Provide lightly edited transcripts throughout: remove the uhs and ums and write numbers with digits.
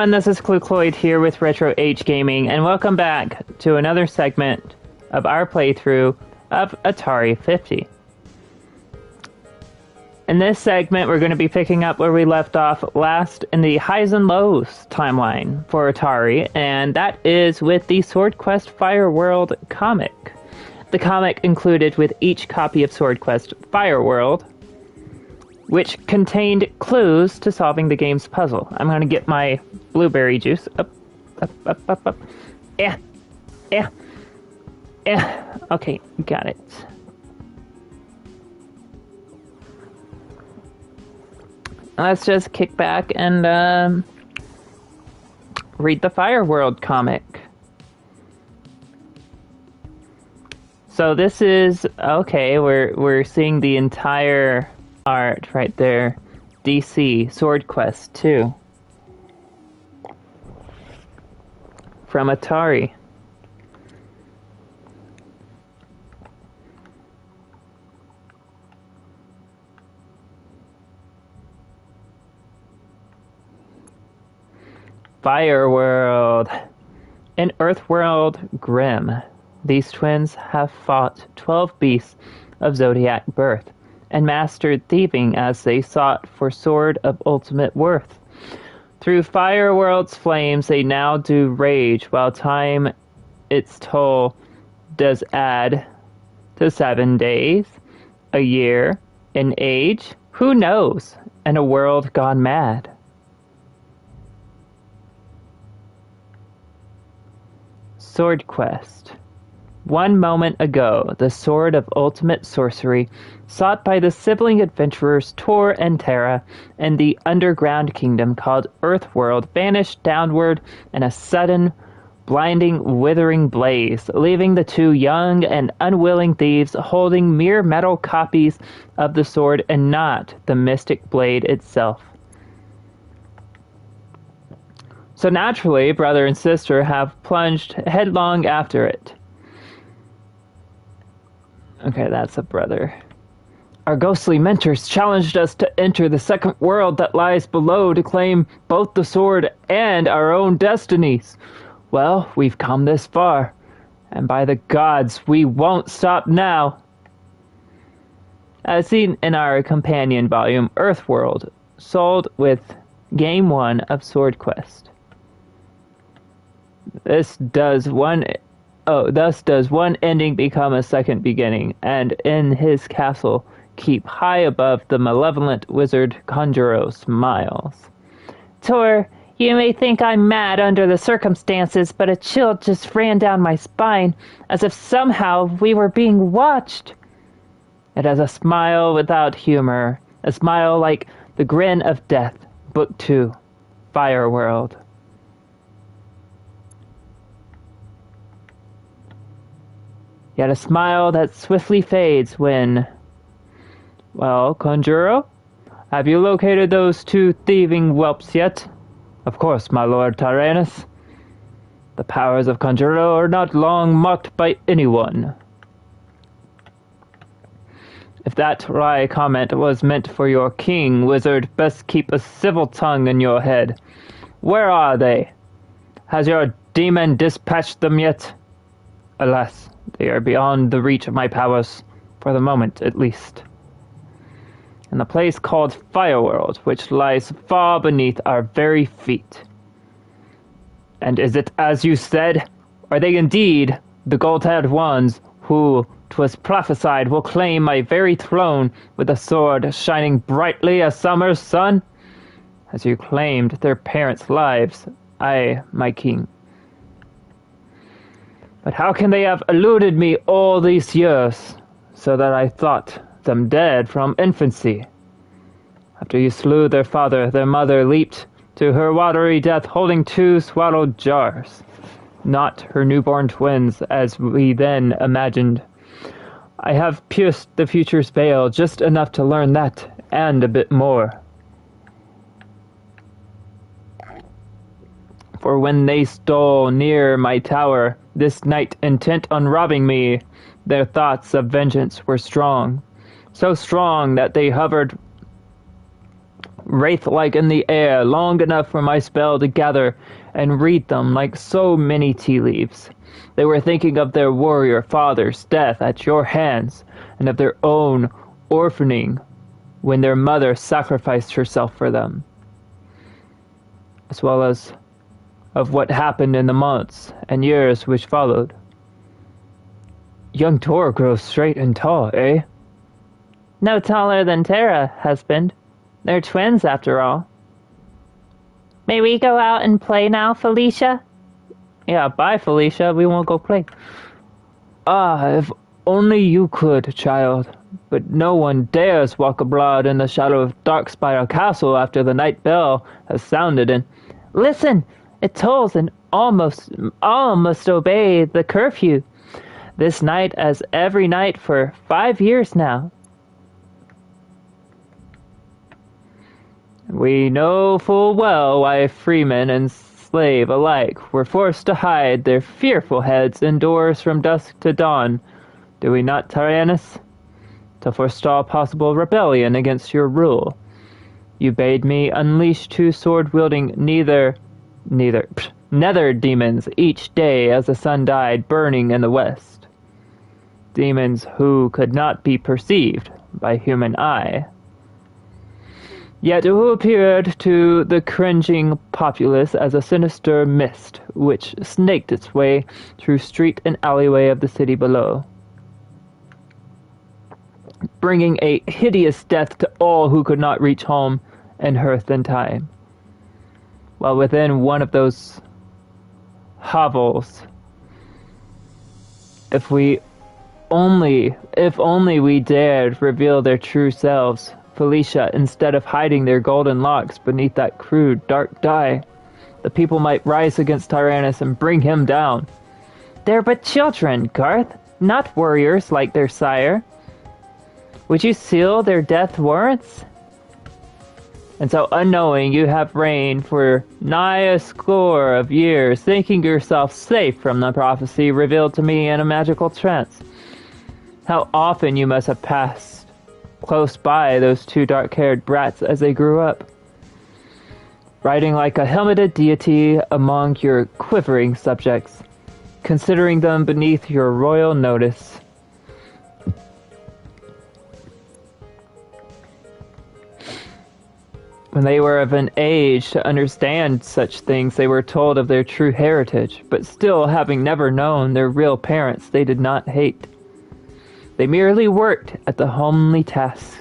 everyone, this is Clucloid here with Retro H Gaming, and welcome back to another segment of our playthrough of Atari 50. In this segment, we're going to be picking up where we left off last in the highs and lows timeline for Atari, and that is with the Sword Quest Fire World comic. The comic included with each copy of Sword Quest Fire World, which contained clues to solving the game's puzzle. I'm going to get my blueberry juice. Up. Yeah. Okay, got it. Let's just kick back and read the Fire World comic. So this is okay. We're seeing the entire art right there. DC Sword Quest 2 from Atari. Fire World. In Earthworld Grim, these twins have fought 12 beasts of zodiac birth and mastered thieving as they sought for sword of ultimate worth. Through Fire World's flames they now do rage, while time its toll does add to 7 days, a year, an age, who knows, and a world gone mad. Sword Quest. One moment ago, the sword of ultimate sorcery, sought by the sibling adventurers Tor and Terra, and the underground kingdom called Earthworld, vanished downward in a sudden, blinding, withering blaze, leaving the two young and unwilling thieves holding mere metal copies of the sword and not the mystic blade itself. So naturally, brother and sister have plunged headlong after it. Okay, that's a brother. Our ghostly mentors challenged us to enter the second world that lies below to claim both the sword and our own destinies. Well, we've come this far, and by the gods, we won't stop now. As seen in our companion volume, Earthworld, sold with Game 1 of Sword Quest. Thus does one ending become a second beginning, and in his castle keep high above the malevolent wizard Conjuro smiles. Tor, you may think I'm mad under the circumstances, but a chill just ran down my spine, as if somehow we were being watched. It has a smile without humor, a smile like the grin of death. Book 2, Fire World. Yet a smile that swiftly fades when... Well, Conjuro? Have you located those two thieving whelps yet? Of course, my lord Tyrannus. The powers of Conjuro are not long mocked by anyone. If that wry comment was meant for your king, wizard, best keep a civil tongue in your head. Where are they? Has your demon dispatched them yet? Alas, they are beyond the reach of my powers, for the moment at least. In the place called Fireworld, which lies far beneath our very feet. And is it as you said? Are they indeed the gold-haired ones who, 'twas prophesied, will claim my very throne with a sword shining brightly as summer's sun? As you claimed their parents' lives, I, my king. But how can they have eluded me all these years, so that I thought them dead from infancy? After you slew their father, their mother leaped to her watery death holding 2 swallowed jars. Not her newborn twins, as we then imagined. I have pierced the future's veil just enough to learn that, and a bit more. For when they stole near my tower, this night intent on robbing me, their thoughts of vengeance were strong. So strong that they hovered wraith-like in the air, long enough for my spell to gather and read them like so many tea leaves. They were thinking of their warrior father's death at your hands, and of their own orphaning when their mother sacrificed herself for them, as well as of what happened in the months and years which followed. Young Tor grows straight and tall, eh? No taller than Terra, husband. They're twins, after all. May we go out and play now, Felicia? Yeah, bye, Felicia. We won't go play. Ah, if only you could, child. But no one dares walk abroad in the shadow of Darkspire Castle after the night bell has sounded, and... Listen! It tolls and all must obey the curfew. This night as every night for 5 years now. We know full well why freeman and slave alike were forced to hide their fearful heads indoors from dusk to dawn, do we not, Tyrannus? To forestall possible rebellion against your rule. You bade me unleash 2 sword-wielding nether demons each day as the sun died burning in the west. Demons who could not be perceived by human eye, yet who appeared to the cringing populace as a sinister mist which snaked its way through street and alleyway of the city below, bringing a hideous death to all who could not reach home and hearth in time. While within one of those hovels, if only we dared reveal their true selves, Felicia, instead of hiding their golden locks beneath that crude, dark dye, the people might rise against Tyrannus and bring him down. They're but children, Garth, not warriors like their sire. Would you seal their death warrants? And so unknowing you have reigned for nigh a score of years, thinking yourself safe from the prophecy revealed to me in a magical trance. How often you must have passed close by those 2 dark-haired brats as they grew up, riding like a helmeted deity among your quivering subjects, considering them beneath your royal notice. When they were of an age to understand such things, they were told of their true heritage, but still, having never known their real parents, they did not hate. They merely worked at the homely tasks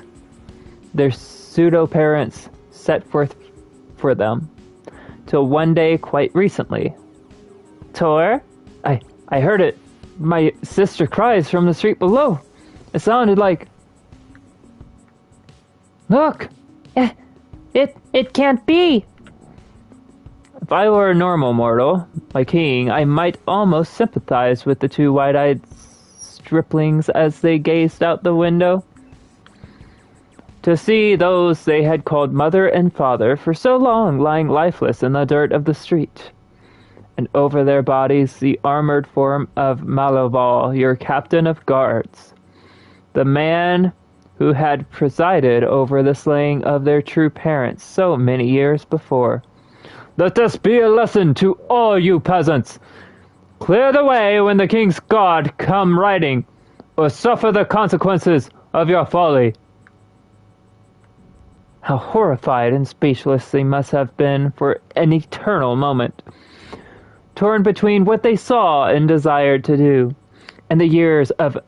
their pseudo-parents set forth for them, till one day quite recently. Tor? I heard it. My sister cries from the street below. It sounded like... Look! It can't be! If I were a normal mortal, like King, I might almost sympathize with the 2 wide-eyed striplings as they gazed out the window. To see those they had called mother and father for so long lying lifeless in the dirt of the street, and over their bodies the armored form of Malaval, your captain of guards, the man who had presided over the slaying of their true parents so many years before. Let this be a lesson to all you peasants. Clear the way when the king's guard come riding, or suffer the consequences of your folly. How horrified and speechless they must have been for an eternal moment, torn between what they saw and desired to do, and the years of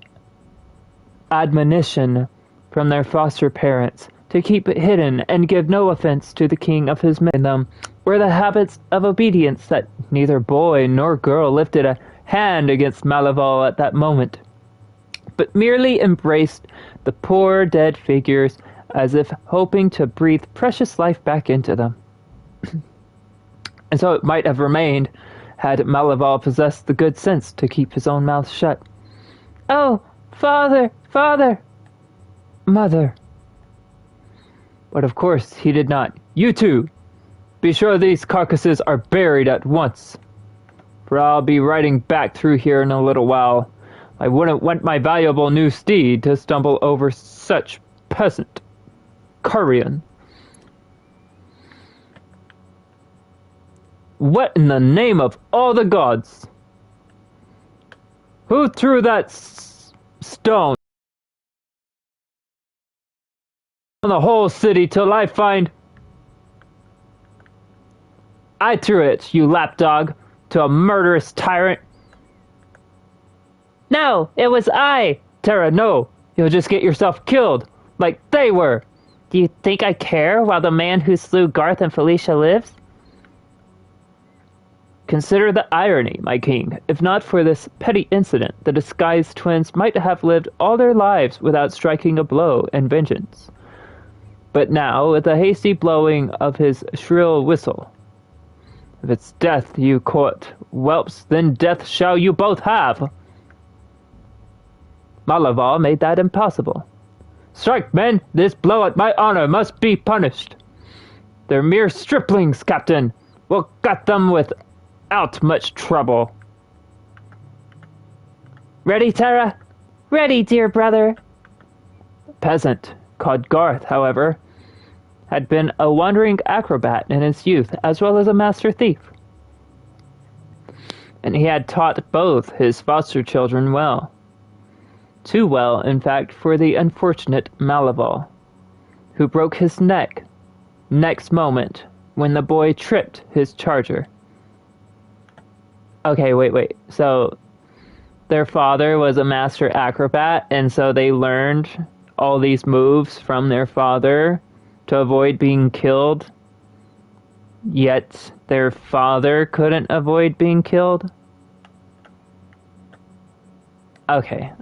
admonition from their foster parents to keep it hidden and give no offense to the king of his men. Them were the habits of obedience that neither boy nor girl lifted a hand against Malaval at that moment, but merely embraced the poor dead figures as if hoping to breathe precious life back into them. And so it might have remained had Malaval possessed the good sense to keep his own mouth shut. Oh, father, father! Mother. But of course he did not. You too! Be sure these carcasses are buried at once, for I'll be riding back through here in a little while. I wouldn't want my valuable new steed to stumble over such peasant carrion. What in the name of all the gods? Who threw that stone on the whole city till I find... I threw it, you lapdog, to a murderous tyrant. No, it was I. Terra, no. You'll just get yourself killed, like they were. Do you think I care while the man who slew Garth and Felicia lives? Consider the irony, my king. If not for this petty incident, the disguised twins might have lived all their lives without striking a blow in vengeance. But now, with a hasty blowing of his shrill whistle, if it's death you court, whelps, then death shall you both have. Malaval made that impossible. Strike, men! This blow at my honor must be punished. They're mere striplings, Captain. We'll gut them without much trouble. Ready, Terra? Ready, dear brother. The peasant, called Garth, however, had been a wandering acrobat in his youth, as well as a master thief. And he had taught both his foster children well. Too well, in fact, for the unfortunate Malaval, who broke his neck next moment when the boy tripped his charger. Okay, wait. So, their father was a master acrobat, and so they learned all these moves from their father to avoid being killed, yet their father couldn't avoid being killed? Okay.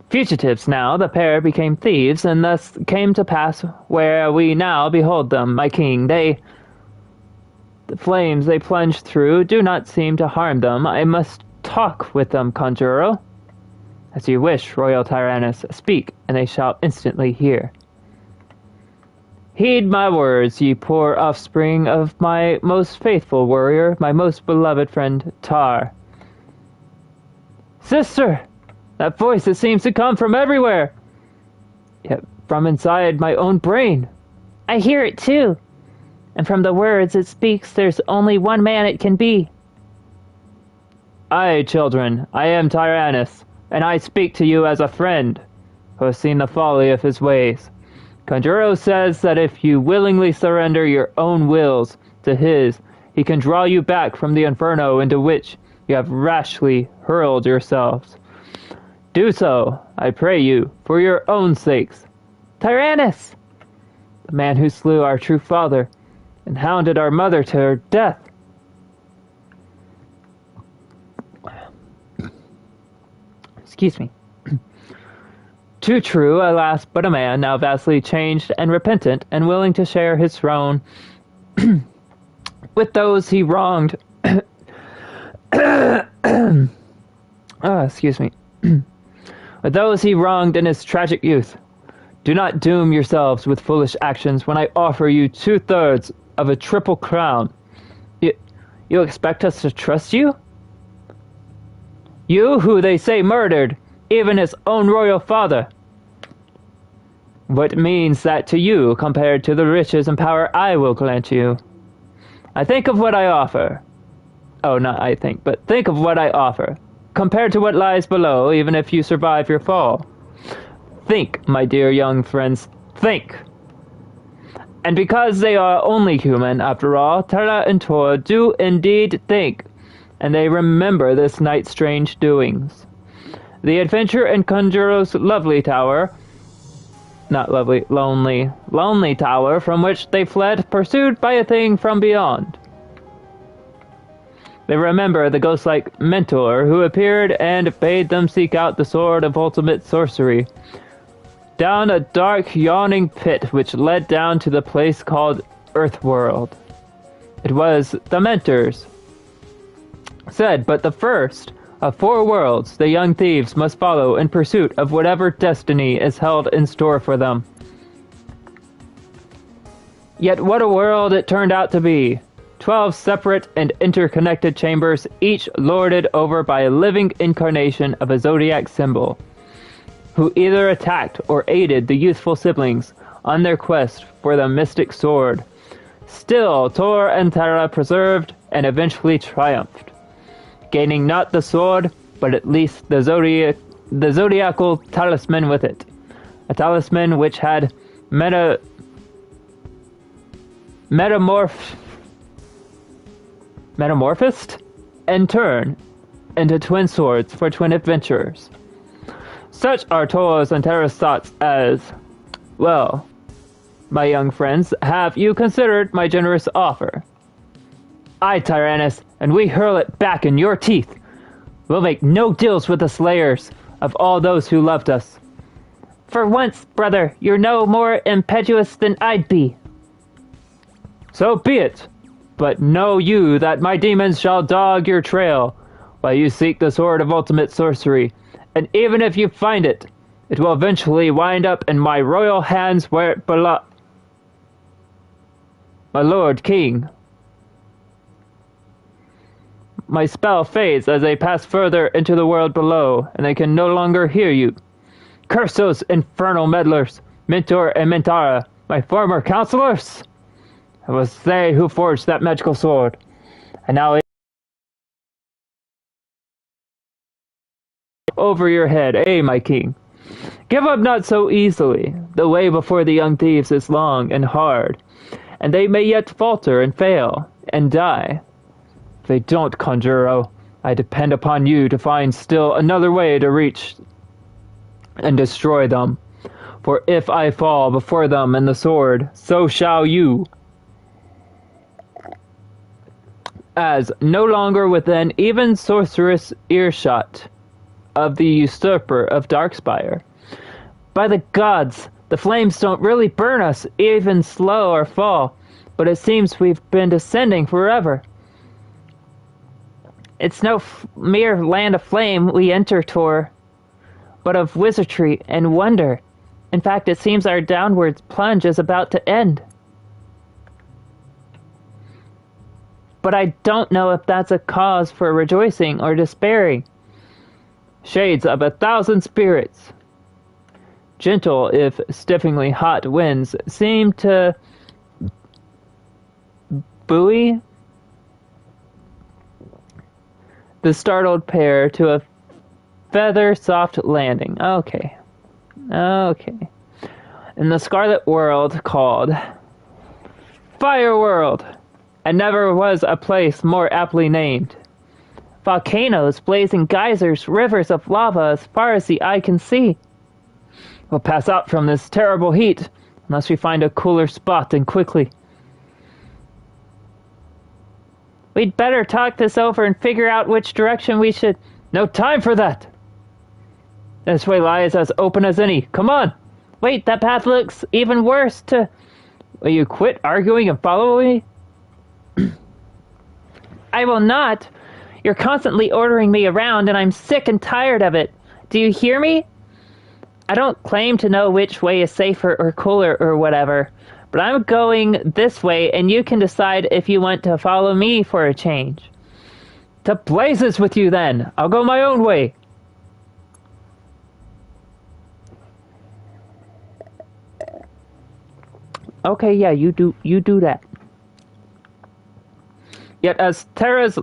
Fugitives now, the pair became thieves, and thus came to pass where we now behold them, my king. The flames they plunged through do not seem to harm them. I must talk with them, Conjuro. As you wish, Royal Tyrannus, speak, and they shall instantly hear. Heed my words, ye poor offspring of my most faithful warrior, my most beloved friend, Tar. Sister! That voice, it seems to come from everywhere! Yet from inside my own brain. I hear it too. And from the words it speaks, there's only one man it can be. Aye, children, I am Tyrannus, and I speak to you as a friend, who has seen the folly of his ways. Conjuro says that if you willingly surrender your own wills to his, he can draw you back from the inferno into which you have rashly hurled yourselves. Do so, I pray you, for your own sakes. Tyrannus! The man who slew our true father and hounded our mother to her death. Excuse me. Too true, alas, but a man now vastly changed and repentant and willing to share his throne with those he wronged. Excuse me. With those he wronged in his tragic youth. Do not doom yourselves with foolish actions when I offer you 2/3 of a triple crown. You expect us to trust you? You who they say murdered even his own royal father. What means that to you compared to the riches and power I will grant you? I think of what I offer. Oh, not I think, but think of what I offer, compared to what lies below, even if you survive your fall. Think, my dear young friends, think. And because they are only human, after all, Terra and Tor do indeed think, and they remember this night's strange doings. The adventure in Conjuro's lonely tower, from which they fled, pursued by a thing from beyond. They remember the ghost-like mentor who appeared and bade them seek out the sword of ultimate sorcery, down a dark, yawning pit which led down to the place called Earthworld. It was the mentors said, but the first of 4 worlds the young thieves must follow in pursuit of whatever destiny is held in store for them. Yet what a world it turned out to be. 12 separate and interconnected chambers, each lorded over by a living incarnation of a zodiac symbol, who either attacked or aided the youthful siblings, on their quest for the mystic sword. Still, Tor and Terra preserved and eventually triumphed, gaining not the sword, but at least the zodiacal talisman with it. A talisman which had metamorphosed in turn into twin swords for twin adventurers. Such are Tor's and Terra's thoughts as, well, my young friends, have you considered my generous offer? Aye, Tyrannus, and we hurl it back in your teeth. We'll make no deals with the slayers of all those who loved us. For once, brother, you're no more impetuous than I'd be. So be it. But know you that my demons shall dog your trail while you seek the sword of ultimate sorcery, and even if you find it, it will eventually wind up in my royal hands where it belongs. My lord king. My spell fades as they pass further into the world below, and they can no longer hear you. Curse those infernal meddlers, Mentor and Mentara, my former counselors! It was they who forged that magical sword, and now it over your head, my king. Give up not so easily. The way before the young thieves is long and hard, and they may yet falter and fail and die. If they don't, Conjuro, I depend upon you to find still another way to reach and destroy them. For if I fall before them and the sword, so shall you. As no longer within even sorceress earshot of the usurper of Darkspire. By the gods, the flames don't really burn us, even slow or fall, but it seems we've been descending forever. It's no mere land of flame we enter, Tor, but of wizardry and wonder. In fact, it seems our downward plunge is about to end. But I don't know if that's a cause for rejoicing or despairing. Shades of 1,000 spirits. Gentle, if stiffingly hot winds seem to buoy the startled pair to a feather-soft landing. Okay. In the scarlet world called Fire World, and never was a place more aptly named. Volcanoes, blazing geysers, rivers of lava as far as the eye can see. We'll pass out from this terrible heat, unless we find a cooler spot, and quickly. We'd better talk this over and figure out which direction we should... No time for that! This way lies as open as any. Come on! Wait, that path looks even worse to... Will you quit arguing and follow me? I will not. You're constantly ordering me around, and I'm sick and tired of it. Do you hear me? I don't claim to know which way is safer or cooler or whatever, but I'm going this way, and you can decide if you want to follow me for a change. To blazes with you, then. I'll go my own way. Okay, yeah, you do that. Yet as Terra's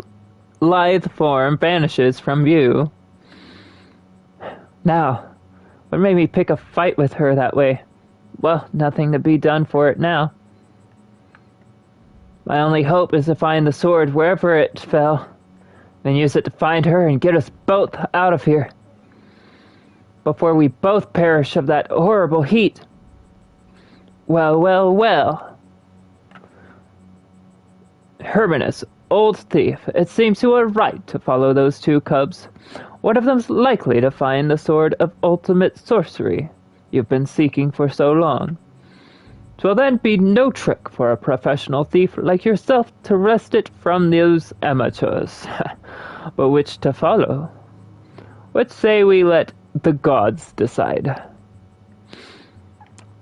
lithe form vanishes from view... Now, what made me pick a fight with her that way? Well, nothing to be done for it now. My only hope is to find the sword wherever it fell, then use it to find her and get us both out of here, before we both perish of that horrible heat. Well. Hermanus, old thief, it seems you were right to follow those two cubs. One of them's likely to find the sword of ultimate sorcery you've been seeking for so long. 'Twill then be no trick for a professional thief like yourself to wrest it from those amateurs. But which to follow? What say we let the gods decide?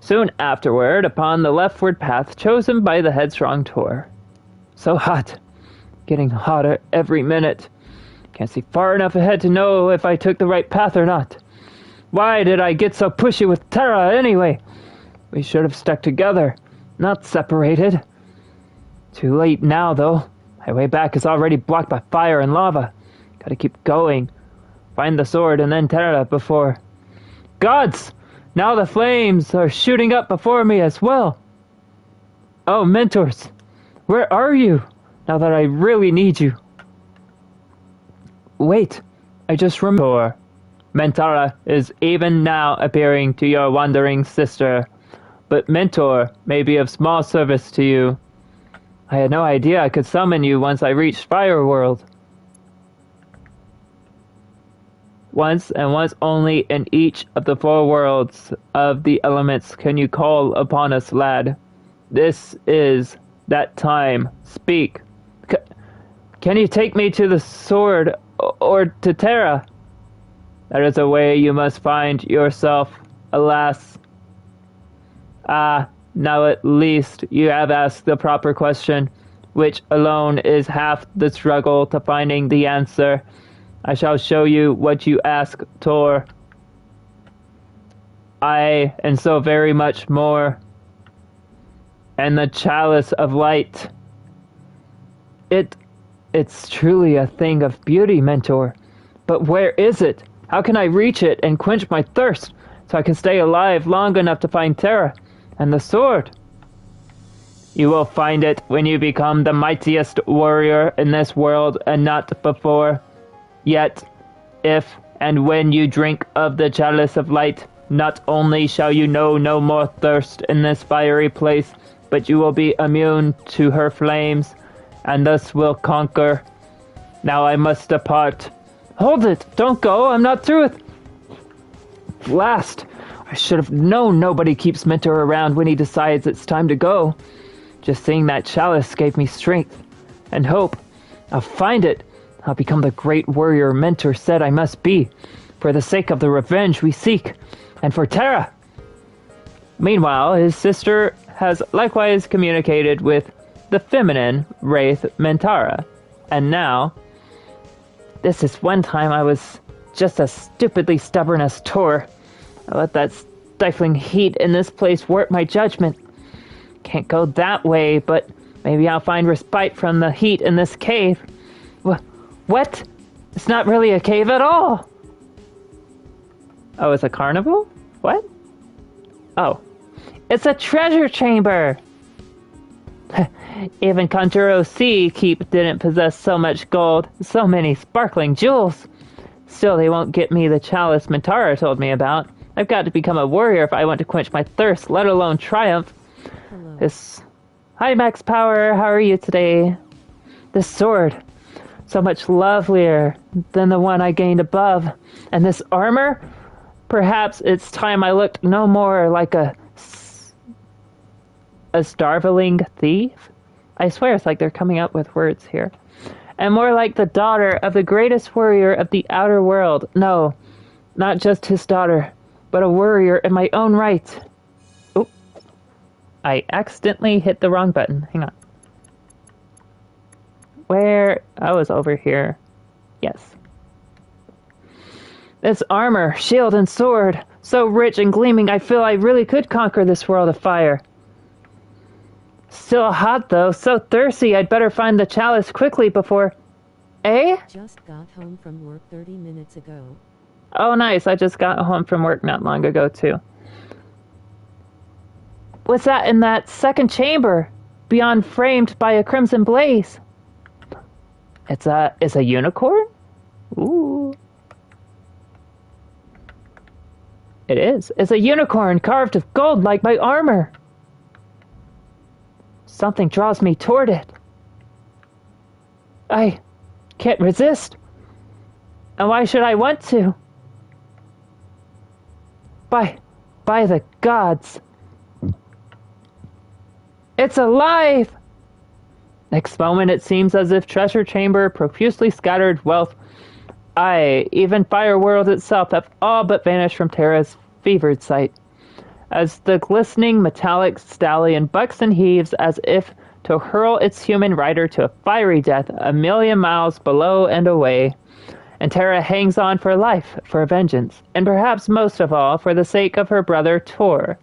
Soon afterward, upon the leftward path chosen by the headstrong Tor. So hot. Getting hotter every minute. Can't see far enough ahead to know if I took the right path or not. Why did I get so pushy with Terra anyway? We should have stuck together, not separated. Too late now, though. My way back is already blocked by fire and lava. Gotta keep going. Find the sword and then Terra before... Gods! Now the flames are shooting up before me as well. Oh, mentors, where are you? Now that I really need you. Wait, I just remembered. Mentara is even now appearing to your wandering sister, but Mentor may be of small service to you. I had no idea I could summon you once I reached Fire World. Once and once only in each of the 4 worlds of the elements can you call upon us, lad. This is that time. Speak. Can you take me to the sword or to Terra? That is a way you must find yourself, alas. Ah, now at least you have asked the proper question, which alone is half the struggle to finding the answer. I shall show you what you ask, Tor. I, and so very much more. And the chalice of light. It's truly a thing of beauty, Mentor. But where is it? How can I reach it and quench my thirst, so I can stay alive long enough to find Terra and the sword? You will find it when you become the mightiest warrior in this world and not before. Yet, if and when you drink of the chalice of light, not only shall you know no more thirst in this fiery place, but you will be immune to her flames, and thus will conquer. Now I must depart. Hold it! Don't go! I'm not through with... Blast! I should have known nobody keeps Mentor around when he decides it's time to go. Just seeing that chalice gave me strength and hope. I'll find it. I'll become the great warrior Mentor said I must be, for the sake of the revenge we seek, and for Terra. Meanwhile, his sister has likewise communicated with the feminine wraith Mentara, and now... This is one time I was just as stupidly stubborn as Tor. I let that stifling heat in this place warp my judgment. Can't go that way, but maybe I'll find respite from the heat in this cave. What? It's not really a cave at all. Oh, it's a carnival? What? Oh. It's a treasure chamber! Even Conjuro Sea Keep didn't possess so much gold, so many sparkling jewels. Still, they won't get me the chalice Mentara told me about. I've got to become a warrior if I want to quench my thirst, let alone triumph. Hello. Hi, Max Power. How are you today? This sword, so much lovelier than the one I gained above. And this armor? Perhaps it's time I looked no more like a starveling thief? I swear it's like they're coming up with words here. And more like the daughter of the greatest warrior of the outer world. No, not just his daughter, but a warrior in my own right. Oh, I accidentally hit the wrong button. Hang on. Where? I was over here. Yes. This armor, shield, and sword, so rich and gleaming, I feel I really could conquer this world of fire. Still hot, though. So thirsty, I'd better find the chalice quickly before... Eh? Just got home from work 30 minutes ago. Oh, nice. I just got home from work not long ago, too. What's that in that second chamber? Beyond framed by a crimson blaze. It's a unicorn? Ooh. It is. It's a unicorn carved of gold like my armor. Something draws me toward it. I can't resist. And why should I want to? By the gods. It's alive! Next moment it seems as if treasure chamber, profusely scattered wealth, aye, even Fire World itself have all but vanished from Terra's fevered sight. As the glistening metallic stallion bucks and heaves as if to hurl its human rider to a fiery death 1,000,000 miles below and away, and Terra hangs on for life, for vengeance, and perhaps most of all for the sake of her brother Tor.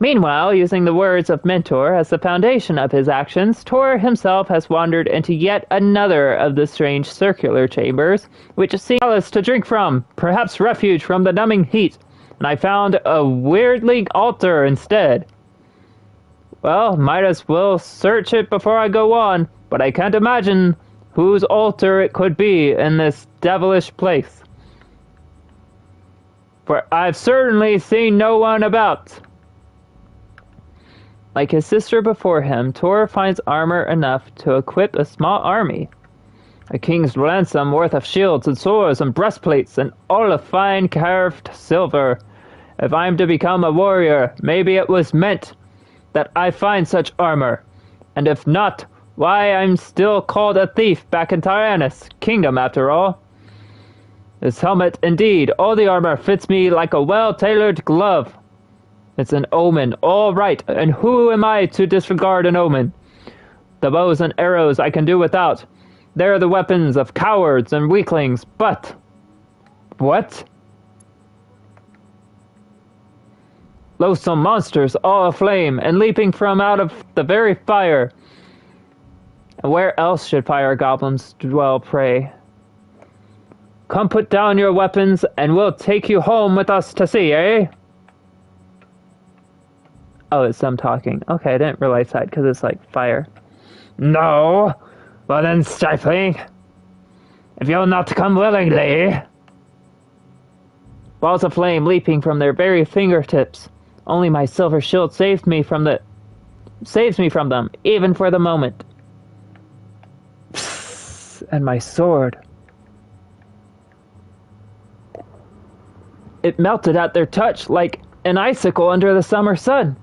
Meanwhile, using the words of Mentor as the foundation of his actions, Tor himself has wandered into yet another of the strange circular chambers, which seem to drink from, perhaps refuge from the numbing heat, and I found a weirdly altar instead. Well, might as well search it before I go on, but I can't imagine whose altar it could be in this devilish place. For I've certainly seen no one about. Like his sister before him, Tor finds armor enough to equip a small army. A king's ransom worth of shields and swords and breastplates and all of fine carved silver. If I'm to become a warrior, maybe it was meant that I find such armor. And if not, why I'm still called a thief back in Tyrannus' kingdom after all. This helmet, indeed, all the armor fits me like a well-tailored glove. It's an omen, all right, and who am I to disregard an omen? The bows and arrows I can do without. They're the weapons of cowards and weaklings, but... What? Loathsome monsters, all aflame, and leaping from out of the very fire. And where else should fire goblins dwell, pray? Come put down your weapons, and we'll take you home with us to see, eh? Oh, it's them talking. Okay, I didn't realize that, because it's like fire. No? Well then, stifling. If you'll not come willingly. Balls of flame leaping from their very fingertips. Only my silver shield saves me from them, even for the moment. Psst, and my sword. It melted at their touch like an icicle under the summer sun.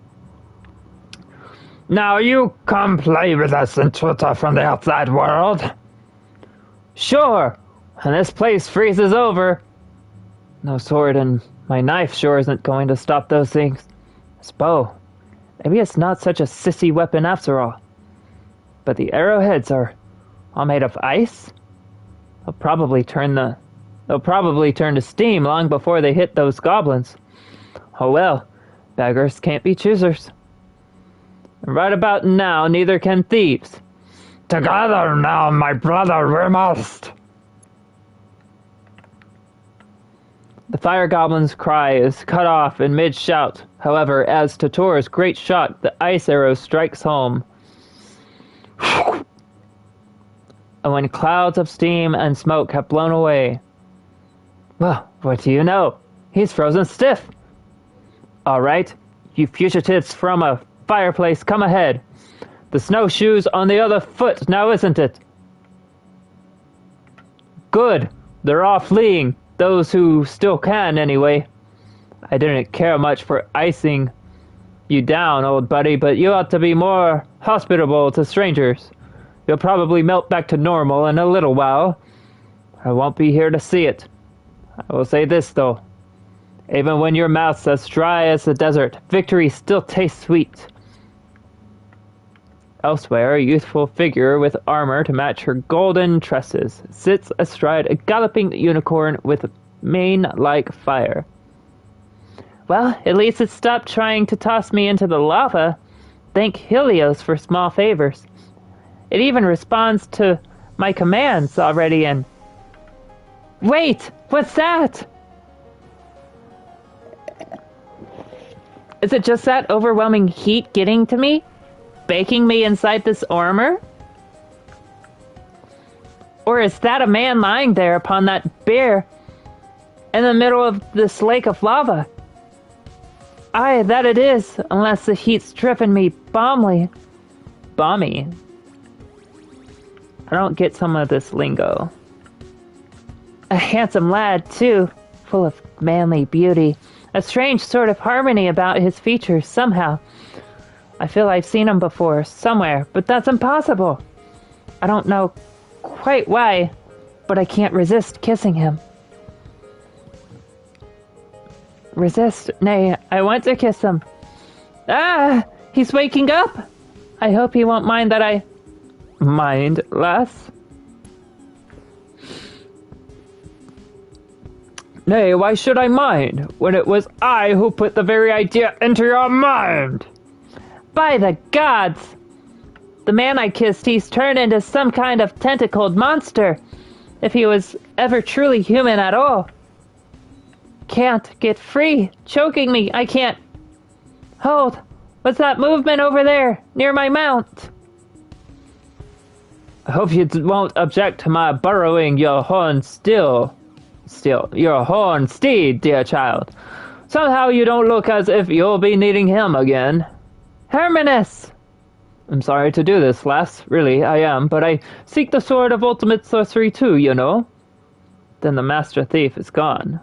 Now you come play with us and Twitter from the outside world. Sure, and this place freezes over. No sword and my knife sure isn't going to stop those things. This bow, maybe it's not such a sissy weapon after all. But the arrowheads are all made of ice? They'll probably turn to steam long before they hit those goblins. Oh well, beggars can't be choosers. Right about now, neither can thieves. Together now, my brother, we must. The fire goblin's cry is cut off in mid-shout. However, as to Tor's great shot, the ice arrow strikes home. And when clouds of steam and smoke have blown away... Well, what do you know? He's frozen stiff. All right, you fugitives from a fireplace, come ahead. The snowshoe's on the other foot now, isn't it? Good. They're all fleeing. Those who still can, anyway. I didn't care much for icing you down, old buddy, but you ought to be more hospitable to strangers. You'll probably melt back to normal in a little while. I won't be here to see it. I will say this, though. Even when your mouth's as dry as the desert, victory still tastes sweet. Elsewhere, a youthful figure with armor to match her golden tresses sits astride a galloping unicorn with mane like fire. Well, at least it stopped trying to toss me into the lava. Thank Helios for small favors. It even responds to my commands already and... Wait! What's that? Is it just that overwhelming heat getting to me? Baking me inside this armor? Or is that a man lying there upon that bier in the middle of this lake of lava? Aye, that it is, unless the heat's dripping me balmy. Balmy? I don't get some of this lingo. A handsome lad, too, full of manly beauty. A strange sort of harmony about his features, somehow. I feel I've seen him before, somewhere, but that's impossible. I don't know quite why, but I can't resist kissing him. Resist? Nay, I want to kiss him. Ah! He's waking up! I hope he won't mind that I... Mind less? Nay, why should I mind, when it was I who put the very idea into your mind? By the gods! The man I kissed, he's turned into some kind of tentacled monster, if he was ever truly human at all. Can't get free, choking me, I can't... Hold, what's that movement over there, near my mount? I hope you won't object to my burrowing your horn your horn steed, dear child. Somehow you don't look as if you'll be needing him again. Hermanus! I'm sorry to do this, lass, really, I am, but I seek the sword of ultimate sorcery too, you know. Then the master thief is gone.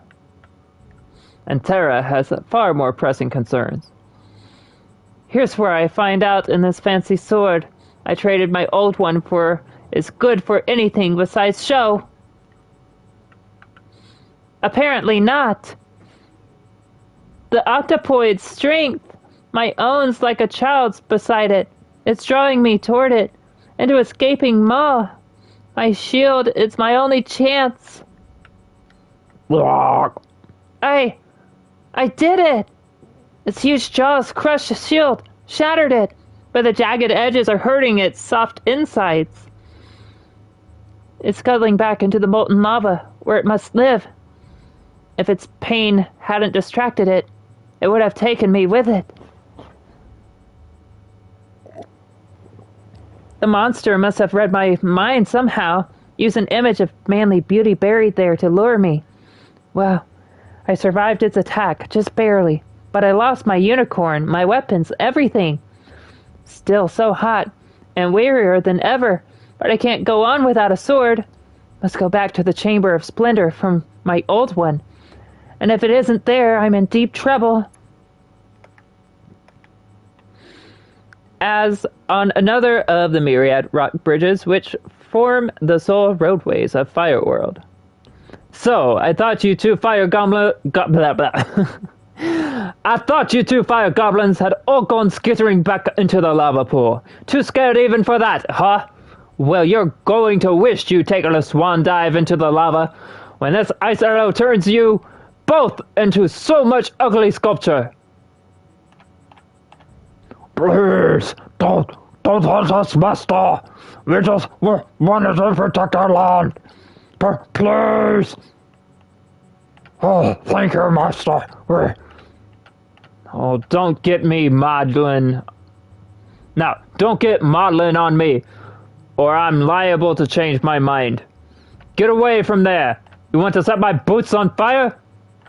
And Terra has far more pressing concerns. Here's where I find out in this fancy sword I traded my old one for is good for anything besides show. Apparently not. The octopoid's strength, my own's like a child's beside it. It's drawing me toward it, into escaping maw. My shield, it's my only chance. I did it! Its huge jaws crushed the shield, shattered it, but the jagged edges are hurting its soft insides. It's scuttling back into the molten lava, where it must live. If its pain hadn't distracted it, it would have taken me with it. The monster must have read my mind somehow, used an image of manly beauty buried there to lure me. Well, I survived its attack, just barely, but I lost my unicorn, my weapons, everything. Still so hot, and wearier than ever, but I can't go on without a sword. Must go back to the Chamber of Splendor from my old one. And if it isn't there, I'm in deep trouble. As on another of the myriad rock bridges which form the sole roadways of Fireworld. So, I thought you two fire goblins had all gone skittering back into the lava pool. Too scared even for that, huh? Well, you're going to wish you'd taken a swan dive into the lava when this ice arrow turns you both into so much ugly sculpture. Please, don't hurt us, master. We just wanted to protect our land. Please. Oh, thank you, master. Oh, don't get me maudlin. Now, don't get maudlin on me, or I'm liable to change my mind. Get away from there. You want to set my boots on fire?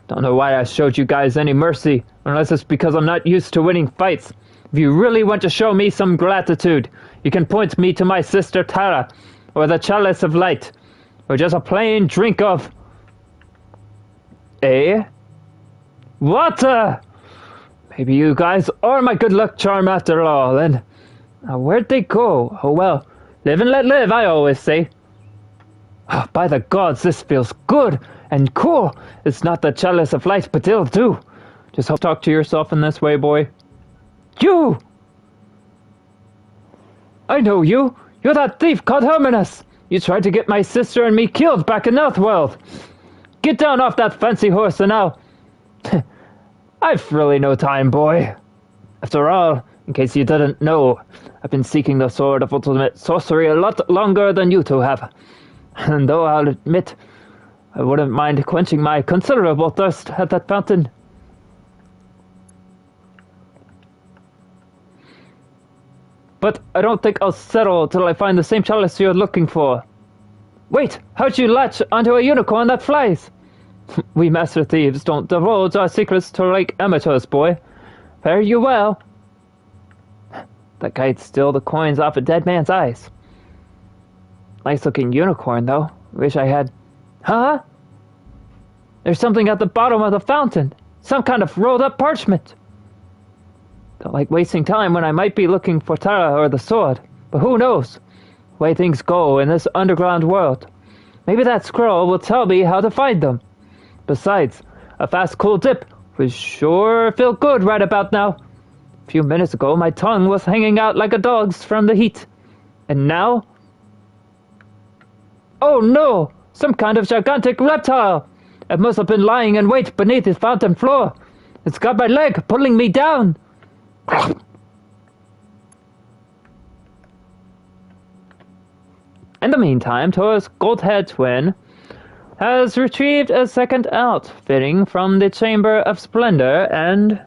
Don't know why I showed you guys any mercy, unless it's because I'm not used to winning fights. If you really want to show me some gratitude, you can point me to my sister Tara, or the Chalice of Light, or just a plain drink of... Water! Maybe you guys are my good luck charm after all, and... where'd they go? Oh well, live and let live, I always say. Oh, by the gods, this feels good and cool. It's not the Chalice of Light, but it'll do. Just talk to yourself in this way, boy. You! I know you. You're that thief called Hermanus. You tried to get my sister and me killed back in Earthworld. Get down off that fancy horse and I'll... I've really no time, boy. After all, in case you didn't know, I've been seeking the sword of ultimate sorcery a lot longer than you two have. And though I'll admit, I wouldn't mind quenching my considerable thirst at that fountain. But I don't think I'll settle till I find the same chalice you're looking for. Wait, how'd you latch onto a unicorn that flies? We master thieves don't divulge our secrets to like amateurs, boy. Fare you well. That guy'd steal the coins off a dead man's eyes. Nice looking unicorn, though. Wish I had... Huh? There's something at the bottom of the fountain. Some kind of rolled up parchment. Don't like wasting time when I might be looking for Tara or the sword. But who knows? The way things go in this underground world. Maybe that scroll will tell me how to find them. Besides, a fast cool dip would sure feel good right about now. A few minutes ago, my tongue was hanging out like a dog's from the heat. And now... Oh no! Some kind of gigantic reptile! It must have been lying in wait beneath the fountain floor. It's got my leg, pulling me down. In the meantime, Tor's gold-haired twin has retrieved a second outfitting from the Chamber of Splendor, and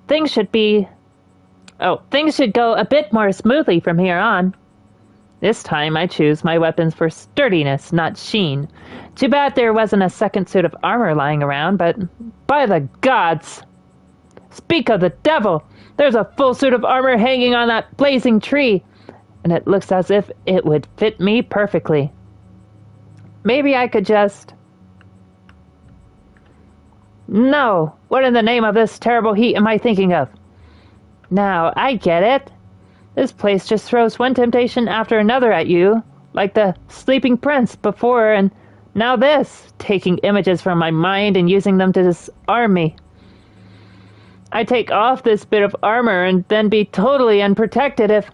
Things should go a bit more smoothly from here on. This time I choose my weapons for sturdiness, not sheen. Too bad there wasn't a second suit of armor lying around, but by the gods! Speak of the devil! There's a full suit of armor hanging on that blazing tree, and it looks as if it would fit me perfectly. Maybe I could just... No! What in the name of this terrible heat am I thinking of? Now, I get it. This place just throws one temptation after another at you, like the sleeping prince before, and now this, taking images from my mind and using them to disarm me. I take off this bit of armor and then be totally unprotected if...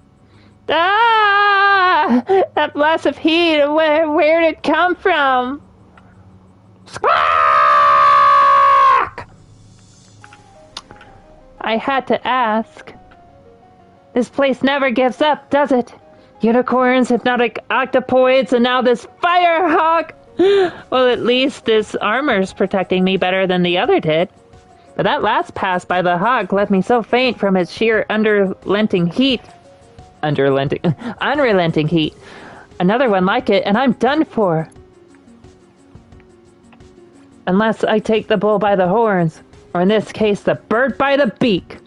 Ah! That blast of heat, where did it come from? Squawk! I had to ask. This place never gives up, does it? Unicorns, hypnotic octopoids, and now this fire hawk! Well, at least this armor's protecting me better than the other did. But that last pass by the hawk left me so faint from its sheer unrelenting heat. Unrelenting heat. Another one like it, and I'm done for. Unless I take the bull by the horns, or in this case, the bird by the beak,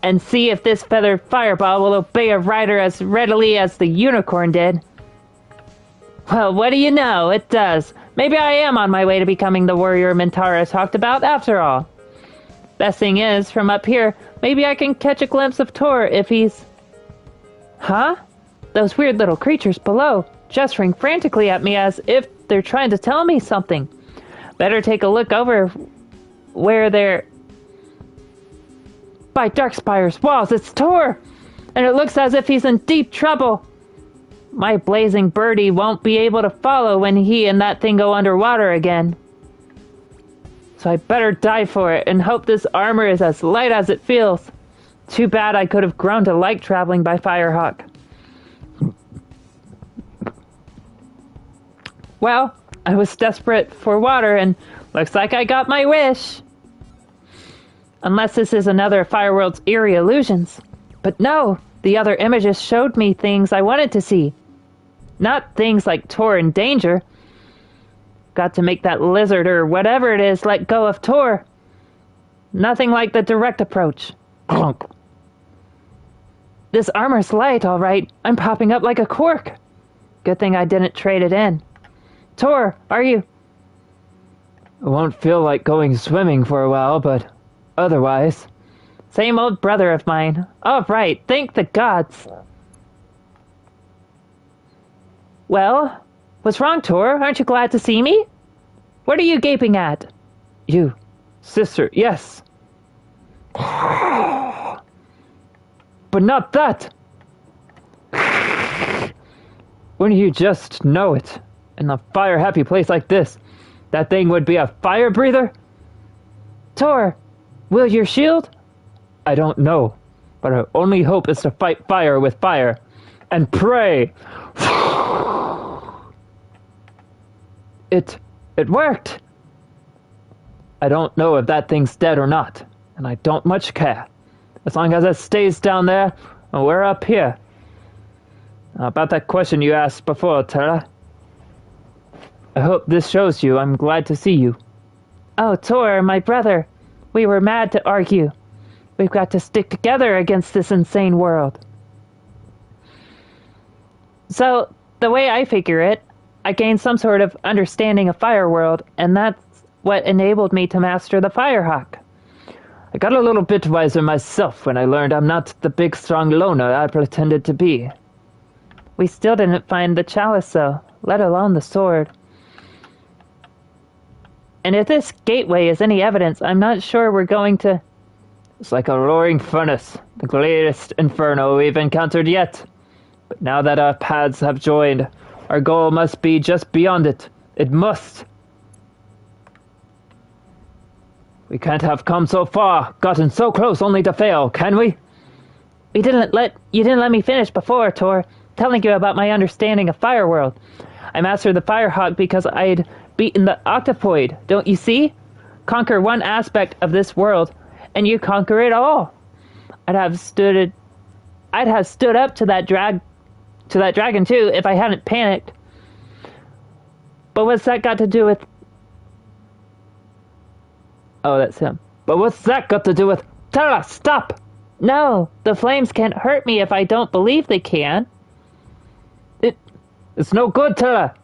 and see if this feathered fireball will obey a rider as readily as the unicorn did. Well, what do you know? It does. Maybe I am on my way to becoming the warrior Mintara talked about after all. Best thing is, from up here, maybe I can catch a glimpse of Tor if he's... Huh? Those weird little creatures below, gesturing frantically at me as if they're trying to tell me something. Better take a look over where they're... By Darkspire's walls, it's Tor! And it looks as if he's in deep trouble. My blazing birdie won't be able to follow when he and that thing go underwater again. So I better die for it and hope this armor is as light as it feels. Too bad I could have grown to like traveling by Firehawk. Well, I was desperate for water and looks like I got my wish. Unless this is another Fireworld's eerie illusions. But no, the other images showed me things I wanted to see. Not things like Tor in danger. Got to make that lizard or whatever it is let go of Tor. Nothing like the direct approach. Clunk. This armor's light, all right. I'm popping up like a cork. Good thing I didn't trade it in. Tor, are you... I won't feel like going swimming for a while, but otherwise... Same old brother of mine. All right, thank the gods. Well, what's wrong, Tor? Aren't you glad to see me? What are you gaping at? You, sister, yes. But not that! Wouldn't you just know it? In a fire-happy place like this, that thing would be a fire breather? Tor, will your shield? I don't know, but our only hope is to fight fire with fire. And pray! It worked! I don't know if that thing's dead or not, and I don't much care. As long as it stays down there, and we're up here. About that question you asked before, Tara. I hope this shows you I'm glad to see you. Oh, Tor, my brother. We were mad to argue. We've got to stick together against this insane world. So, the way I figure it, I gained some sort of understanding of Fireworld, and that's what enabled me to master the Firehawk. I got a little bit wiser myself when I learned I'm not the big strong loner I pretended to be. We still didn't find the chalice, though, let alone the sword. And if this gateway is any evidence, I'm not sure we're going to... It's like a roaring furnace, the greatest inferno we've encountered yet. But now that our paths have joined, our goal must be just beyond it, It must. We can't have come so far, gotten so close only to fail, can we? You didn't let me finish before, Tor, telling you about my understanding of Fireworld. I mastered the Firehawk because I'd beaten the Octopoid, don't you see? Conquer one aspect of this world, and you conquer it all. I'd have stood up to that dragon too if I hadn't panicked. But what's that got to do with... Oh, that's him. But what's that got to do with... Terra, stop! No, the flames can't hurt me if I don't believe they can. It's no good, Terra.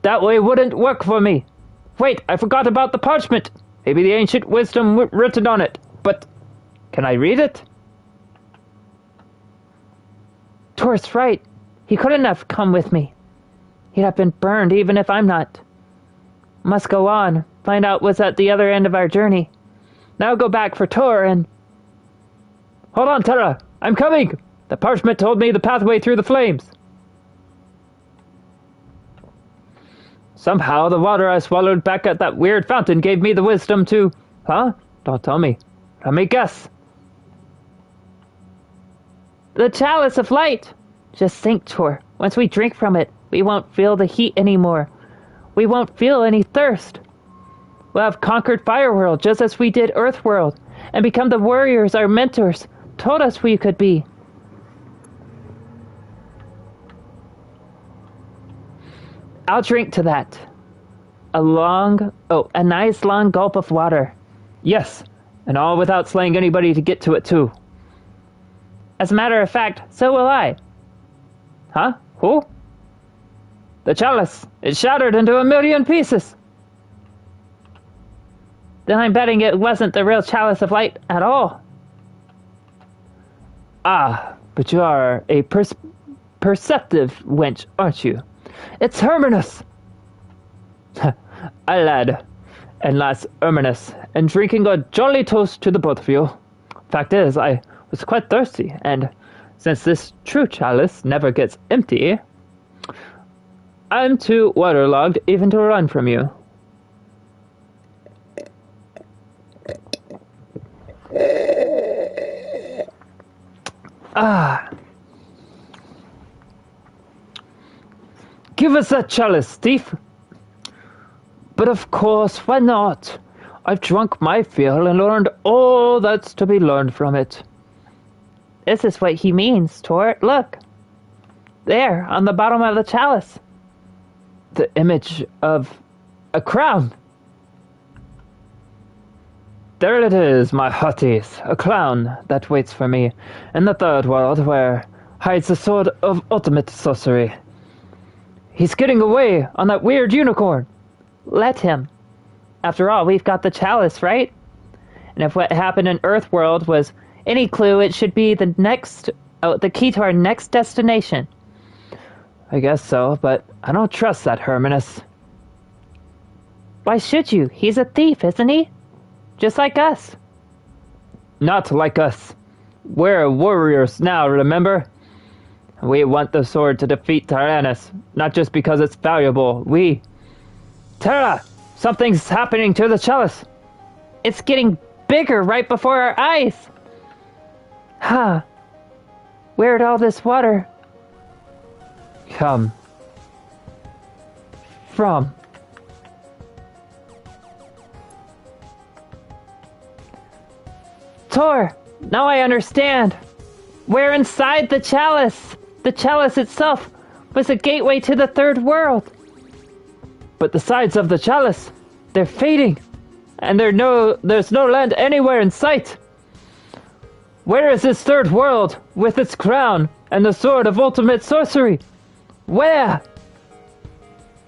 That way wouldn't work for me. Wait, I forgot about the parchment. Maybe the ancient wisdom written on it. But can I read it? Tor's right. He couldn't have come with me. He'd have been burned even if I'm not. Must go on, find out what's at the other end of our journey. Now go back for Tor and... Hold on, Terra. I'm coming. The parchment told me the pathway through the flames. Somehow the water I swallowed back at that weird fountain gave me the wisdom to... Huh? Don't tell me. Let me guess. The Chalice of Light! Just think, Tor. Once we drink from it, we won't feel the heat anymore. We won't feel any thirst. We'll have conquered Fireworld just as we did Earthworld, and become the warriors our mentors told us we could be. I'll drink to that. A nice long gulp of water. Yes, and all without slaying anybody to get to it too. As a matter of fact, so will I. Huh? Who? The chalice. It shattered into a million pieces. Then I'm betting it wasn't the real Chalice of Light at all. Ah, but you are a perceptive wench, aren't you? It's Hermanus! Aye, lad, and lass Hermanus, and drinking a jolly toast to the both of you. Fact is, I was quite thirsty, and since this true chalice never gets empty, I'm too waterlogged even to run from you. Ah. Give us that chalice, thief. But of course, why not? I've drunk my fill and learned all that's to be learned from it. This is what he means, Tor. Look. There, on the bottom of the chalice. The image of a crown. There it is, my hearties, a clown that waits for me in the third world where hides the sword of ultimate sorcery. He's getting away on that weird unicorn. Let him. After all, we've got the chalice, right? And if what happened in Earthworld was any clue, it should be the key to our next destination. I guess so, but I don't trust that Hermanus. Why should you? He's a thief, isn't he? Just like us. Not like us. We're warriors now, remember? We want the sword to defeat Tyrannus, not just because it's valuable. Terra! Something's happening to the chalice! It's getting bigger right before our eyes! Huh. Where'd all this water come from? Tor! Now I understand! We're inside the chalice! The chalice itself was a gateway to the third world. But the sides of the chalice, they're fading, and there's no land anywhere in sight. Where is this third world with its crown and the sword of ultimate sorcery? Where?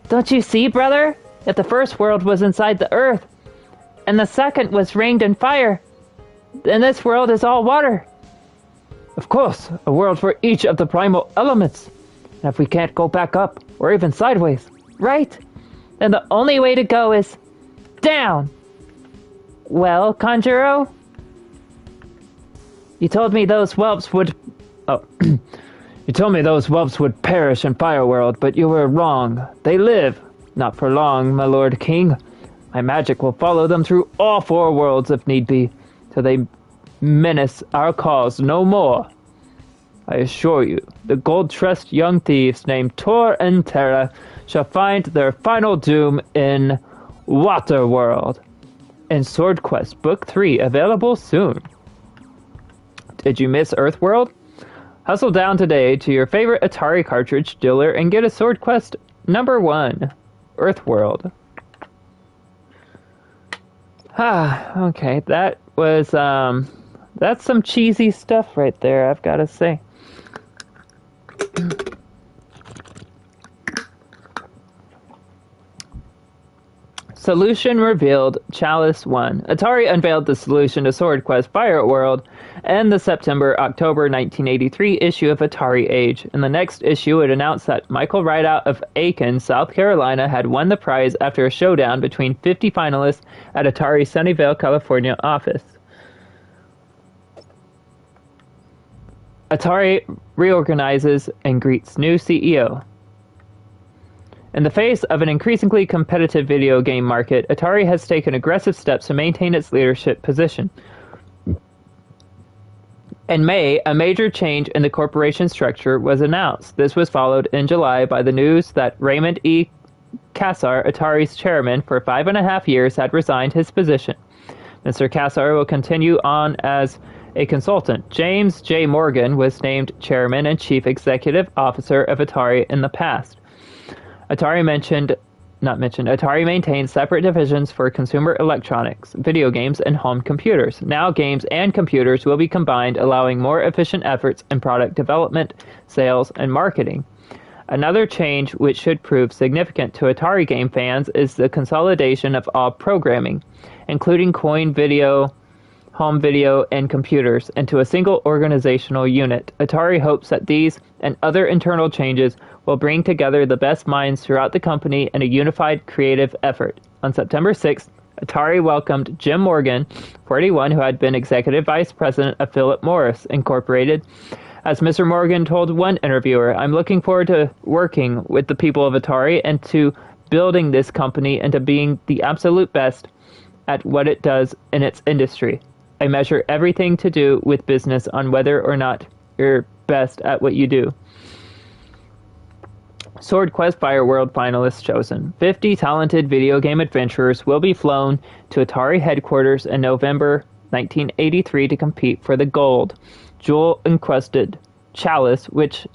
Don't you see, brother? If the first world was inside the earth, and the second was ringed in fire, then this world is all water. Of course, a world for each of the primal elements. And if we can't go back up, or even sideways, right? Then the only way to go is down. Well, Conjuro? You told me those whelps would... Oh, you told me those whelps would perish in Fireworld, but you were wrong. They live, Not for long, my lord king. My magic will follow them through all 4 worlds if need be, till they menace our cause no more. I assure you, the Gold Trust young thieves named Tor and Terra shall find their final doom in Waterworld. And Sword Quest Book 3 available soon. Did you miss Earthworld? Hustle down today to your favorite Atari cartridge dealer and get a Sword Quest number 1, Earthworld. Okay, that was, that's some cheesy stuff right there, I've got to say. Solution revealed, Chalice 1. Atari unveiled the solution to Sword Quest Fire World in the September-October 1983 issue of Atari Age. In the next issue, it announced that Michael Rideout of Aiken, South Carolina, had won the prize after a showdown between 50 finalists at Atari's Sunnyvale, California office. Atari reorganizes and greets new CEO. In the face of an increasingly competitive video game market, Atari has taken aggressive steps to maintain its leadership position. In May, a major change in the corporation structure was announced. This was followed in July by the news that Raymond E. Kassar, Atari's chairman for 5.5 years, had resigned his position. Mr. Kassar will continue on as a consultant. James J. Morgan was named chairman and chief executive officer of Atari in the past. Atari maintains separate divisions for consumer electronics, video games, and home computers. Now games and computers will be combined, allowing more efficient efforts in product development, sales, and marketing. Another change which should prove significant to Atari game fans is the consolidation of all programming, including coin video, home video, and computers, into a single organizational unit. Atari hopes that these and other internal changes will bring together the best minds throughout the company in a unified creative effort. On September 6th, Atari welcomed Jim Morgan, 41, who had been executive vice president of Philip Morris Incorporated. As Mr. Morgan told one interviewer, "I'm looking forward to working with the people of Atari and to building this company into being the absolute best at what it does in its industry. I measure everything to do with business on whether or not you're best at what you do." Sword Quest Fire World finalists chosen. 50 talented video game adventurers will be flown to Atari headquarters in November 1983 to compete for the gold, jewel-encrusted Chalice, which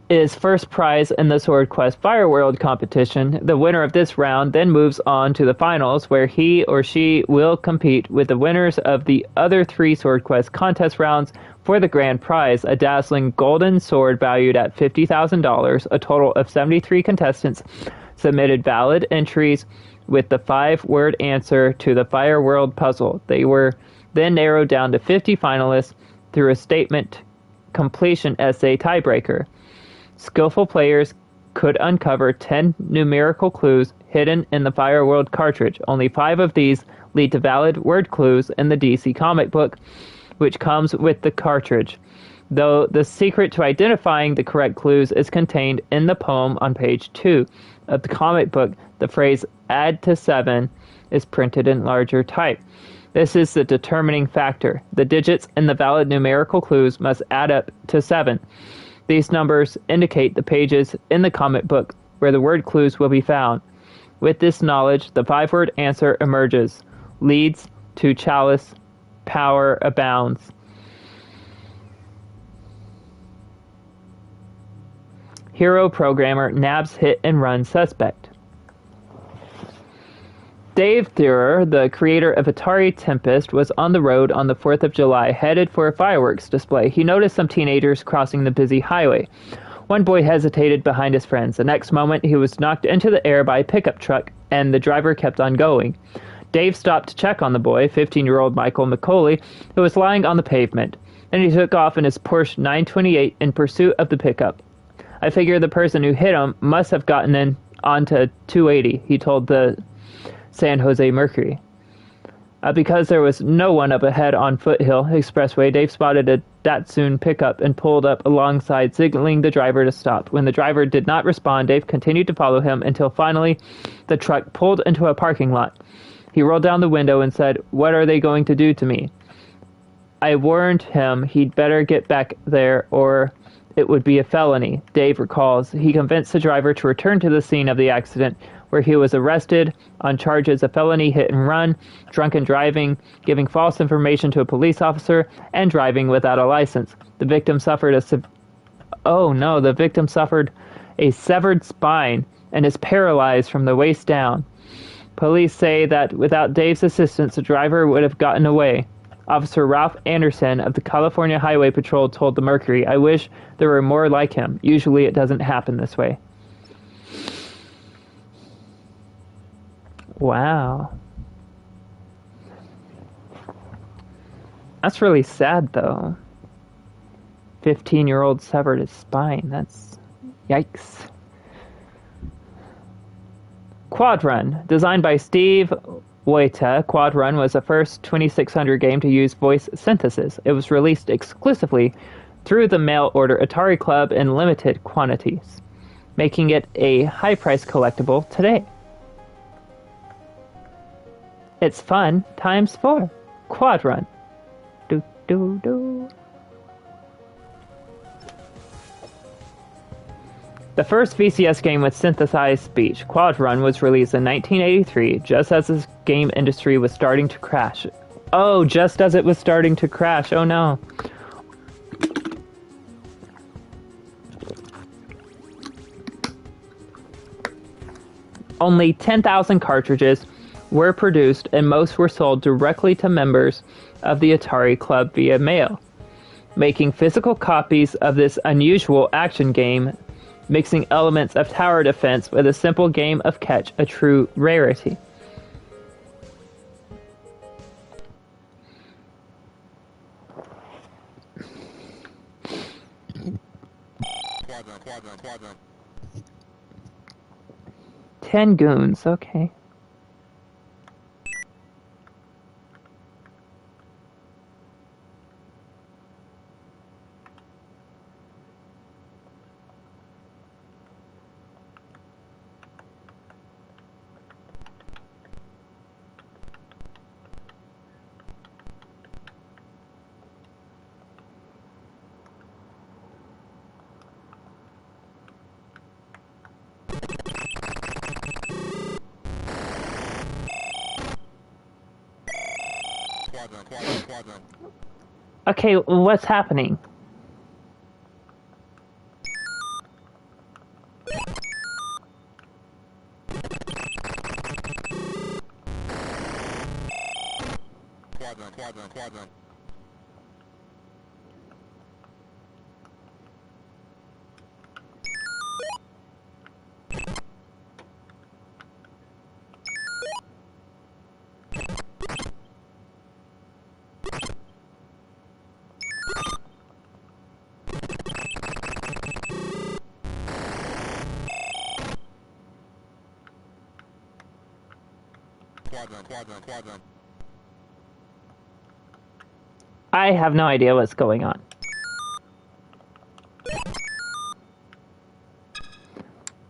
is first prize in the Sword Quest Fire World competition. The winner of this round then moves on to the finals, where he or she will compete with the winners of the other 3 Sword Quest contest rounds for the grand prize, a dazzling golden sword valued at $50,000. A total of 73 contestants submitted valid entries with the 5-word answer to the Fire World puzzle. They were then narrowed down to 50 finalists through a statement completion essay tiebreaker. Skillful players could uncover 10 numerical clues hidden in the Fire World cartridge. Only 5 of these lead to valid word clues in the DC comic book, which comes with the cartridge, though the secret to identifying the correct clues is contained in the poem on page 2 of the comic book. The phrase "add to 7" is printed in larger type. This is the determining factor. The digits in the valid numerical clues must add up to 7. These numbers indicate the pages in the comic book where the word clues will be found. With this knowledge, the 5-word answer emerges. Leads to Chalice. Power abounds. Hero programmer nabs hit and run suspect. Dave Thurer, the creator of Atari Tempest, was on the road on the 4th of July, headed for a fireworks display. He noticed some teenagers crossing the busy highway. One boy hesitated behind his friends. The next moment, he was knocked into the air by a pickup truck, and the driver kept on going. Dave stopped to check on the boy, 15-year-old Michael McCauley, who was lying on the pavement. Then he took off in his Porsche 928 in pursuit of the pickup. "I figure the person who hit him must have gotten in onto 280, he told the San Jose Mercury. Because there was no one up ahead on Foothill Expressway, Dave spotted a Datsun pickup and pulled up alongside, signaling the driver to stop. When the driver did not respond, Dave continued to follow him until finally the truck pulled into a parking lot. He rolled down the window and said, "What are they going to do to me?" I warned him he'd better get back there or it would be a felony, Dave recalls. He convinced the driver to return to the scene of the accident, where he was arrested on charges of felony hit and run, drunken driving, giving false information to a police officer, and driving without a license. The victim suffered a severed spine and is paralyzed from the waist down. Police say that without Dave's assistance, the driver would have gotten away. Officer Ralph Anderson of the California Highway Patrol told the Mercury, "I wish there were more like him. Usually it doesn't happen this way." Wow. That's really sad, though. 15-year-old severed his spine. That's... yikes. Quad Run. Designed by Steve Wojta, Quad Run was the first 2600 game to use voice synthesis. It was released exclusively through the mail-order Atari Club in limited quantities, making it a high-price collectible today. It's fun times 4. Quad Run. Do do do. The first VCS game with synthesized speech, Quad Run, was released in 1983, just as the game industry was starting to crash. Oh, just as it was starting to crash. Oh no. Only 10,000 cartridges were produced, and most were sold directly to members of the Atari Club via mail, making physical copies of this unusual action game, mixing elements of tower defense with a simple game of catch, a true rarity. Quadrant. 10 goons, okay. Quadrant. Okay, what's happening? Quadrant. Quadrant. I have no idea what's going on.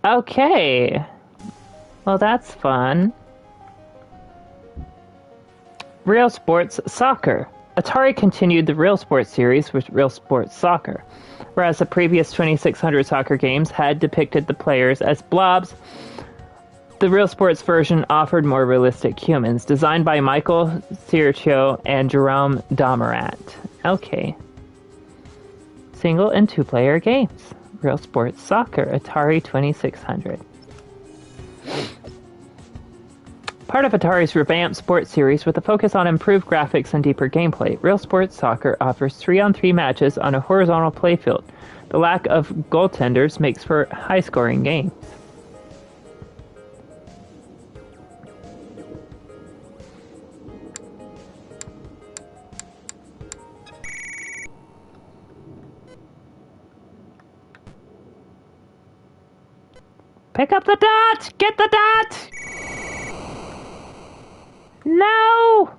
Okay. Well, that's fun. Real Sports Soccer. Atari continued the Real Sports series with Real Sports Soccer, whereas the previous 2600 soccer games had depicted the players as blobs. The Real Sports version offered more realistic humans, designed by Michael Cierchio and Jerome Domerat. Okay. Single and two-player games. Real Sports Soccer, Atari 2600. Part of Atari's revamped sports series with a focus on improved graphics and deeper gameplay, Real Sports Soccer offers 3-on-3 matches on a horizontal playfield. The lack of goaltenders makes for high-scoring games. Pick up the dot! Get the dot! No!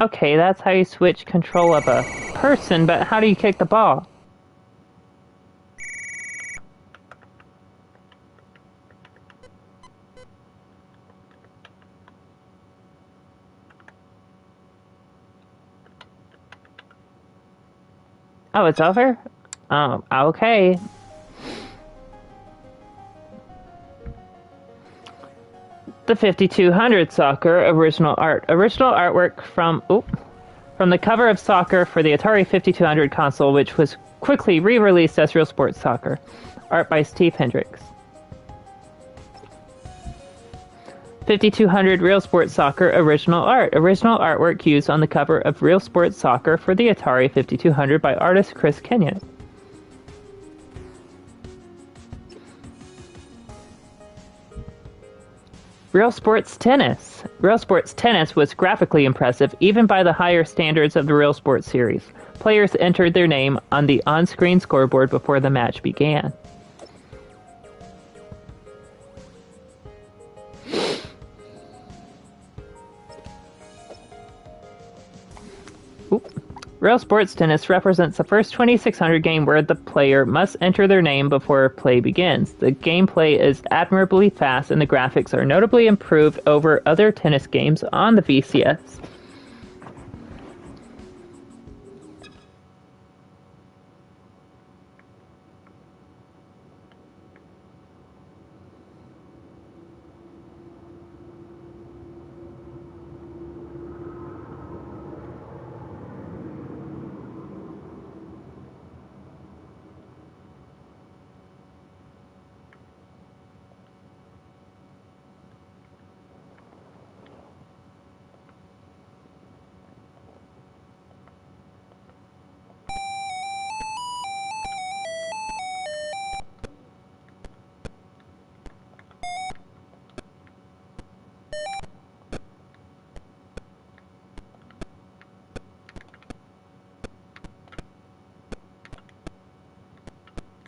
Okay, that's how you switch control of a person, but how do you kick the ball? Oh, it's over? Oh, okay. The 5200 Soccer original art. Original artwork from the cover of Soccer for the Atari 5200 console, which was quickly re-released as Real Sports Soccer. Art by Steve Hendricks. 5200 Real Sports Soccer original art. Original artwork used on the cover of Real Sports Soccer for the Atari 5200 by artist Chris Kenyon. Real Sports Tennis. Real Sports Tennis was graphically impressive even by the higher standards of the Real Sports series. Players entered their name on the on-screen scoreboard before the match began. Real Sports Tennis represents the first 2600 game where the player must enter their name before play begins. The gameplay is admirably fast and the graphics are notably improved over other tennis games on the VCS.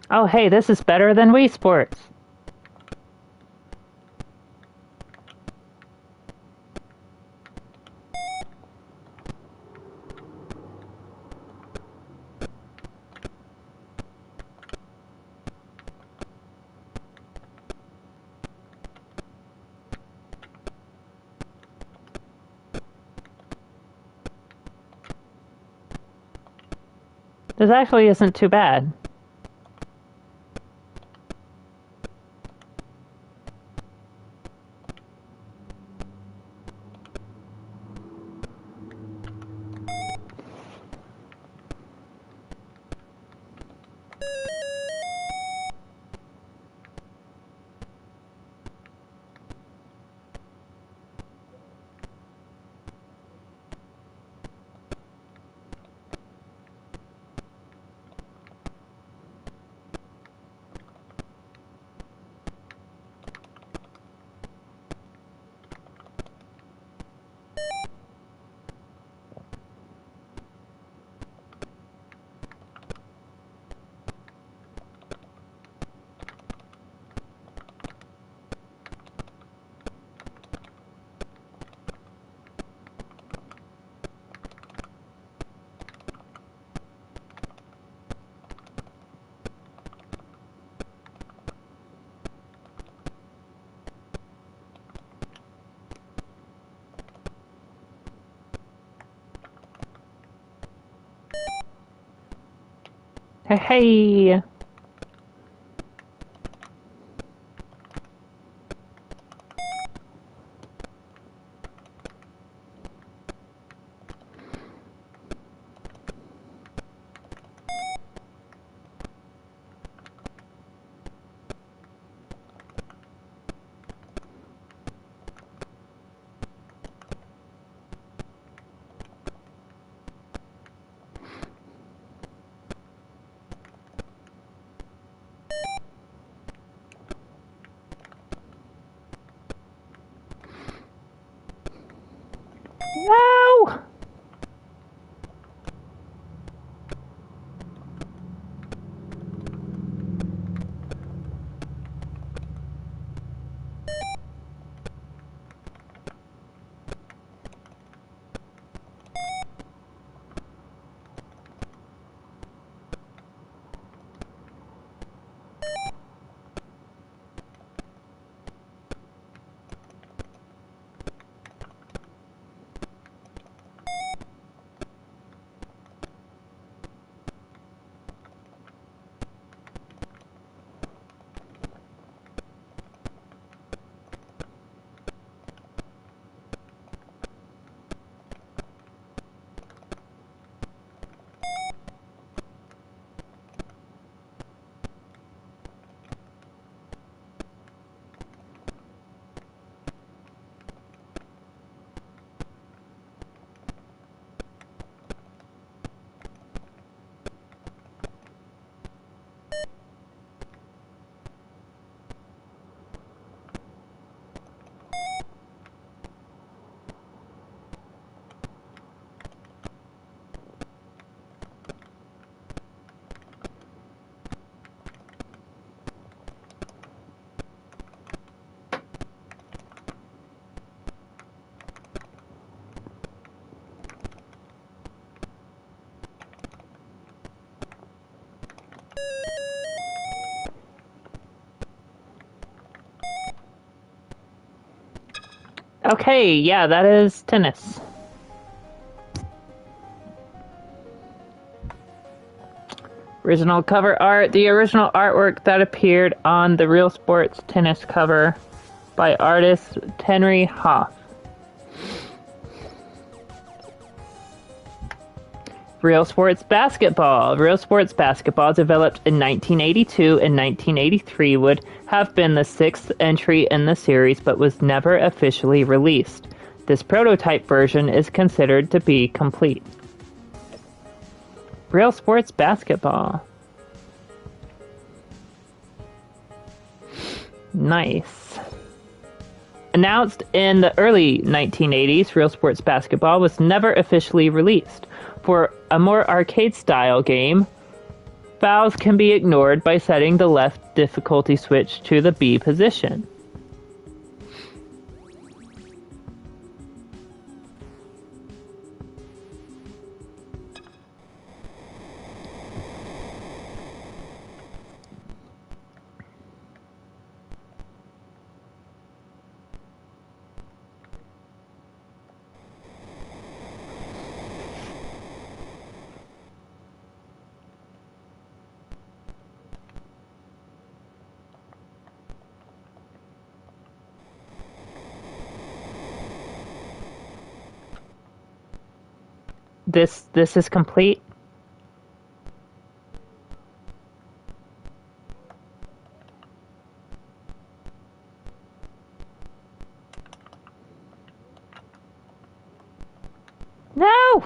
Oh hey, this is better than Wii Sports. This actually isn't too bad. Hey. Okay, yeah, that is tennis. Original cover art. The original artwork that appeared on the Real Sports Tennis cover by artist Henry Hoff. Real Sports Basketball. Real Sports Basketball, developed in 1982 and 1983, would have been the sixth entry in the series but was never officially released. This prototype version is considered to be complete. Real Sports Basketball. Nice. Announced in the early 1980s, Real Sports Basketball was never officially released. For a more arcade-style game, fouls can be ignored by setting the left difficulty switch to the B position. This is complete. No!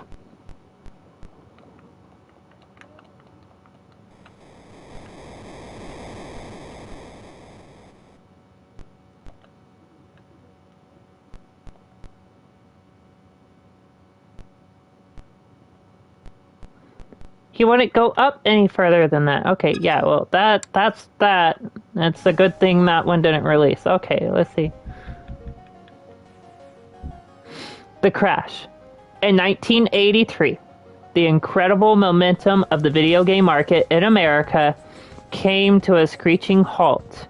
You wouldn't go up any further than that. Okay, yeah, well, that's that. That's a good thing that one didn't release. Okay, let's see. The Crash. In 1983, the incredible momentum of the video game market in America came to a screeching halt.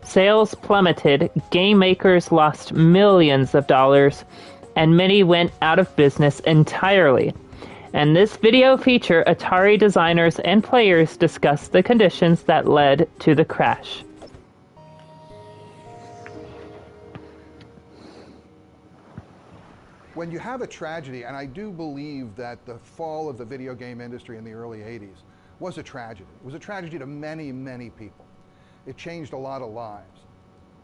Sales plummeted, game makers lost millions of dollars, and many went out of business entirely. In this video feature, Atari designers and players discuss the conditions that led to the crash. When you have a tragedy, and I do believe that the fall of the video game industry in the early 80s was a tragedy. It was a tragedy to many, many people. It changed a lot of lives.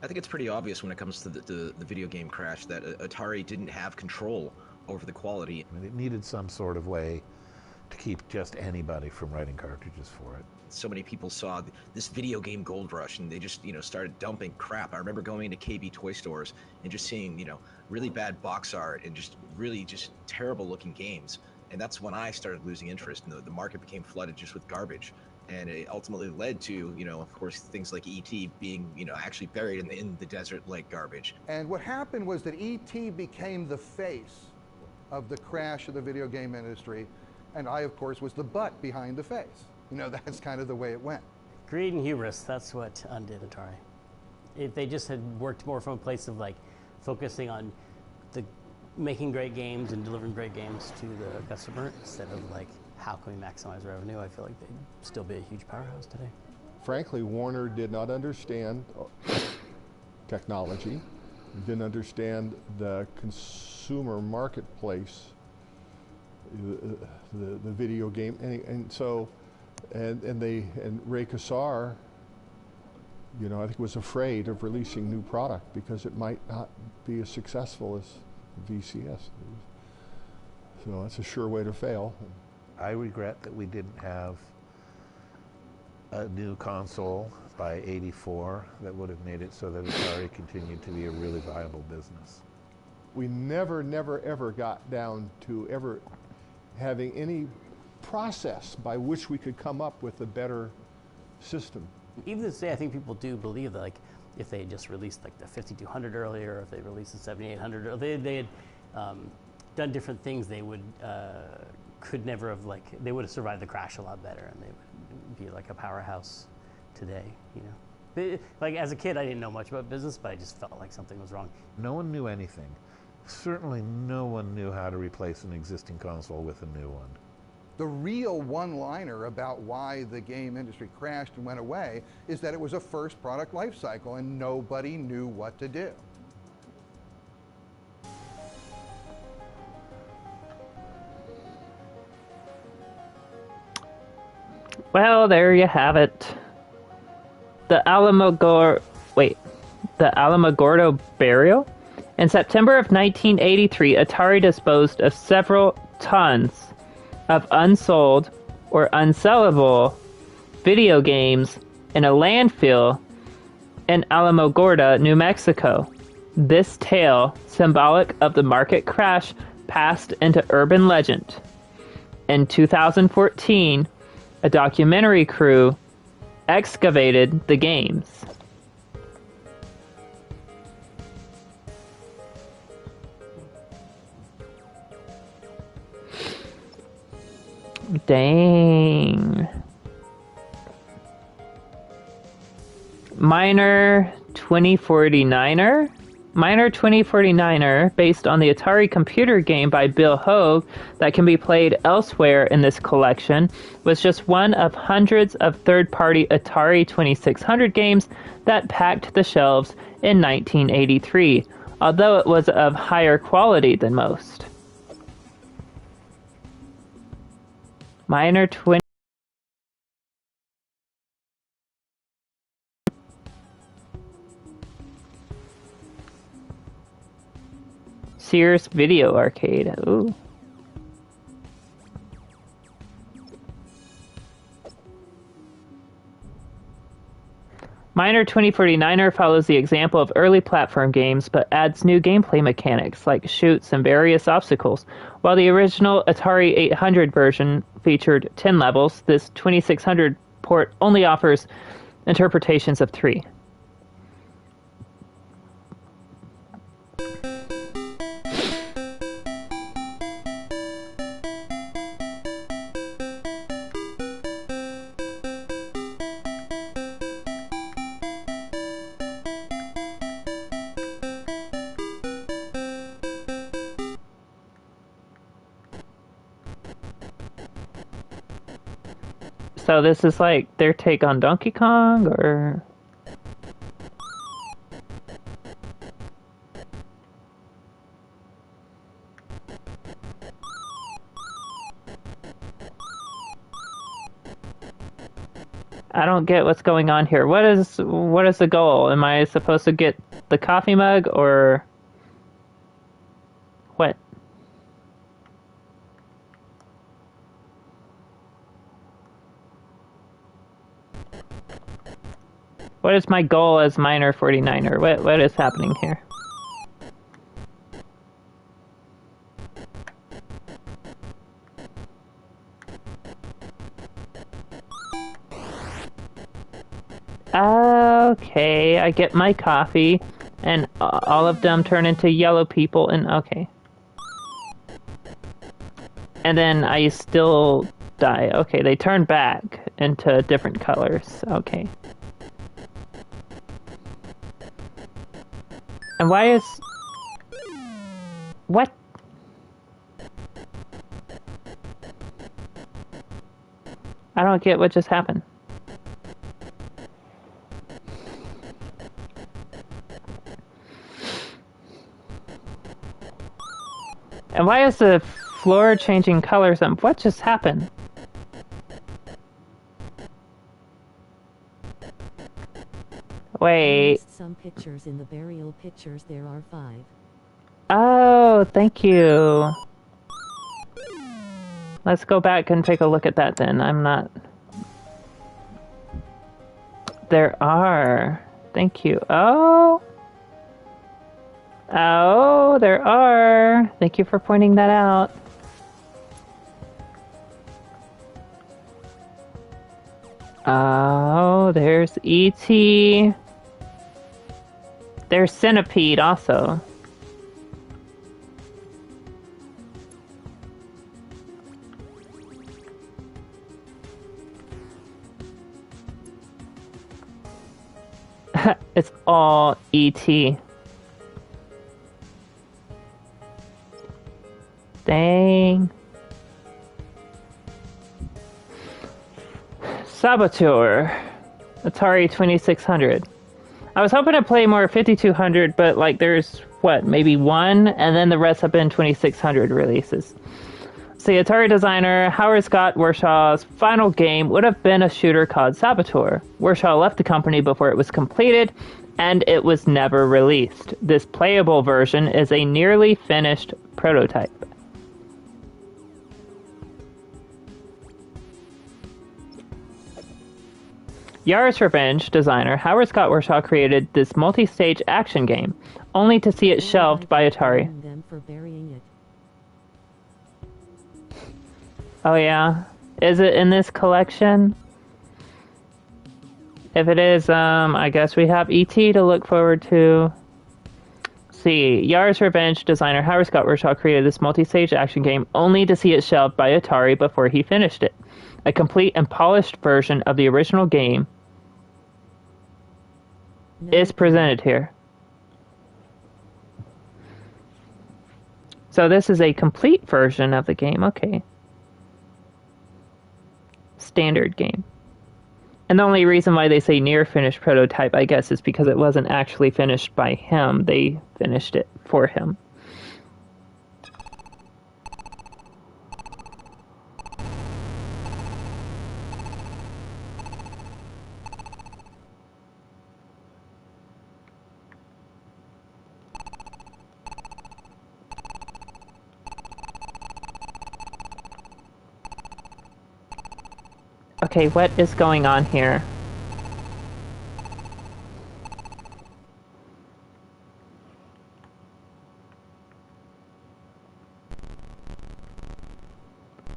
I think it's pretty obvious when it comes to the video game crash that Atari didn't have control over the quality. And it needed some sort of way to keep just anybody from writing cartridges for it. So many people saw this video game gold rush and they just, started dumping crap. I remember going into KB toy stores and just seeing, really bad box art and just really just terrible looking games. And that's when I started losing interest and the market became flooded just with garbage. And it ultimately led to, of course, things like E.T. being, actually buried in the desert like garbage. And what happened was that E.T. became the face of the crash of the video game industry, and I, of course, was the butt behind the face. That's kind of the way it went. Greed and hubris, that's what undid Atari. If they just had worked more from a place of focusing on making great games and delivering great games to the customer instead of how can we maximize revenue, I feel like they'd still be a huge powerhouse today. Frankly, Warner did not understand technology, didn't understand the consumer marketplace, the video game, and so Ray Kassar, I think was afraid of releasing new product because it might not be as successful as VCS. So that's a sure way to fail. I regret that we didn't have a new console by '84 that would have made it so that Atari continued to be a really viable business. We never, ever got down to ever having any process by which we could come up with a better system. Even to say, I think people do believe that, like, if they had just released like the 5200 earlier, or if they released the 7800, or they had done different things, they would could never have, like, they would have survived the crash a lot better, and they would be like a powerhouse today. You know, like as a kid, I didn't know much about business, but I just felt like something was wrong. No one knew anything. Certainly no one knew how to replace an existing console with a new one. The real one-liner about why the game industry crashed and went away is that it was a first product life cycle and nobody knew what to do. Well, there you have it. The Alamogordo burial? In September of 1983, Atari disposed of several tons of unsold or unsellable video games in a landfill in Alamogordo, New Mexico. This tale, symbolic of the market crash, passed into urban legend. In 2014, a documentary crew excavated the games. Dang. Miner 2049er? Miner 2049er, based on the Atari computer game by Bill Hogue that can be played elsewhere in this collection, was just one of hundreds of third-party Atari 2600 games that packed the shelves in 1983, although it was of higher quality than most. Miner 20 Sears Video Arcade. Ooh. Miner 2049er follows the example of early platform games, but adds new gameplay mechanics like chutes and various obstacles. While the original Atari 800 version featured 10 levels, this 2600 port only offers interpretations of 3. So this is like their take on Donkey Kong, or... I don't get what's going on here. What is the goal? Am I supposed to get the coffee mug, or what? What is my goal as Miner 49er? What is happening here? Okay, I get my coffee, and all of them turn into yellow people, and okay. And then I still die. Okay, they turn back into different colors. Okay. And why is... What? I don't get what just happened. And why is the floor changing colors? And what just happened? Wait. Some pictures in the burial pictures. There are 5. Oh, thank you. Let's go back and take a look at that then. I'm not... There are. Thank you. Oh. Oh, there are. Thank you for pointing that out. Oh, there's E.T. There's Centipede also. It's all E.T. Dang. Saboteur. Atari 2600. I was hoping to play more 5200, but like there's, what, maybe one? And then the rest have been 2600 releases. So the Atari designer Howard Scott Warshaw's final game would have been a shooter called Saboteur. Warshaw left the company before it was completed, and it was never released. This playable version is a nearly finished prototype. Yara's Revenge designer Howard Scott Warshaw created this multi-stage action game, only to see it shelved by Atari. Them for burying it. Oh yeah? Is it in this collection? If it is, I guess we have E.T. to look forward to. See, Yara's Revenge designer Howard Scott Warshaw created this multi-stage action game only to see it shelved by Atari before he finished it. A complete and polished version of the original game is presented here. So this is a complete version of the game, okay. Standard game. And the only reason why they say near finished prototype, I guess, is because it wasn't actually finished by him. They finished it for him. Okay, what is going on here?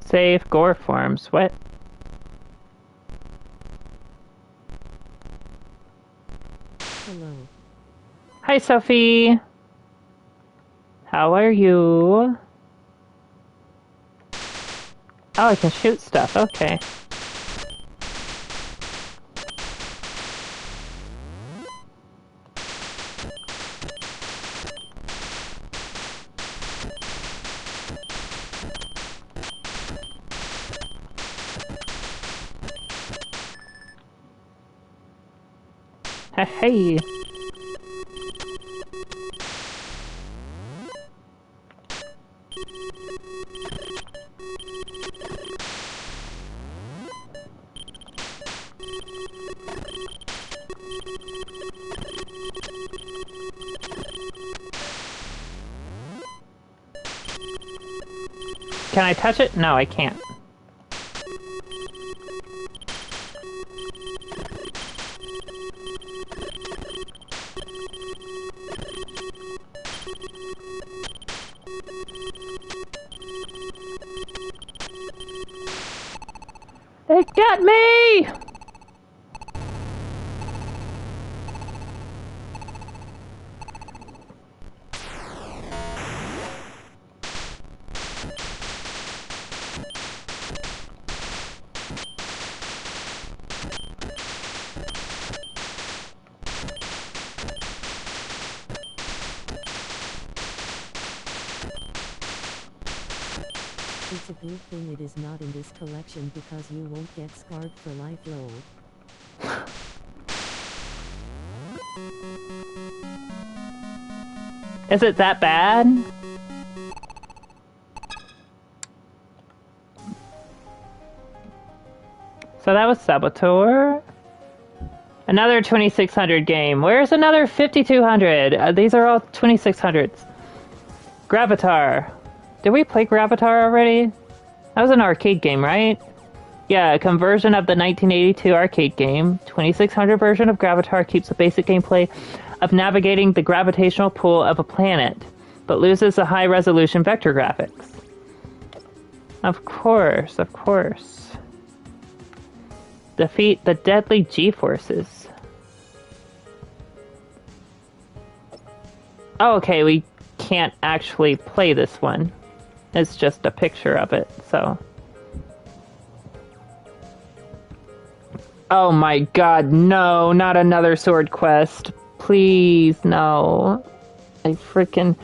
Save gore forms. What? Hello. Hi, Sophie. How are you? Oh, I can shoot stuff. Okay. Hey. Can I touch it? No, I can't. It got me! It's a good thing it is not in this collection because you won't get scarred for life, lol. Is it that bad? So that was Saboteur. Another 2600 game. Where's another 5200? These are all 2600s. Gravatar. Did we play Gravatar already? That was an arcade game, right? Yeah, a conversion of the 1982 arcade game. 2600 version of Gravatar keeps the basic gameplay of navigating the gravitational pull of a planet, but loses the high-resolution vector graphics. Of course, of course. Defeat the deadly G-forces. Oh, okay, we can't actually play this one. It's just a picture of it, so... Oh my god, no, not another sword quest. Please, no. I freaking...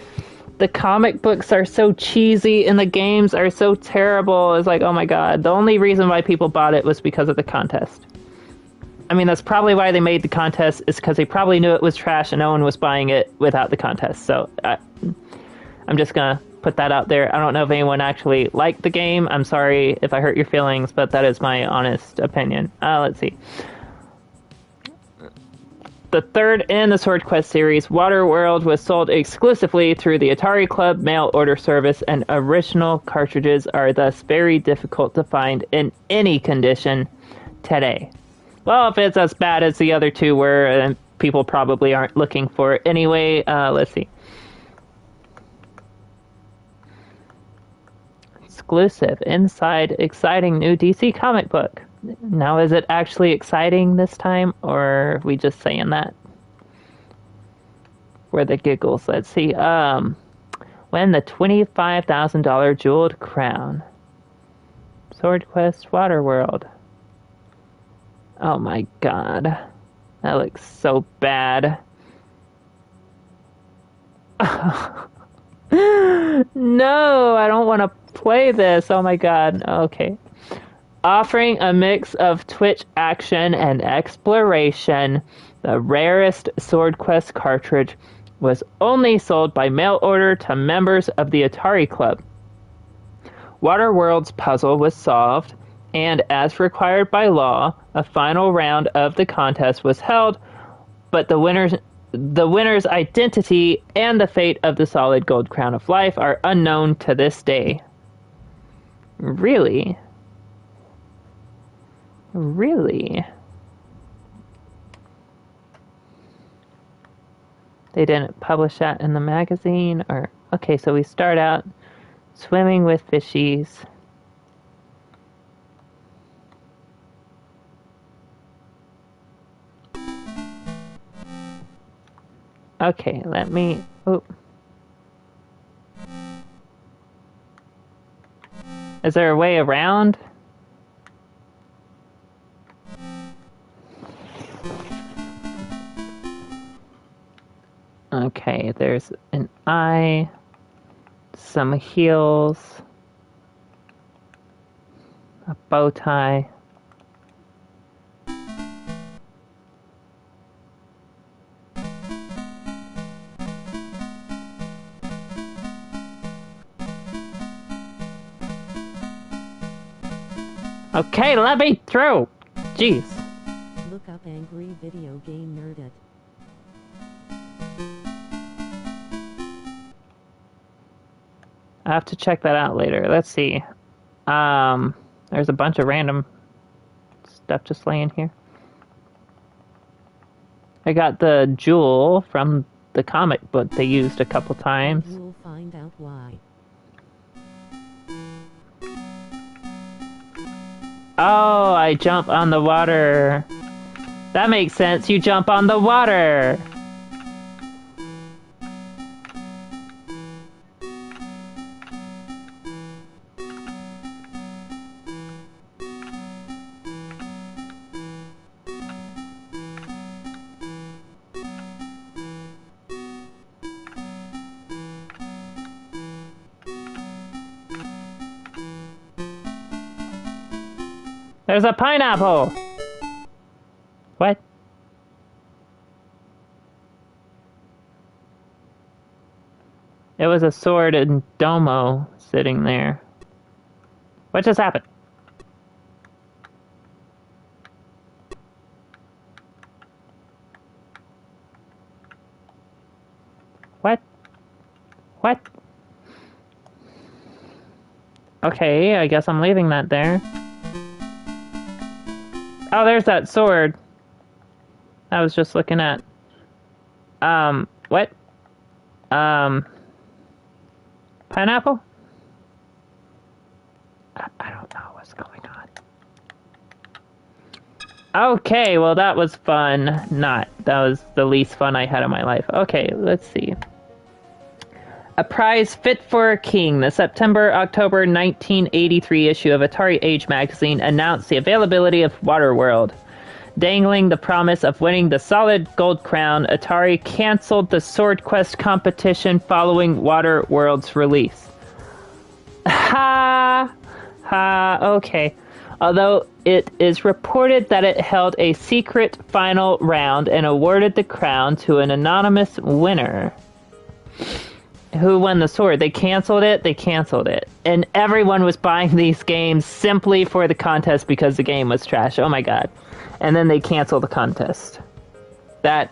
The comic books are so cheesy and the games are so terrible. It's like, oh my god. The only reason why people bought it was because of the contest. I mean, that's probably why they made the contest, is because they probably knew it was trash and no one was buying it without the contest. So, I'm just gonna put that out there. I don't know if anyone actually liked the game. I'm sorry if I hurt your feelings, but that is my honest opinion. Let's see. The third in the Sword Quest series, Waterworld, was sold exclusively through the Atari Club mail order service, and original cartridges are thus very difficult to find in any condition today. Well, if it's as bad as the other two were, then people probably aren't looking for it anyway. Let's see. Exclusive inside exciting new DC comic book. Now, is it actually exciting this time, or are we just saying that for the giggles? Let's see. When the $25,000 jeweled crown. Sword Quest Waterworld. Oh my god. That looks so bad. No, I don't want to play this. Oh my god. Okay. Offering a mix of Twitch action and exploration, the rarest Sword Quest cartridge was only sold by mail order to members of the Atari Club. Waterworld's puzzle was solved, and as required by law, a final round of the contest was held, but the winner's identity and the fate of the solid gold crown of life are unknown to this day. Really? Really? They didn't publish that in the magazine? Or okay, so we start out swimming with fishies. Okay, let me... Oh. Is there a way around? Okay, there's an eye, some heels, a bow tie. Okay, let me through! Jeez. Look up Angry Video Game Nerd at I have to check that out later. Let's see. There's a bunch of random stuff just laying here. I got the jewel from the comic book they used a couple times. You'll find out why. Oh, I jump on the water. That makes sense. You jump on the water. There's a pineapple! What? It was a sword and domo sitting there. What just happened? What? What? Okay, I guess I'm leaving that there. Oh, there's that sword. I was just looking at. What? Pineapple? I don't know what's going on. Okay, well that was fun. That was the least fun I had in my life. Okay, let's see. A prize fit for a king. The September-October 1983 issue of Atari Age magazine announced the availability of Waterworld. Dangling the promise of winning the solid gold crown, Atari canceled the Sword Quest competition following Waterworld's release. Ha! Ha, okay. Although it is reported that it held a secret final round and awarded the crown to an anonymous winner. Who won the sword? They canceled it. And everyone was buying these games simply for the contest because the game was trash. Oh my god. And then they cancel the contest. That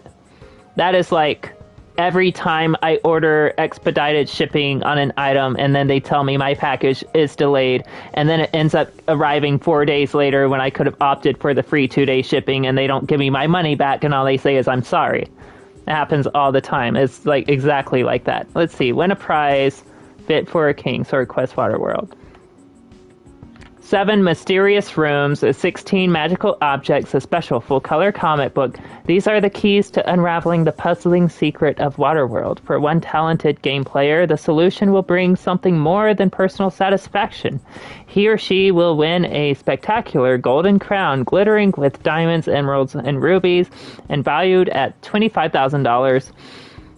is like every time I order expedited shipping on an item and then they tell me my package is delayed and then it ends up arriving 4 days later when I could have opted for the free 2-day shipping and they don't give me my money back and all they say is I'm sorry. It happens all the time. It's like exactly like that. Let's see. Win a prize. Fit for a king. Sword Quest Waterworld. 7 mysterious rooms, 16 magical objects, a special full-color comic book. These are the keys to unraveling the puzzling secret of Waterworld. For one talented game player, the solution will bring something more than personal satisfaction. He or she will win a spectacular golden crown glittering with diamonds, emeralds, and rubies, and valued at $25,000.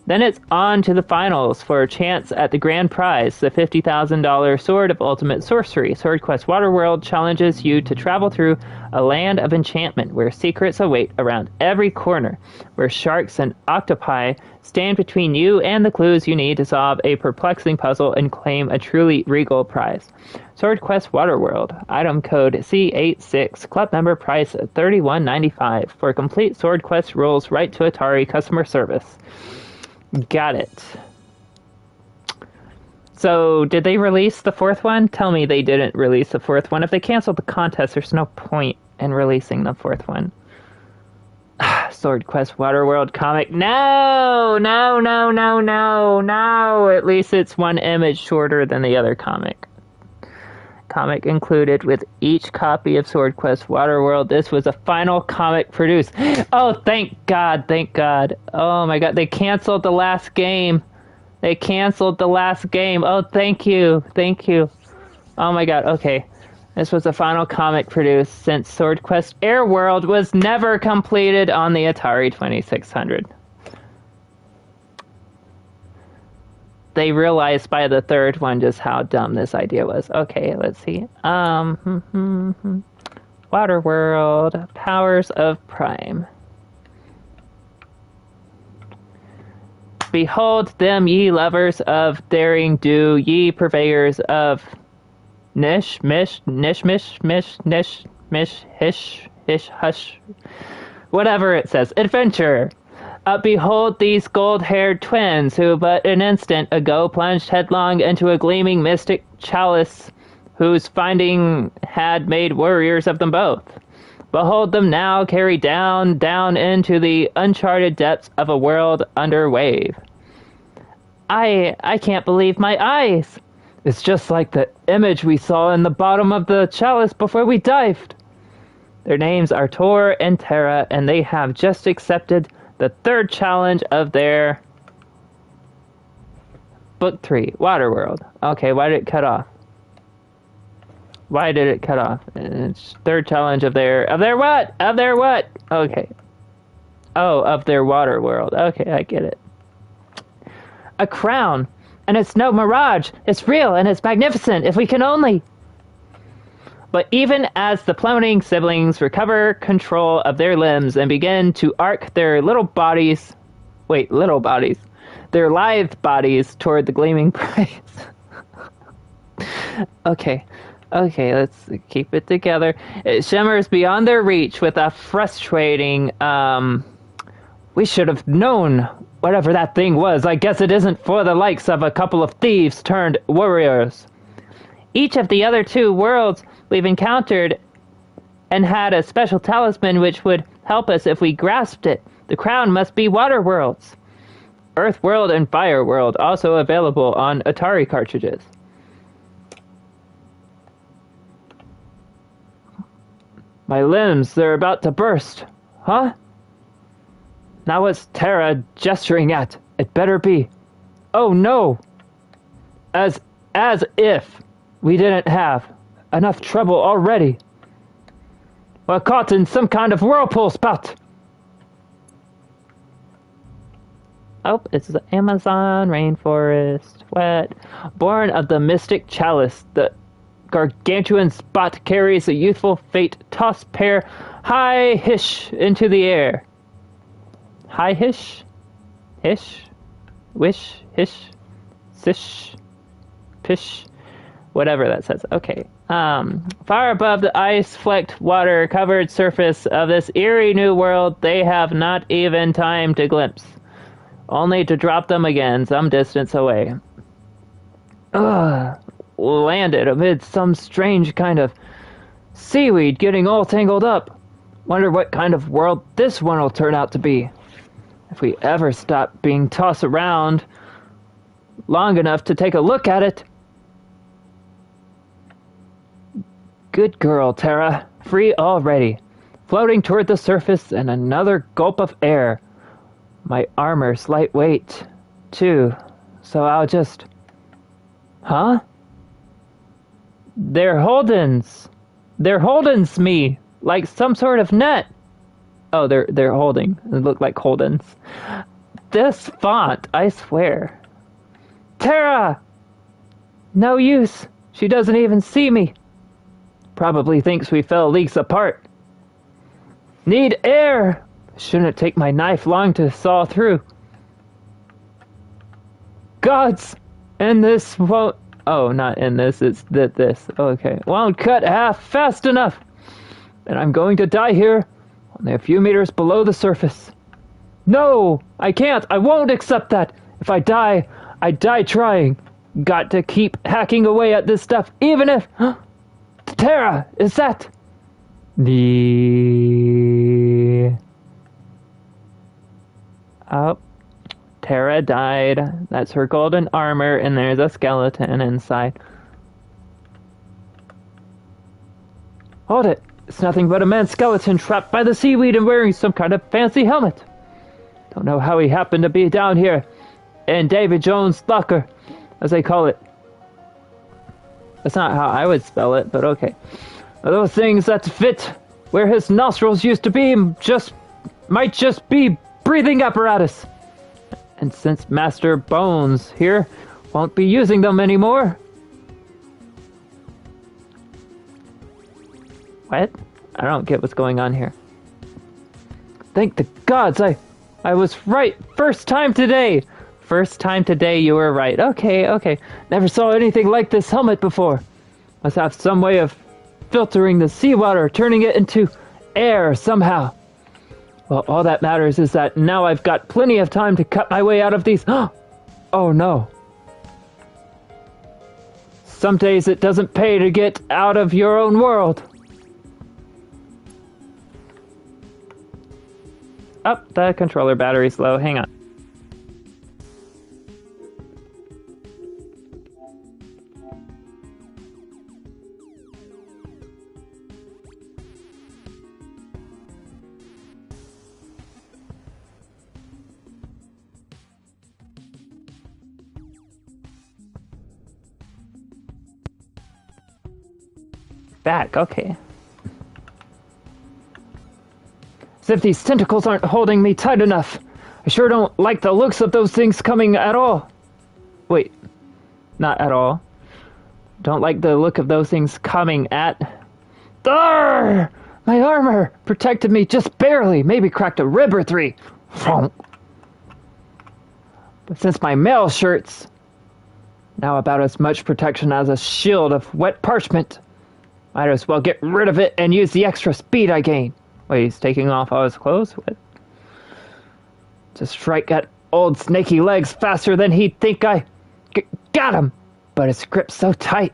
Then it's on to the finals for a chance at the grand prize, the $50,000 Sword of Ultimate Sorcery. Sword Quest Waterworld challenges you to travel through a land of enchantment where secrets await around every corner, where sharks and octopi stand between you and the clues you need to solve a perplexing puzzle and claim a truly regal prize. Sword Quest Waterworld. Item code C86. Club member price $31.95. For complete Sword Quest rules, write to Atari customer service. Got it. So, did they release the fourth one? Tell me they didn't release the fourth one. If they canceled the contest, there's no point in releasing the fourth one. Sword Quest Waterworld comic. No! At least it's one image shorter than the other comic. Comic included with each copy of Sword Quest Waterworld. This was a final comic produced. Oh, thank God. Oh my God, they canceled the last game. Oh, thank you. Oh my God, okay. This was the final comic produced since Sword Quest Airworld was never completed on the Atari 2600. They realized by the third one just how dumb this idea was. Okay, let's see. Waterworld, Powers of Prime. Behold them, ye lovers of daring do, ye purveyors of hish, hush. Whatever it says. Adventure. Behold these gold-haired twins who but an instant ago plunged headlong into a gleaming mystic chalice whose finding had made warriors of them both. Behold them now carried down into the uncharted depths of a world under wave. I can't believe my eyes. It's just like the image we saw in the bottom of the chalice before we dived. Their names are Tor and Terra, and they have just accepted the third challenge of their Book 3, Waterworld. Okay, why did it cut off? It's third challenge of their what? Okay. Oh, of their Waterworld. Okay, I get it. A crown, and it's no mirage. It's real and it's magnificent if we can only... But even as the plummeting siblings recover control of their limbs and begin to arc their little bodies, their lithe bodies toward the gleaming prize. Okay, let's keep it together. It shimmers beyond their reach with a frustrating, we should have known whatever that thing was. I guess it isn't for the likes of a couple of thieves turned warriors. Each of the other two worlds we've encountered and had a special talisman which would help us if we grasped it. The crown must be Water World's. Earth World and Fire World, also available on Atari cartridges. My limbs, they're about to burst. Huh? Now what's Terra gesturing at? It better be. Oh no! As if we didn't have enough trouble already. We're caught in some kind of whirlpool spout. Oh, it's the Amazon rainforest. Wet. Born of the mystic chalice, the gargantuan spot carries a youthful fate, toss pair high-hish into the air. High-hish? Hish? Wish? Hish? Sish? Pish? Whatever that says. Okay. Far above the ice-flecked, water-covered surface of this eerie new world, they have not even time to glimpse. Only to drop them again some distance away. Landed amid some strange kind of seaweed getting all tangled up. Wonder what kind of world this one will turn out to be. If we ever stop being tossed around long enough to take a look at it. Good girl, Terra. Free already. Floating toward the surface and another gulp of air. My armor's lightweight, too, so I'll just... Huh? They're Holdens. They're Holdens me, like some sort of net. Oh, they're holding. They look like Holdens. This font, I swear. Terra! No use. She doesn't even see me. Probably thinks we fell leagues apart. Need air! Shouldn't take my knife long to saw through. Gods! And this won't... Oh, not in this, it's this. Okay. Won't cut half fast enough. And I'm going to die here, only a few meters below the surface. No! I can't! I won't accept that! If I die, I die trying. Got to keep hacking away at this stuff, even if... Terra! Is that... Oh, Terra died. That's her golden armor, and there's a skeleton inside. Hold it! It's nothing but a man's skeleton trapped by the seaweed and wearing some kind of fancy helmet. Don't know how he happened to be down here in Davy Jones' locker, as they call it. That's not how I would spell it, but okay. Those things that fit where his nostrils used to be might just be breathing apparatus. And since Master Bones here won't be using them anymore... What? I don't get what's going on here. Thank the gods, I was right first time today. First time today you were right. Okay. Never saw anything like this helmet before. Must have some way of filtering the seawater, turning it into air somehow. Well, all that matters is that now I've got plenty of time to cut my way out of these... Oh no. Some days it doesn't pay to get out of your own world. Oh, the controller battery's low. Hang on. Back, okay. As if these tentacles aren't holding me tight enough. I sure don't like the looks of those things coming at all. Wait, not at all. Don't like the look of those things coming at... Arrgh! My armor protected me just barely, maybe cracked a rib or three. But since my mail shirt's now about as much protection as a shield of wet parchment, might as well get rid of it and use the extra speed I gain. Wait, he's taking off all his clothes? What? To strike at old snaky legs faster than he'd think I... got him! But his grip's so tight.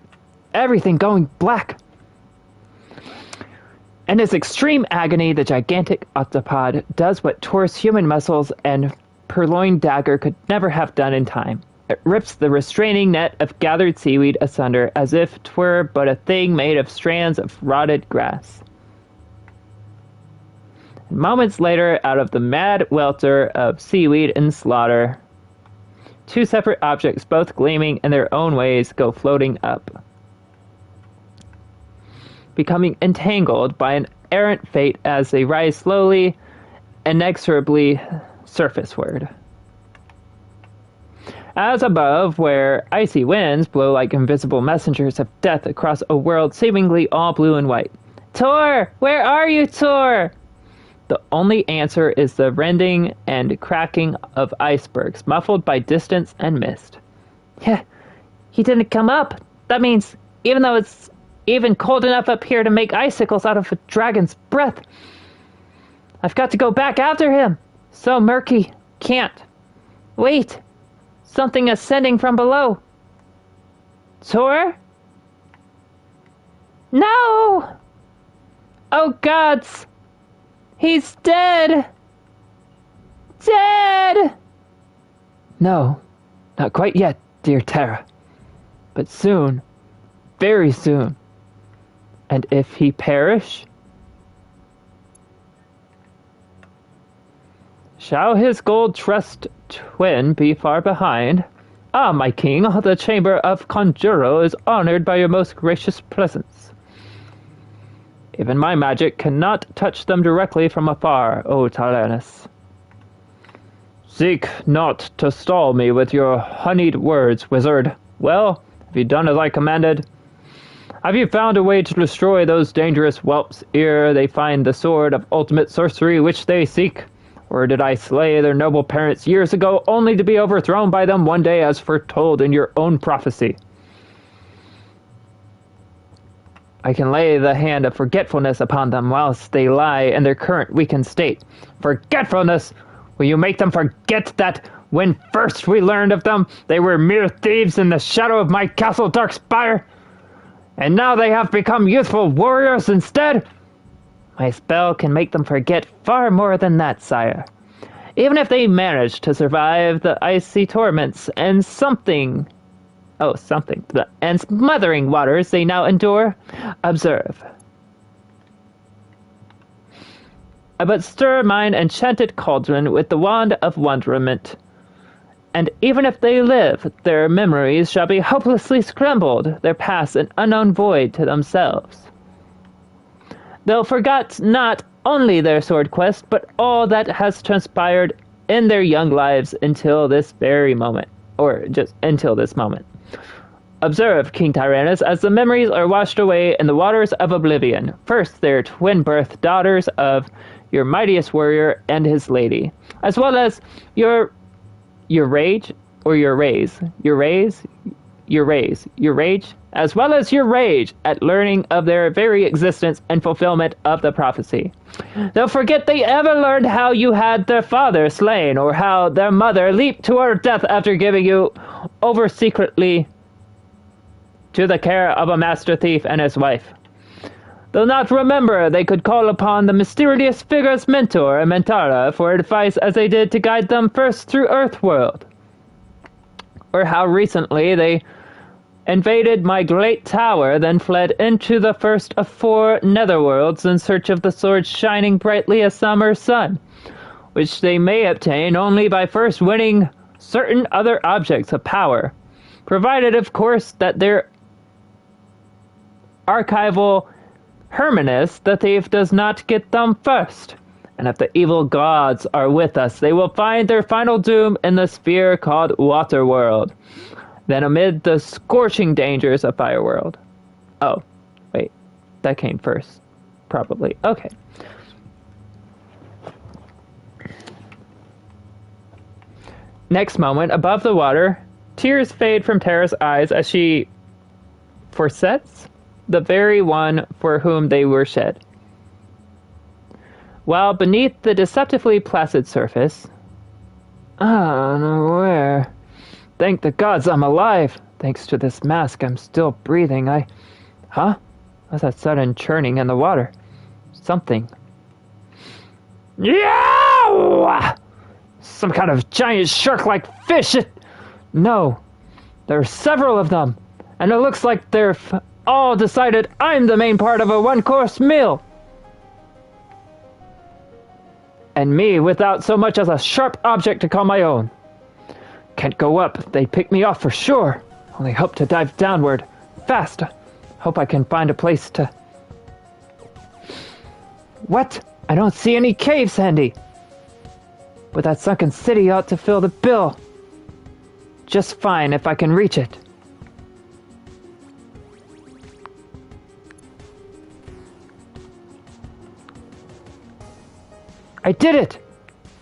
Everything going black. In his extreme agony, the gigantic octopod does what Tor's human muscles and purloined dagger could never have done in time. It rips the restraining net of gathered seaweed asunder as if 'twere but a thing made of strands of rotted grass. And moments later, out of the mad welter of seaweed and slaughter, two separate objects, both gleaming in their own ways, go floating up, becoming entangled by an errant fate as they rise slowly, inexorably surfaceward. As above, where icy winds blow like invisible messengers of death across a world seemingly all blue and white. Tor! Where are you, Tor? The only answer is the rending and cracking of icebergs, muffled by distance and mist. Yeah, he didn't come up. That means, even though it's even cold enough up here to make icicles out of a dragon's breath, I've got to go back after him. So murky. Can't. Wait. Something ascending from below. Tor? No! Oh, gods! He's dead! Dead! No, not quite yet, dear Terra. But soon, very soon. And if he perish, shall his gold-trussed twin be far behind? Ah, my king, the chamber of Conjuro is honored by your most gracious presence. Even my magic cannot touch them directly from afar, O Tyrannus. Seek not to stall me with your honeyed words, wizard. Well, have you done as I commanded? Have you found a way to destroy those dangerous whelps ere they find the sword of ultimate sorcery which they seek? Or did I slay their noble parents years ago only to be overthrown by them one day as foretold in your own prophecy? I can lay the hand of forgetfulness upon them whilst they lie in their current weakened state. Forgetfulness? Will you make them forget that when first we learned of them, they were mere thieves in the shadow of my castle dark spire? And now they have become youthful warriors instead? My spell can make them forget far more than that, sire. Even if they manage to survive the icy torments and and smothering waters they now endure, observe. I but stir mine enchanted cauldron with the wand of wonderment, and even if they live, their memories shall be hopelessly scrambled, their past an unknown void to themselves. They'll forget not only their sword quest, but all that has transpired in their young lives until this very moment, or just until this moment. Observe, King Tyrannus, as the memories are washed away in the waters of oblivion. First, their twin-birth daughters of your mightiest warrior and his lady, as well as your rage, as well as your rage at learning of their very existence and fulfillment of the prophecy. They'll forget they ever learned how you had their father slain, or how their mother leaped to her death after giving you over secretly to the care of a master thief and his wife. They'll not remember they could call upon the mysterious figure's mentor and Mentara for advice as they did to guide them first through Earthworld. Or how recently they invaded my great tower, then fled into the first of 4 netherworlds in search of the sword shining brightly as summer sun, which they may obtain only by first winning certain other objects of power, provided, of course, that their archival Hermanus, the thief, does not get them first. And if the evil gods are with us, they will find their final doom in the sphere called Waterworld, then amid the scorching dangers of Fireworld. Oh, wait, that came first, probably. Okay. Next moment, above the water, tears fade from Terra's eyes as she forsets the very one for whom they were shed. While beneath the deceptively placid surface, unaware. Thank the gods I'm alive. Thanks to this mask, I'm still breathing. Huh? What's that sudden churning in the water? something. Yeah! Some kind of giant shark-like fish. No. There are several of them. And it looks like they've all decided I'm the main part of a one-course meal. And me without so much as a sharp object to call my own. Can't go up. They'd pick me off for sure. Only hope to dive downward. Fast. Hope I can find a place to... What? I don't see any caves handy. But that sunken city ought to fill the bill. Just fine if I can reach it. I did it!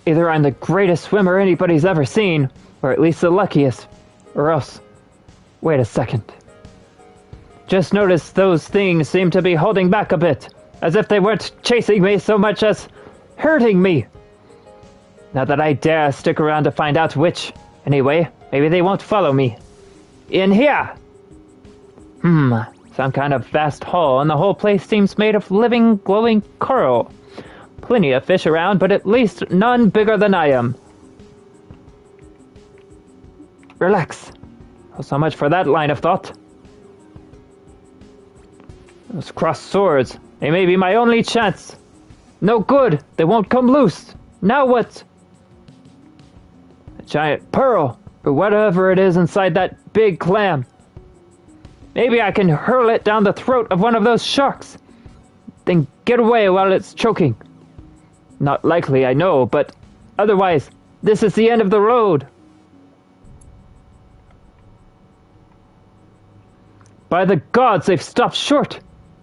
Either I'm the greatest swimmer anybody's ever seen, or at least the luckiest, or else... Wait a second. Just noticed those things seem to be holding back a bit, as if they weren't chasing me so much as hurting me. Not that I dare stick around to find out which. Anyway, maybe they won't follow me. In here! Some kind of vast hall, and the whole place seems made of living, glowing coral. Plenty of fish around, but at least none bigger than I am. Relax. Well, so much for that line of thought. Those crossed swords, they may be my only chance. No good, they won't come loose. Now what? A giant pearl, or whatever it is inside that big clam. Maybe I can hurl it down the throat of one of those sharks. Then get away while it's choking. Not likely, I know, but otherwise, this is the end of the road. By the gods, they've stopped short.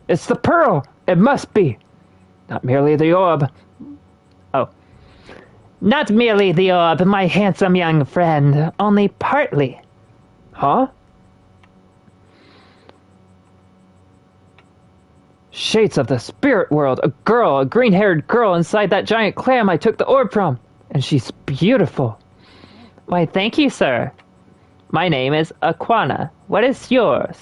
It's the pearl. It must be. Not merely the orb. Oh. Not merely the orb, my handsome young friend. Only partly. Huh? Shades of the spirit world. A girl, a green-haired girl inside that giant clam I took the orb from. And she's beautiful. Why, thank you, sir. My name is Aquana. What is yours?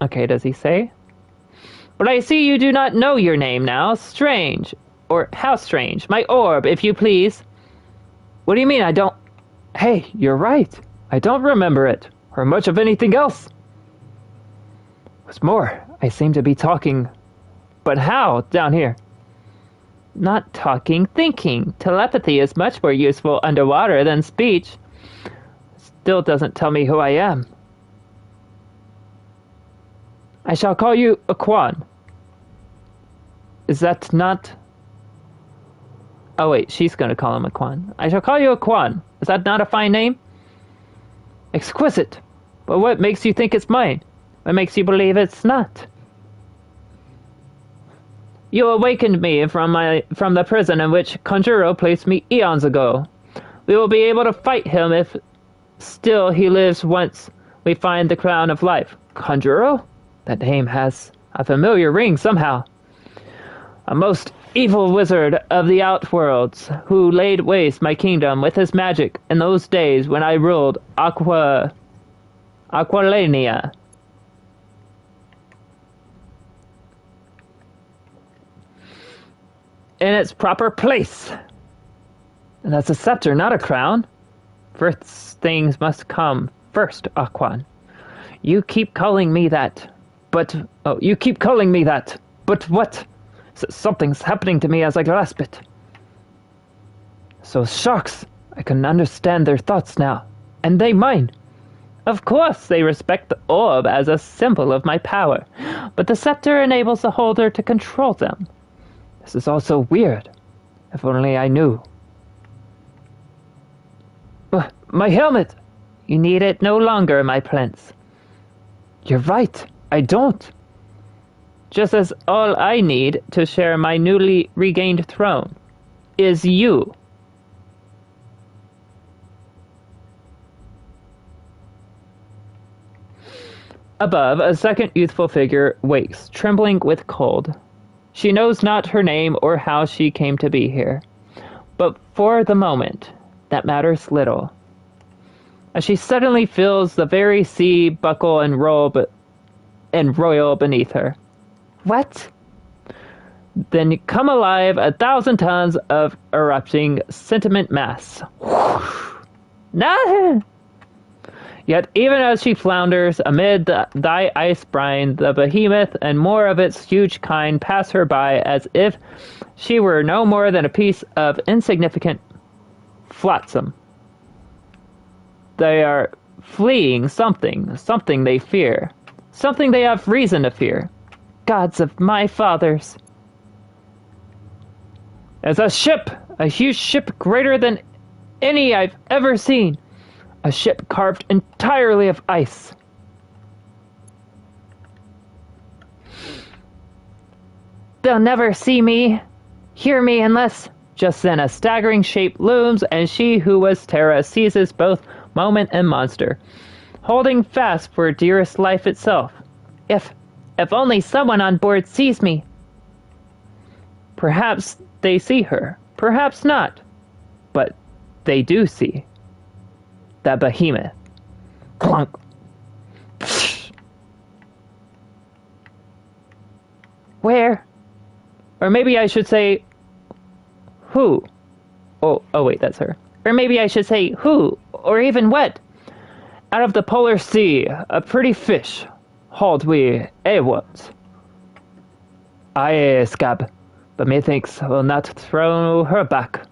Okay, does he say? But I see you do not know your name now. Strange. Or how strange? My orb, if you please. What do you mean I don't... Hey, you're right. I don't remember it. Or much of anything else. What's more, I seem to be talking... But how, down here? Not talking, thinking. Telepathy is much more useful underwater than speech. Still doesn't tell me who I am. I shall call you Aquan. Is that not... Oh wait, she's going to call him Aquan. I shall call you Aquan. Is that not a fine name? Exquisite. But what makes you think it's mine? What makes you believe it's not? You awakened me from the prison in which Conjuro placed me eons ago. We will be able to fight him if still he lives once we find the crown of life. Conjuro? That name has a familiar ring somehow. A most evil wizard of the outworlds who laid waste my kingdom with his magic in those days when I ruled Aqualania. In its proper place. And that's a scepter, not a crown. First things must come first, Aquan. You keep calling me that. But, you keep calling me that. But what? Something's happening to me as I grasp it. So sharks, I can understand their thoughts now. And they mine. Of course, they respect the orb as a symbol of my power. But the scepter enables the holder to control them. This is all so weird. If only I knew. My helmet! You need it no longer, my prince. You're right. I don't. Just as all I need to share my newly regained throne is you. Above, a second youthful figure wakes, trembling with cold. She knows not her name or how she came to be here. But for the moment, that matters little. As she suddenly feels the very sea buckle and roll and roil beneath her. What? Then come alive 1,000 tons of erupting sentiment mass. Nah! Yet even as she flounders amid thy ice brine, the behemoth and more of its huge kind pass her by as if she were no more than a piece of insignificant flotsam. They are fleeing something they fear, something they have reason to fear. Gods of my fathers. As a ship, a huge ship greater than any I've ever seen. A ship carved entirely of ice. They'll never see me, hear me unless... Just then a staggering shape looms, and she who was Terra seizes both moment and monster, holding fast for dearest life itself. If only someone on board sees me. Perhaps they see her, perhaps not, but they do see. That behemoth. Clunk. Where? Or maybe I should say, who? Oh wait, that's her. Or maybe I should say, who? Or even what? Out of the polar sea, a pretty fish, hauled we awards. Aye, scab, but methinks will not throw her back.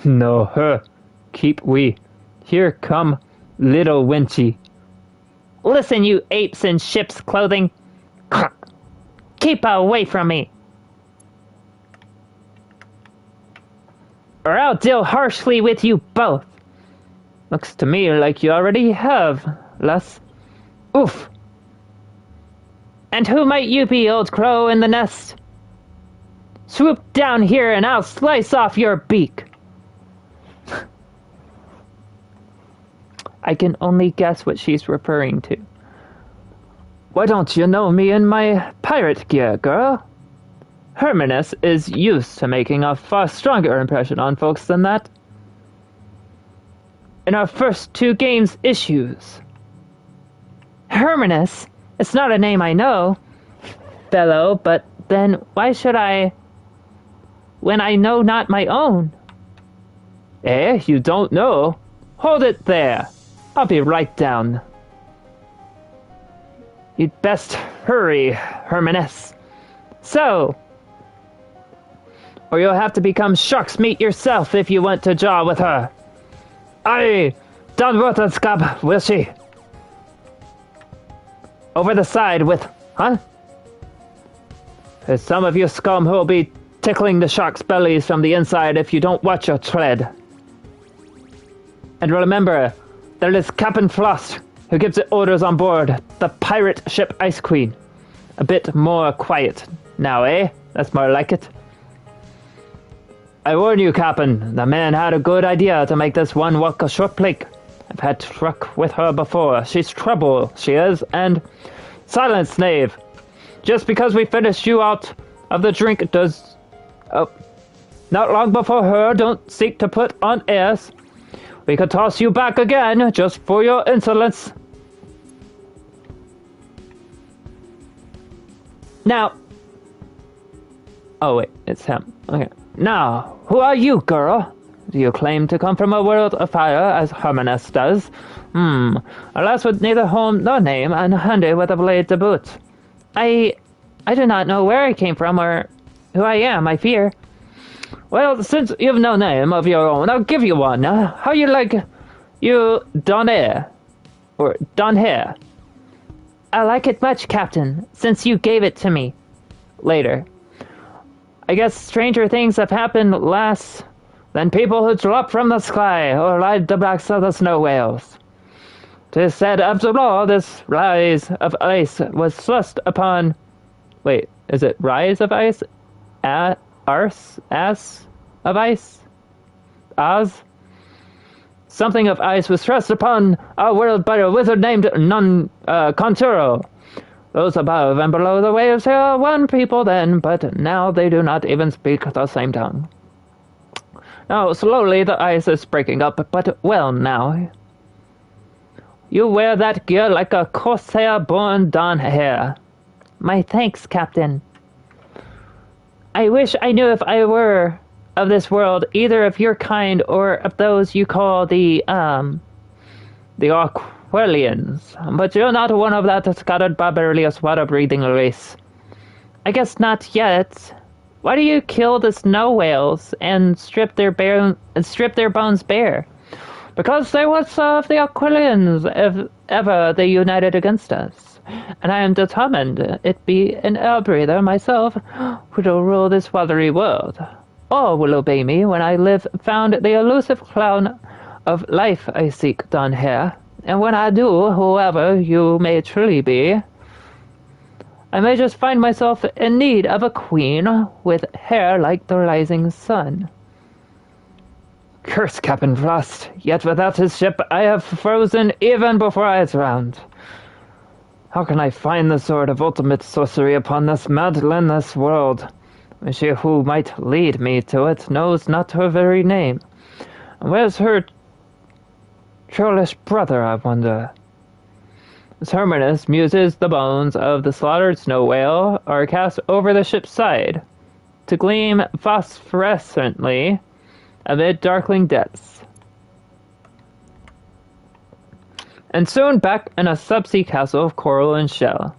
No, her. Keep we. Here come little Winchy. Listen, you apes in ship's clothing. Keep away from me. Or I'll deal harshly with you both. Looks to me like you already have, Les. Oof. And who might you be, old crow in the nest? Swoop down here and I'll slice off your beak. I can only guess what she's referring to. Why don't you know me in my pirate gear, girl? Hermanus is used to making a far stronger impression on folks than that. In our first 2 games issues. Hermanus? It's not a name I know, fellow, but then why should I, when I know not my own? Eh, you don't know? Hold it there. I'll be right down. You'd best hurry, Hermanus. So, or you'll have to become shark's meat yourself if you want to jaw with her. Aye, down with the scab, will she? Over the side with, huh? There's some of you scum who'll be tickling the shark's bellies from the inside if you don't watch your tread. And remember, there is Captain Floss, who gives the orders on board the pirate ship Ice Queen. A bit more quiet now, eh? That's more like it. I warn you, Captain, the man had a good idea to make this one walk a short plank. I've had truck with her before. She's trouble, she is, and... Silence, knave. Just because we finished you out of the drink does... not long before her, don't seek to put on airs. We could toss you back again, just for your insolence. Now... Oh, wait, it's him. Okay. Now, who are you, girl? Do you claim to come from a world of fire, as Hermanus does? Alas, with neither home nor name, and handy with a blade to boot. I do not know where I came from, or who I am, I fear. Well, since you've no name of your own, I'll give you one. How you like you Donaire? Or Donhair? I like it much, Captain, since you gave it to me. Later. I guess stranger things have happened less than people who drop from the sky or ride the backs of the snow whales. 'Tis said, after all, this rise of ice was thrust upon... Wait, is it rise of ice? Arse? Ass of ice? Oz? Something of ice was thrust upon our world by a wizard named Conturo. Those above and below the waves are one people then, but now they do not even speak the same tongue. Now, slowly the ice is breaking up, but well now. You wear that gear like a corsair-born Don hair. My thanks, Captain. I wish I knew if I were of this world, either of your kind or of those you call the Aquilians. But you're not one of that scattered barbarous water-breathing race. I guess not yet. Why do you kill the snow whales and strip their bones bare? Because they were of the Aquilians, if ever they united against us. And I am determined it be an air-breather myself who will rule this watery world. All will obey me when I found the elusive crown of life I seek down here. And when I do, whoever you may truly be, I may just find myself in need of a queen with hair like the rising sun. Curse Captain Frost, yet without his ship I have frozen even before I drowned. How can I find the sword of ultimate sorcery upon this madlandless world? She who might lead me to it knows not her very name. Where's her trollish brother, I wonder? As Hermanus muses, the bones of the slaughtered snow whale are cast over the ship's side, to gleam phosphorescently amid darkling depths. And soon back in a subsea castle of coral and shell.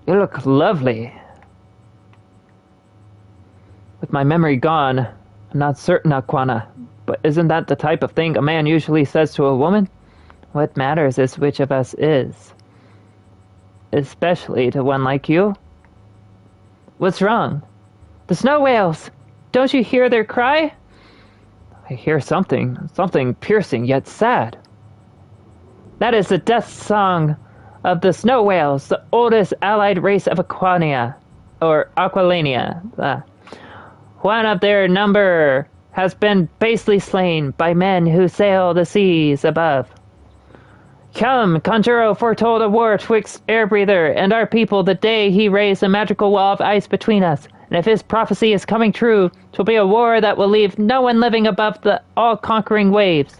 You look lovely. With my memory gone, I'm not certain, Aquana, but isn't that the type of thing a man usually says to a woman? What matters is which of us is. Especially to one like you. What's wrong? The snow whales! Don't you hear their cry? I hear something piercing yet sad. That is the death song of the snow whales, the oldest allied race of Aquania, or Aquilania. One of their number has been basely slain by men who sail the seas above. Come, Conjuro foretold a war twixt Airbreather and our people the day he raised a magical wall of ice between us. And if his prophecy is coming true, 'twill be a war that will leave no one living above the all-conquering waves.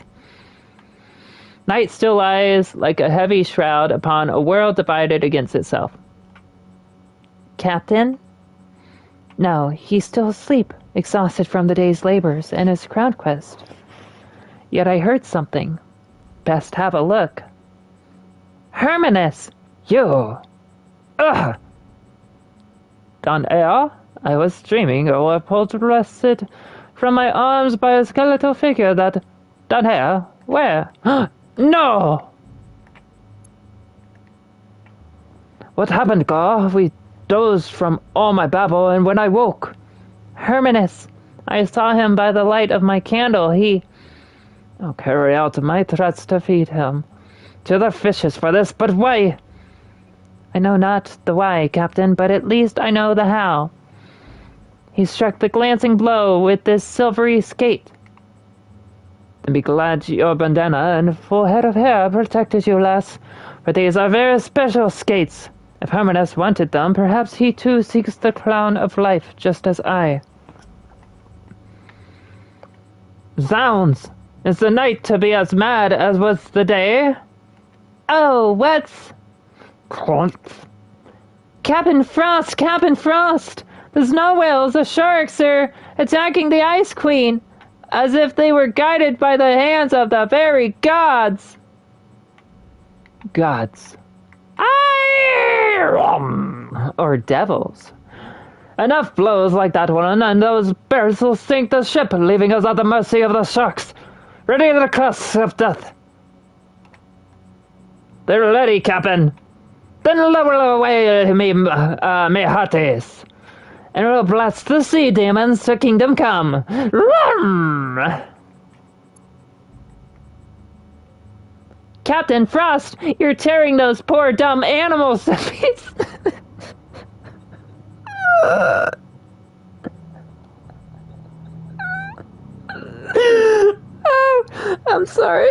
Night still lies like a heavy shroud upon a world divided against itself. Captain? No, he's still asleep, exhausted from the day's labors and his crown quest. Yet I heard something. Best have a look. Hermanus! You! Ugh! Don Air, I was dreaming or pulled wrested from my arms by a skeletal figure that... Don Air, where? No! What happened, Gar? We dozed from all my babble, and when I woke... Hermanus! I saw him by the light of my candle. I'll carry out my threats to feed him. To the fishes for this, but why? I know not the why, Captain, but at least I know the how. He struck the glancing blow with this silvery skate. And be glad your bandana and full head of hair protected you, lass, for these are very special skates. If Hermanus wanted them, perhaps he too seeks the crown of life, just as I. Zounds! Is the night to be as mad as was the day? Oh, what's... Captain Frost! Captain Frost! The snow whales, the sharks are attacking the Ice Queen, as if they were guided by the hands of the very gods. Gods. Or devils. Enough blows like that one, and those bears will sink the ship, leaving us at the mercy of the sharks. Ready the curse of death. They're ready, Captain. Then lower away me hearties, and we'll blast the sea demons to kingdom come. Rum! Captain Frost, you're tearing those poor dumb animals to pieces. Oh, I'm sorry.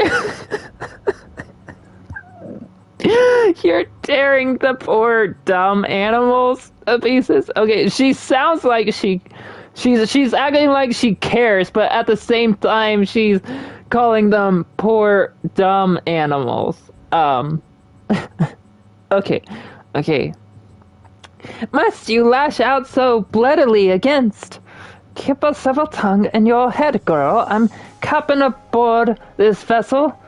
You're tearing the poor dumb animals to pieces. Okay, she sounds like she's acting like she cares, but at the same time she's calling them poor dumb animals. Okay. Okay. Must you lash out so bloodily against? Keep a civil tongue in your head, girl. I'm captain aboard this vessel.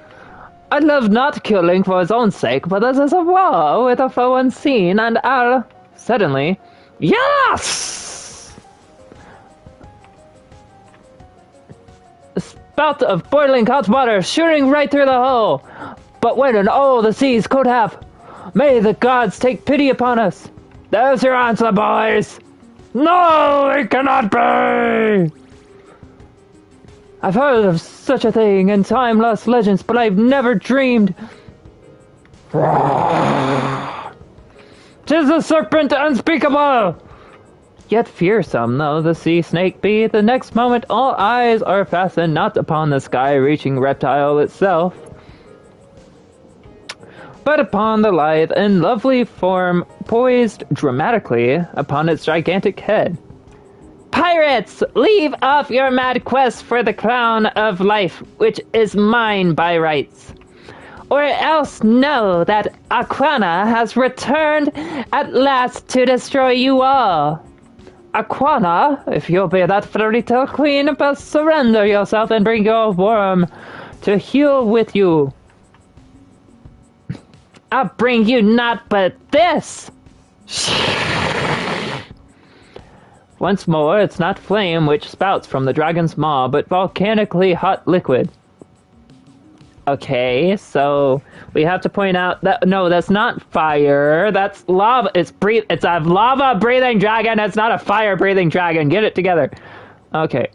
I love not killing for his own sake, but this is a war with a foe unseen, and I'll... Suddenly... Yes! A spout of boiling hot water shooting right through the hole. But when and all the seas could have. May the gods take pity upon us. There's your answer, boys. No, it cannot be! I've heard of such a thing in time-lost legends, but I've never dreamed... 'Tis the serpent unspeakable! Yet fearsome though the sea snake be, the next moment all eyes are fastened not upon the sky-reaching reptile itself, but upon the lithe and lovely form poised dramatically upon its gigantic head. Pirates, leave off your mad quest for the crown of life, which is mine by rights. Or else know that Aquana has returned at last to destroy you all. Aquana, if you'll be that fairy tale queen, but surrender yourself and bring your worm to heal with you. I'll bring you naught but this! Once more, it's not flame which spouts from the dragon's maw, but volcanically hot liquid. Okay, so we have to point out that no, that's not fire. That's lava. It's a lava breathing dragon. It's not a fire breathing dragon. Get it together. Okay.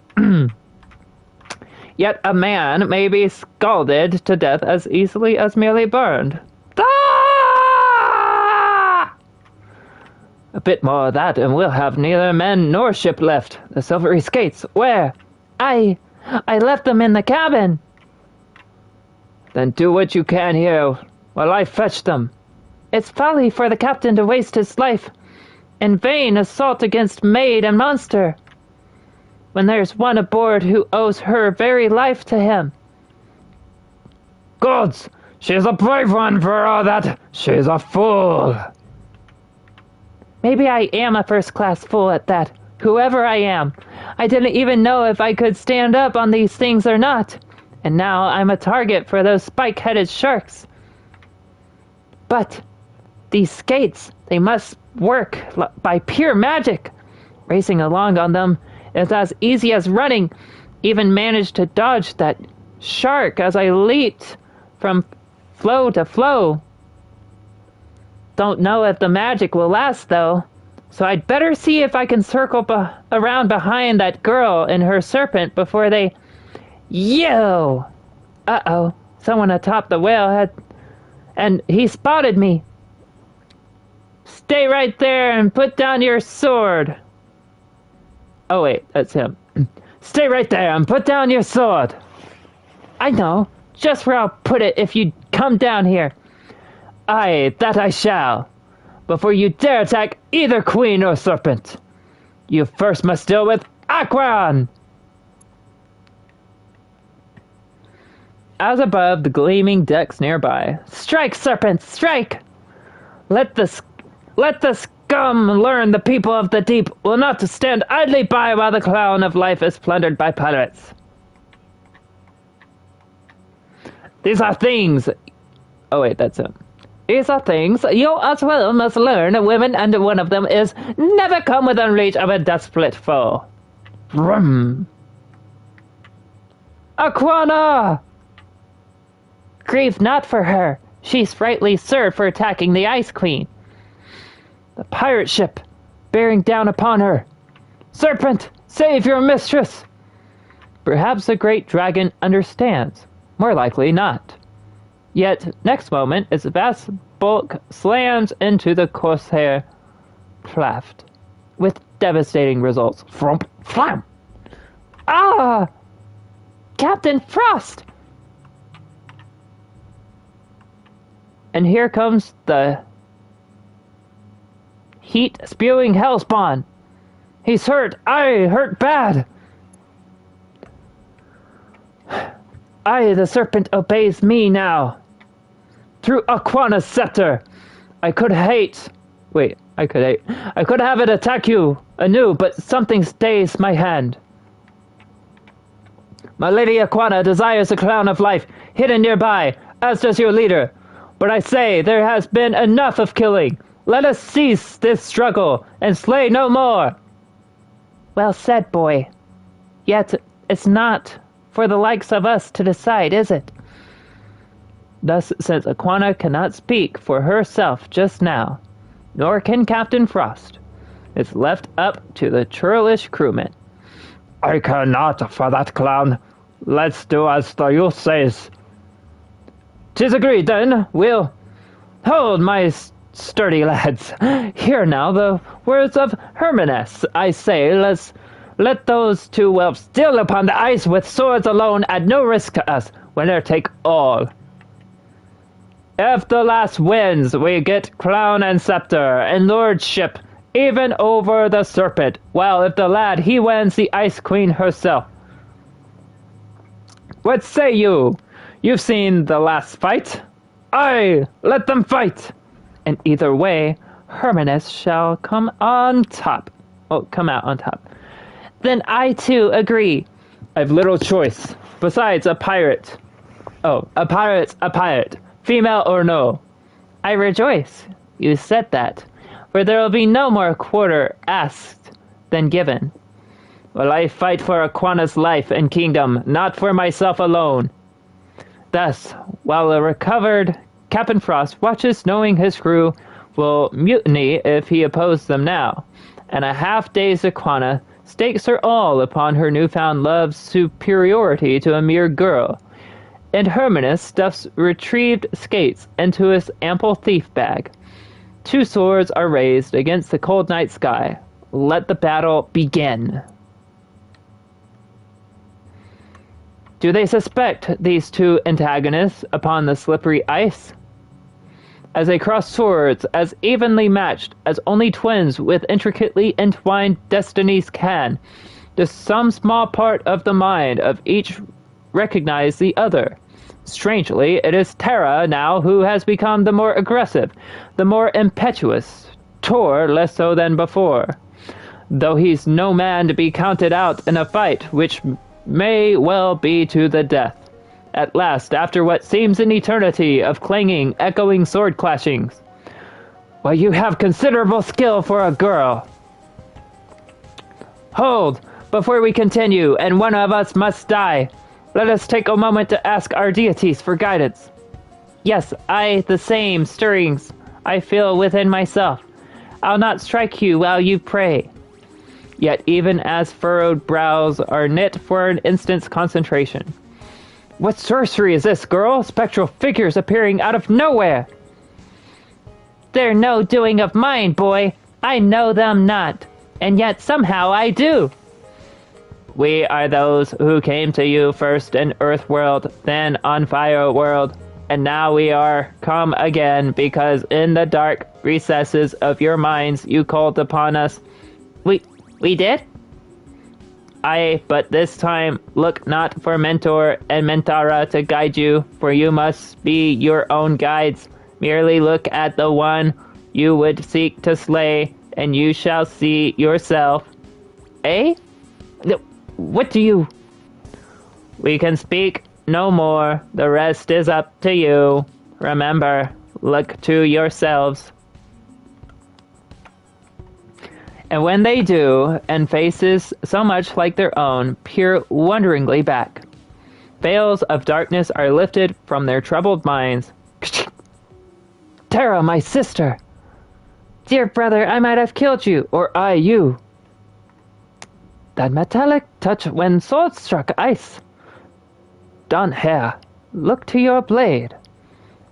Yet a man may be scalded to death as easily as merely burned. Ah! A bit more of that, and we'll have neither men nor ship left. The silvery skates, where? I left them in the cabin. Then do what you can here, while I fetch them. It's folly for the captain to waste his life in vain assault against maid and monster, when there's one aboard who owes her very life to him. Gods, she's a brave one for all that. She's a fool. Maybe I am a first-class fool at that, whoever I am. I didn't even know if I could stand up on these things or not. And now I'm a target for those spike-headed sharks. But these skates, they must work by pure magic. Racing along on them is as easy as running. Even managed to dodge that shark as I leaped from floe to floe. Don't know if the magic will last, though. So I'd better see if I can circle around behind that girl and her serpent before they... Yo! Uh-oh. Someone atop the whale had... And he spotted me. Stay right there and put down your sword. Oh, wait. That's him. Stay right there and put down your sword. I know. Just where I'll put it if you come down here. Aye, that I shall. Before you dare attack either queen or serpent. You first must deal with Aquan! As above, the gleaming decks nearby. Strike, serpent, strike! Let the scum learn the people of the deep will not stand idly by while the crown of life is plundered by pirates. These are things... Oh wait, that's it. These are things you as well must learn, women, and one of them is never come within reach of a desperate foe. Vroom. Aquana! Grieve not for her. She's rightly served for attacking the Ice Queen. The pirate ship bearing down upon her. Serpent, save your mistress! Perhaps the great dragon understands. More likely not. Yet, next moment, its vast bulk slams into the corsair craft, with devastating results. Frump, flam! Ah! Captain Frost! And here comes the heat-spewing hellspawn. He's hurt. I hurt bad. The serpent obeys me now. Through Aquana's scepter, I could hate, Wait, I could have it attack you anew, but something stays my hand. My Lady Aquana desires the crown of life hidden nearby, as does your leader. But I say there has been enough of killing. Let us cease this struggle and slay no more. Well said, boy. Yet it's not for the likes of us to decide, is it? Thus, since Aquana cannot speak for herself just now, nor can Captain Frost, it's left up to the churlish crewmen. I care not for that clown. Let's do as the youth says. 'Tis agreed, then. We'll... Hold, my sturdy lads. Hear now the words of Hermanus. I say, let those two whelps still upon the ice with swords alone at no risk to us. Winner take all. If the last wins, we get crown and scepter and lordship, even over the serpent, while if the lad he wins the Ice Queen herself. What say you? You've seen the last fight? Aye, let them fight! And either way, Hermanus shall come on top. Oh, come out on top. Then I too agree. I've little choice. Besides, a pirate. Oh, a pirate's a pirate. Female or no. I rejoice you said that, for there will be no more quarter asked than given. Well, I fight for Aquana's life and kingdom, not for myself alone. Thus, while a recovered Captain Frost watches, knowing his crew will mutiny if he oppose them now, and a half-dazed Aquana stakes her all upon her newfound love's superiority to a mere girl, and Hermanus stuffs retrieved skates into his ample thief bag. Two swords are raised against the cold night sky. Let the battle begin. Do they suspect these two antagonists upon the slippery ice? As they cross swords as evenly matched as only twins with intricately entwined destinies can, does some small part of the mind of each recognize the other? Strangely, it is Terra now who has become the more aggressive, the more impetuous, Tor less so than before, though he's no man to be counted out in a fight which may well be to the death. At last, after what seems an eternity of clanging, echoing sword clashings. Well, you have considerable skill for a girl. Hold, before we continue, and one of us must die. Let us take a moment to ask our deities for guidance. Yes, the same stirrings I feel within myself. I'll not strike you while you pray. Yet even as furrowed brows are knit for an instant's concentration. What sorcery is this, girl? Spectral figures appearing out of nowhere! They're no doing of mine, boy. I know them not, and yet somehow I do. We are those who came to you first in Earth World, then on Fire World, and now we are come again because in the dark recesses of your minds you called upon us. We did? Aye, but this time look not for Mentor and Mentara to guide you, for you must be your own guides. Merely look at the one you would seek to slay, and you shall see yourself. Eh? What do you... We can speak no more. The rest is up to you. Remember, look to yourselves. And when they do, and faces so much like their own peer wonderingly back, veils of darkness are lifted from their troubled minds. Terra, my sister! Dear brother, I might have killed you, or I you. That metallic touch when sword struck ice. Don hair, look to your blade.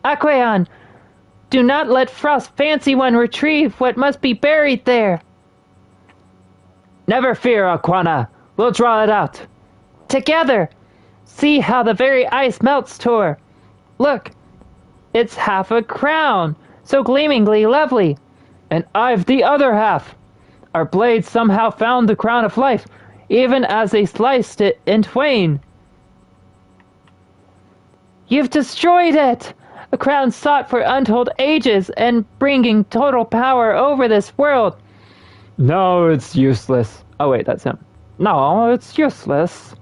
Aqueon, do not let Frost fancy one retrieve what must be buried there. Never fear, Aquana. We'll draw it out. Together. See how the very ice melts, Tor. Look, it's half a crown, so gleamingly lovely. And I've the other half. Our blades somehow found the crown of life, even as they sliced it in twain. You've destroyed it! A crown sought for untold ages and bringing total power over this world. No, it's useless. Oh wait, that's him. No, it's useless.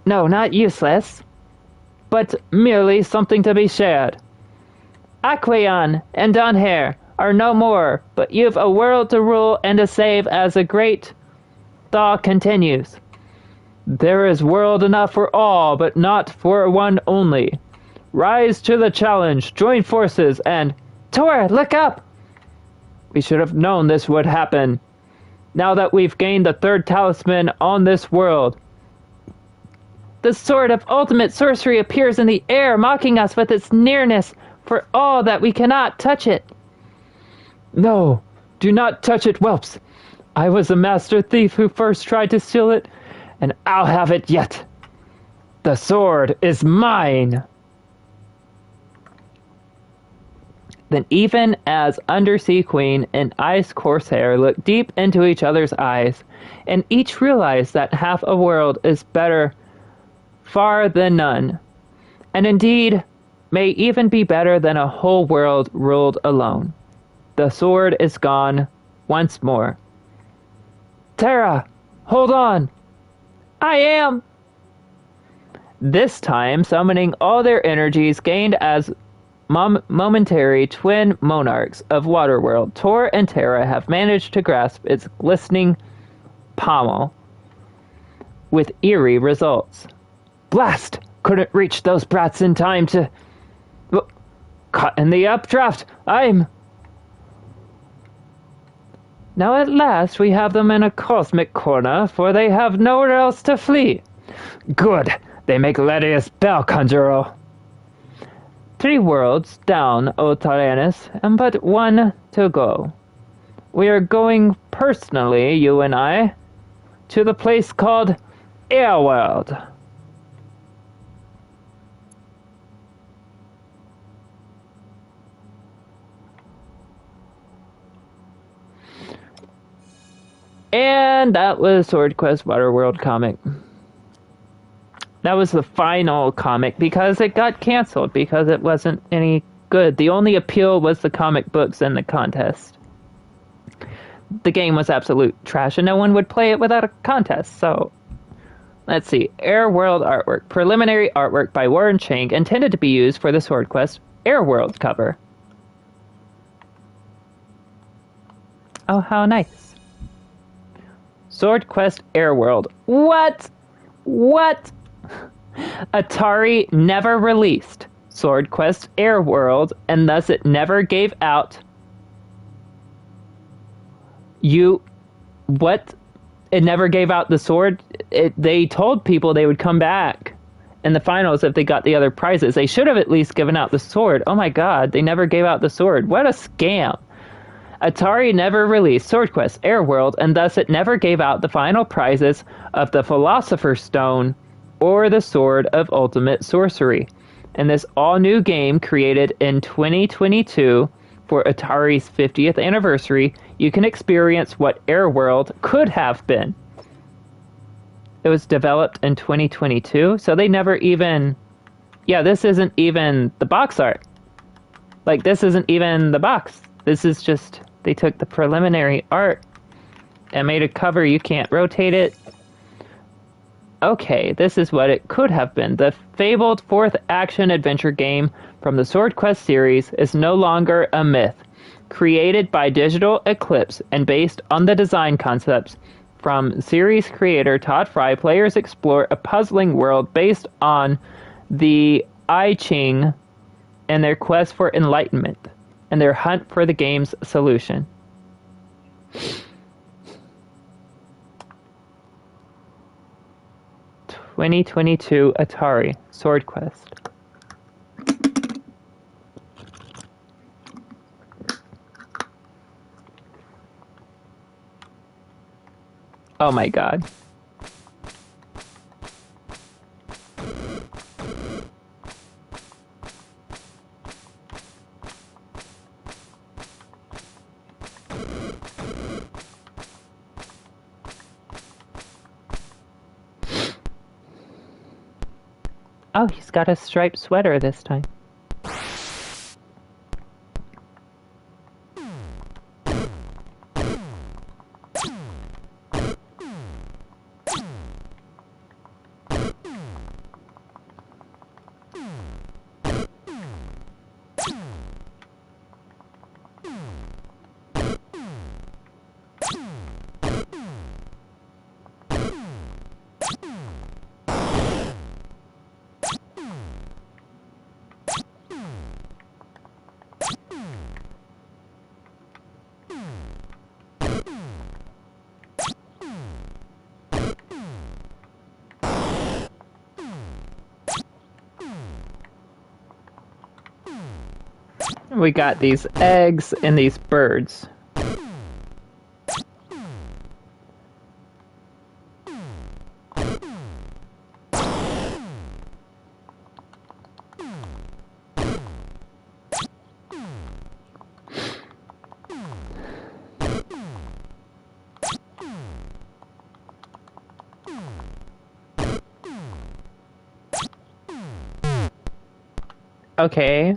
No, not useless, but merely something to be shared. Aqueon and Donhair are no more, but you've a world to rule and to save as the great thaw continues. There is world enough for all, but not for one only. Rise to the challenge, join forces, and... Tor, look up! We should have known this would happen. Now that we've gained the third talisman on this world. The sword of ultimate sorcery appears in the air, mocking us with its nearness, for all that we cannot touch it. No, do not touch it, whelps. I was the master thief who first tried to steal it, and I'll have it yet. The sword is mine. Then even as Undersea Queen and Ice Corsair looked deep into each other's eyes, and each realized that half a world is better far than none, and indeed may even be better than a whole world ruled alone. The sword is gone once more. Terra, hold on. I am. This time, summoning all their energies gained as momentary twin monarchs of Waterworld, Tor and Terra have managed to grasp its glistening pommel with eerie results. Blast! Couldn't reach those brats in time to... Caught in the updraft! Now at last we have them in a cosmic corner, for they have nowhere else to flee. Good! They make Ledius Bell, Conjurer. 3 worlds down, O Tyrannus, and but one to go. We are going personally, you and I, to the place called Airworld. And that was Sword Quest Waterworld comic. That was the final comic because it got canceled because it wasn't any good. The only appeal was the comic books and the contest. The game was absolute trash and no one would play it without a contest. So, let's see. Airworld artwork. Preliminary artwork by Warren Chang intended to be used for the Sword Quest Airworld cover. Oh, how nice. Sword Quest Airworld. What? Atari never released Sword Quest Airworld, and thus it never gave out... What? It never gave out the sword? They told people they would come back in the finals if they got the other prizes. They should have at least given out the sword. Oh my god, they never gave out the sword. What a scam. Atari never released Sword Quest Airworld, and thus it never gave out the final prizes of the Philosopher's Stone or the Sword of Ultimate Sorcery. In this all-new game created in 2022 for Atari's 50th anniversary, you can experience what Airworld could have been. It was developed in 2022, so they never even... Yeah, this isn't even the box art. Like, this isn't even the box. This is just... They took the preliminary art and made a cover. You can't rotate it. Okay, this is what it could have been. The fabled 4th action-adventure game from the Sword Quest series is no longer a myth. Created by Digital Eclipse and based on the design concepts from series creator Todd Fry, players explore a puzzling world based on the I Ching and their quest for enlightenment and their hunt for the game's solution. 2022 Atari Sword Quest. Oh my god. Oh, he's got a striped sweater this time. We got these eggs and these birds. Okay.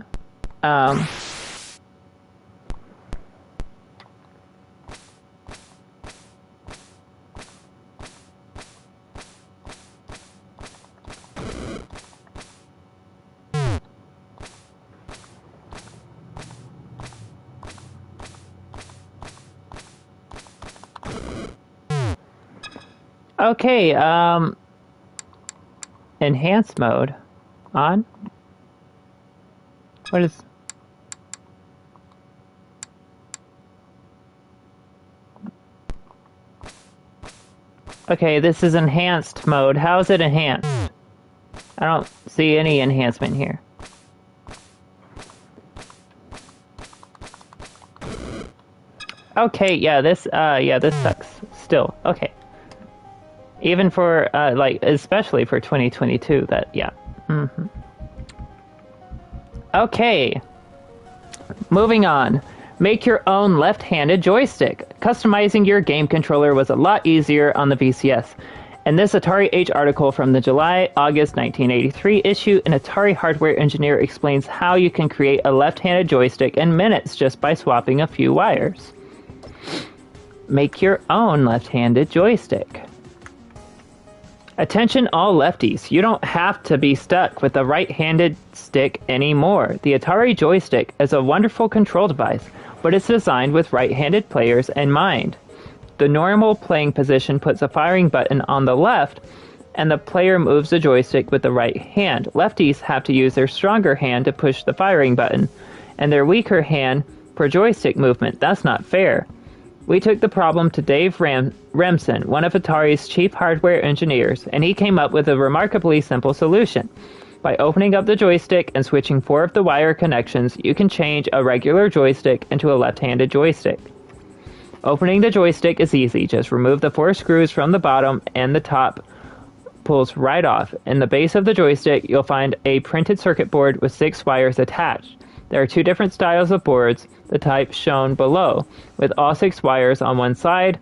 Okay, enhanced mode. On? What is... Okay, this is enhanced mode. How is it enhanced? I don't see any enhancement here. Okay, yeah, this sucks still. Okay. Even for, especially for 2022, yeah. Mm-hmm. Okay. Moving on. Make your own left-handed joystick. Customizing your game controller was a lot easier on the VCS. In this Atari Age article from the July-August 1983 issue, an Atari hardware engineer explains how you can create a left-handed joystick in minutes just by swapping a few wires. Make your own left-handed joystick. Attention all lefties, you don't have to be stuck with the right-handed stick anymore. The Atari joystick is a wonderful control device, but it's designed with right-handed players in mind. The normal playing position puts a firing button on the left, and the player moves the joystick with the right hand. Lefties have to use their stronger hand to push the firing button, and their weaker hand for joystick movement. That's not fair. We took the problem to Dave Remsen, one of Atari's chief hardware engineers, and he came up with a remarkably simple solution. By opening up the joystick and switching 4 of the wire connections, you can change a regular joystick into a left-handed joystick. Opening the joystick is easy. Just remove the 4 screws from the bottom and the top pulls right off. In the base of the joystick, you'll find a printed circuit board with 6 wires attached. There are 2 different styles of boards, the type shown below, with all 6 wires on one side,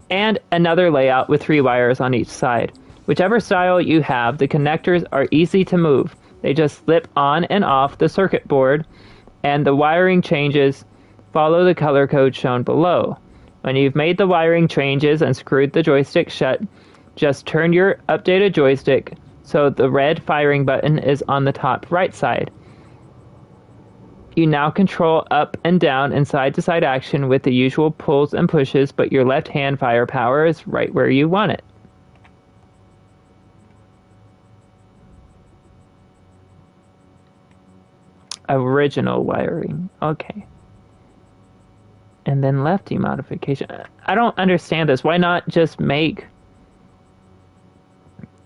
and another layout with 3 wires on each side. Whichever style you have, the connectors are easy to move. They just slip on and off the circuit board, and the wiring changes follow the color code shown below. When you've made the wiring changes and screwed the joystick shut, just turn your updated joystick so the red firing button is on the top right side. You now control up and down and side-to-side action with the usual pulls and pushes, but your left-hand firepower is right where you want it. Original wiring. Okay. And then lefty modification. I don't understand this. Why not just make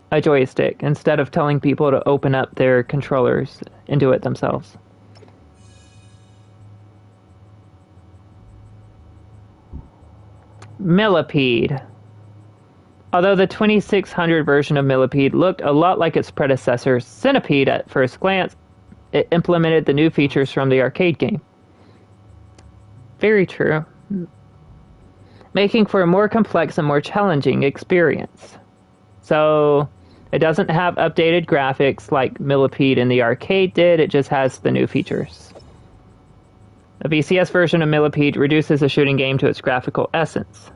a joystick instead of telling people to open up their controllers and do it themselves? Millipede. Although the 2600 version of Millipede looked a lot like its predecessor, Centipede at first glance, it implemented the new features from the arcade game. Very true. Making for a more complex and more challenging experience. So, it doesn't have updated graphics like Millipede in the arcade did, it just has the new features. The VCS version of Millipede reduces the shooting game to its graphical essence.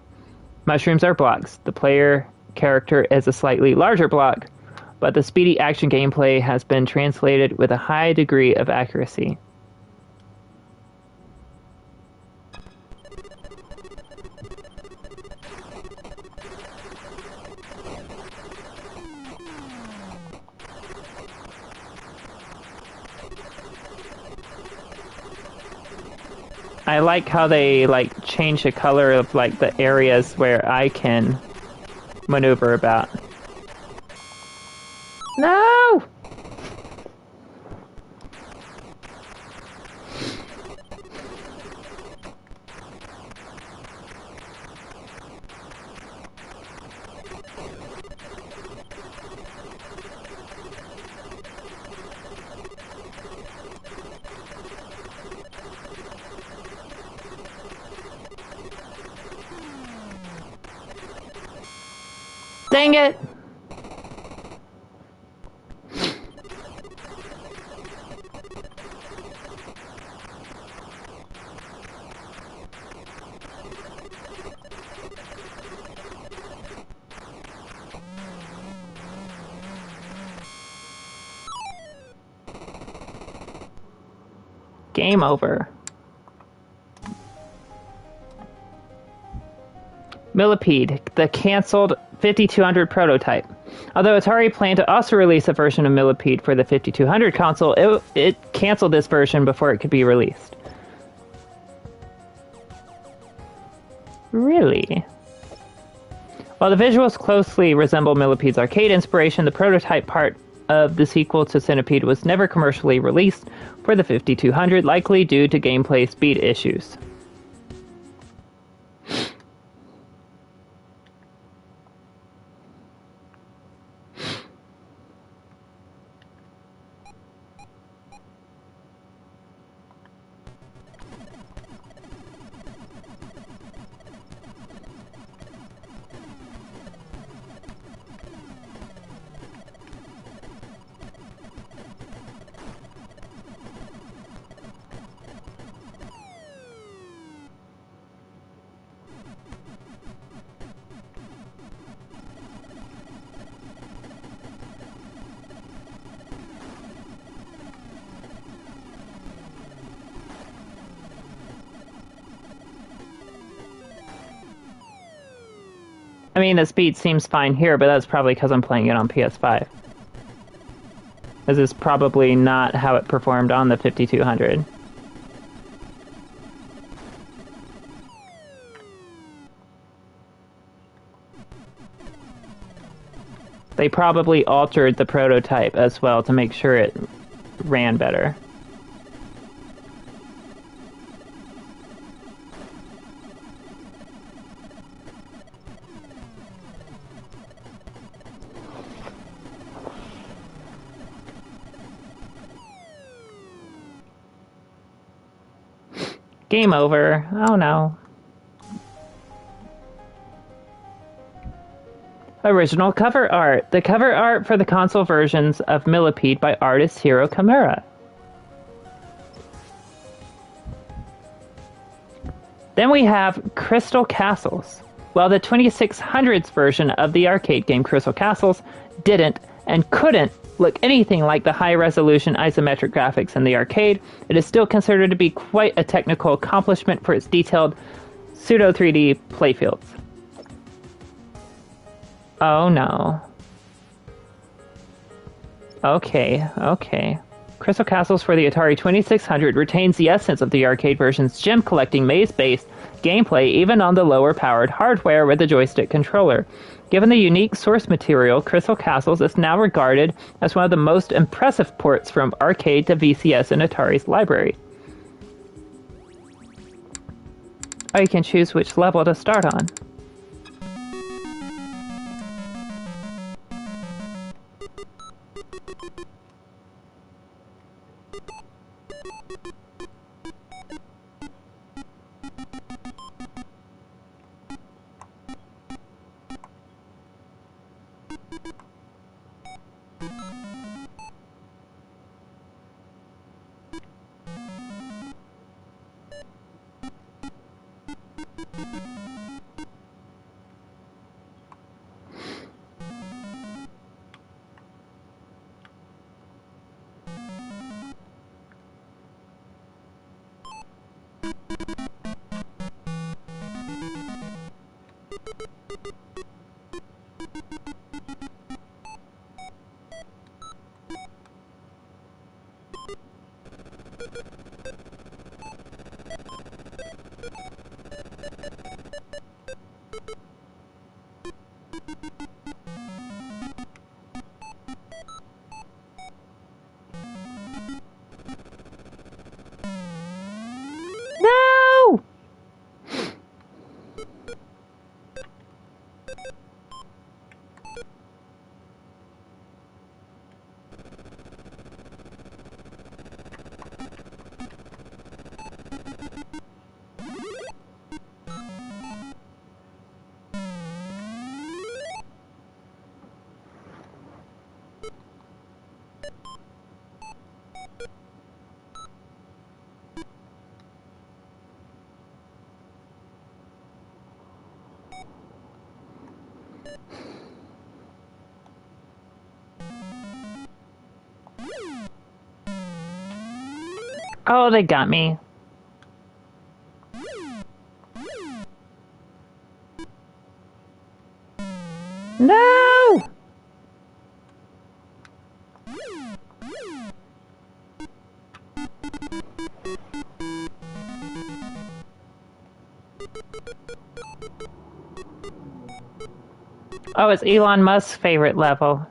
Mushrooms are blocks. The player character is a slightly larger block, but the speedy action gameplay has been translated with a high degree of accuracy. I like how they like change the color of like the areas where I can maneuver about. No! Dang it! Game over. Millipede, the cancelled 5200 prototype. Although Atari planned to also release a version of Millipede for the 5200 console, it canceled this version before it could be released. Really? While the visuals closely resemble Millipede's arcade inspiration, the prototype part of the sequel to Centipede was never commercially released for the 5200, likely due to gameplay speed issues. I mean, the speed seems fine here, but that's probably because I'm playing it on PS5. This is probably not how it performed on the 5200. They probably altered the prototype as well to make sure it ran better. Game over. Oh no. Original cover art. The cover art for the console versions of Millipede by artist Hiro Kimura. Then we have Crystal Castles. While the 2600s version of the arcade game Crystal Castles didn't and couldn't look anything like the high-resolution isometric graphics in the arcade, it is still considered to be quite a technical accomplishment for its detailed pseudo-3D playfields. Oh no. Okay. Crystal Castles for the Atari 2600 retains the essence of the arcade version's gem-collecting maze-based gameplay even on the lower-powered hardware with the joystick controller. Given the unique source material, Crystal Castles is now regarded as one of the most impressive ports from arcade to VCS in Atari's library. Oh, you can choose which level to start on. Oh, they got me. No! Oh, it's Elon Musk's favorite level.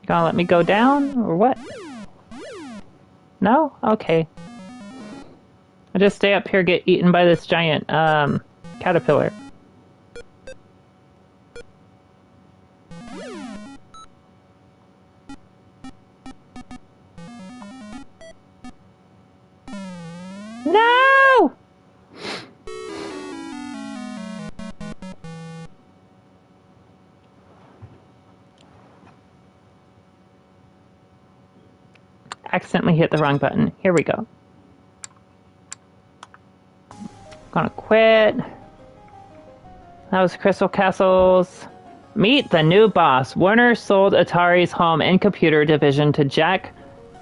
You gonna let me go down, or what? No? Okay. I'll just stay up here, get eaten by this giant, caterpillar. No! Accidentally hit the wrong button. Here we go. Gonna quit. That was Crystal Castles. Meet the new boss. Warner sold Atari's home and computer division to Jack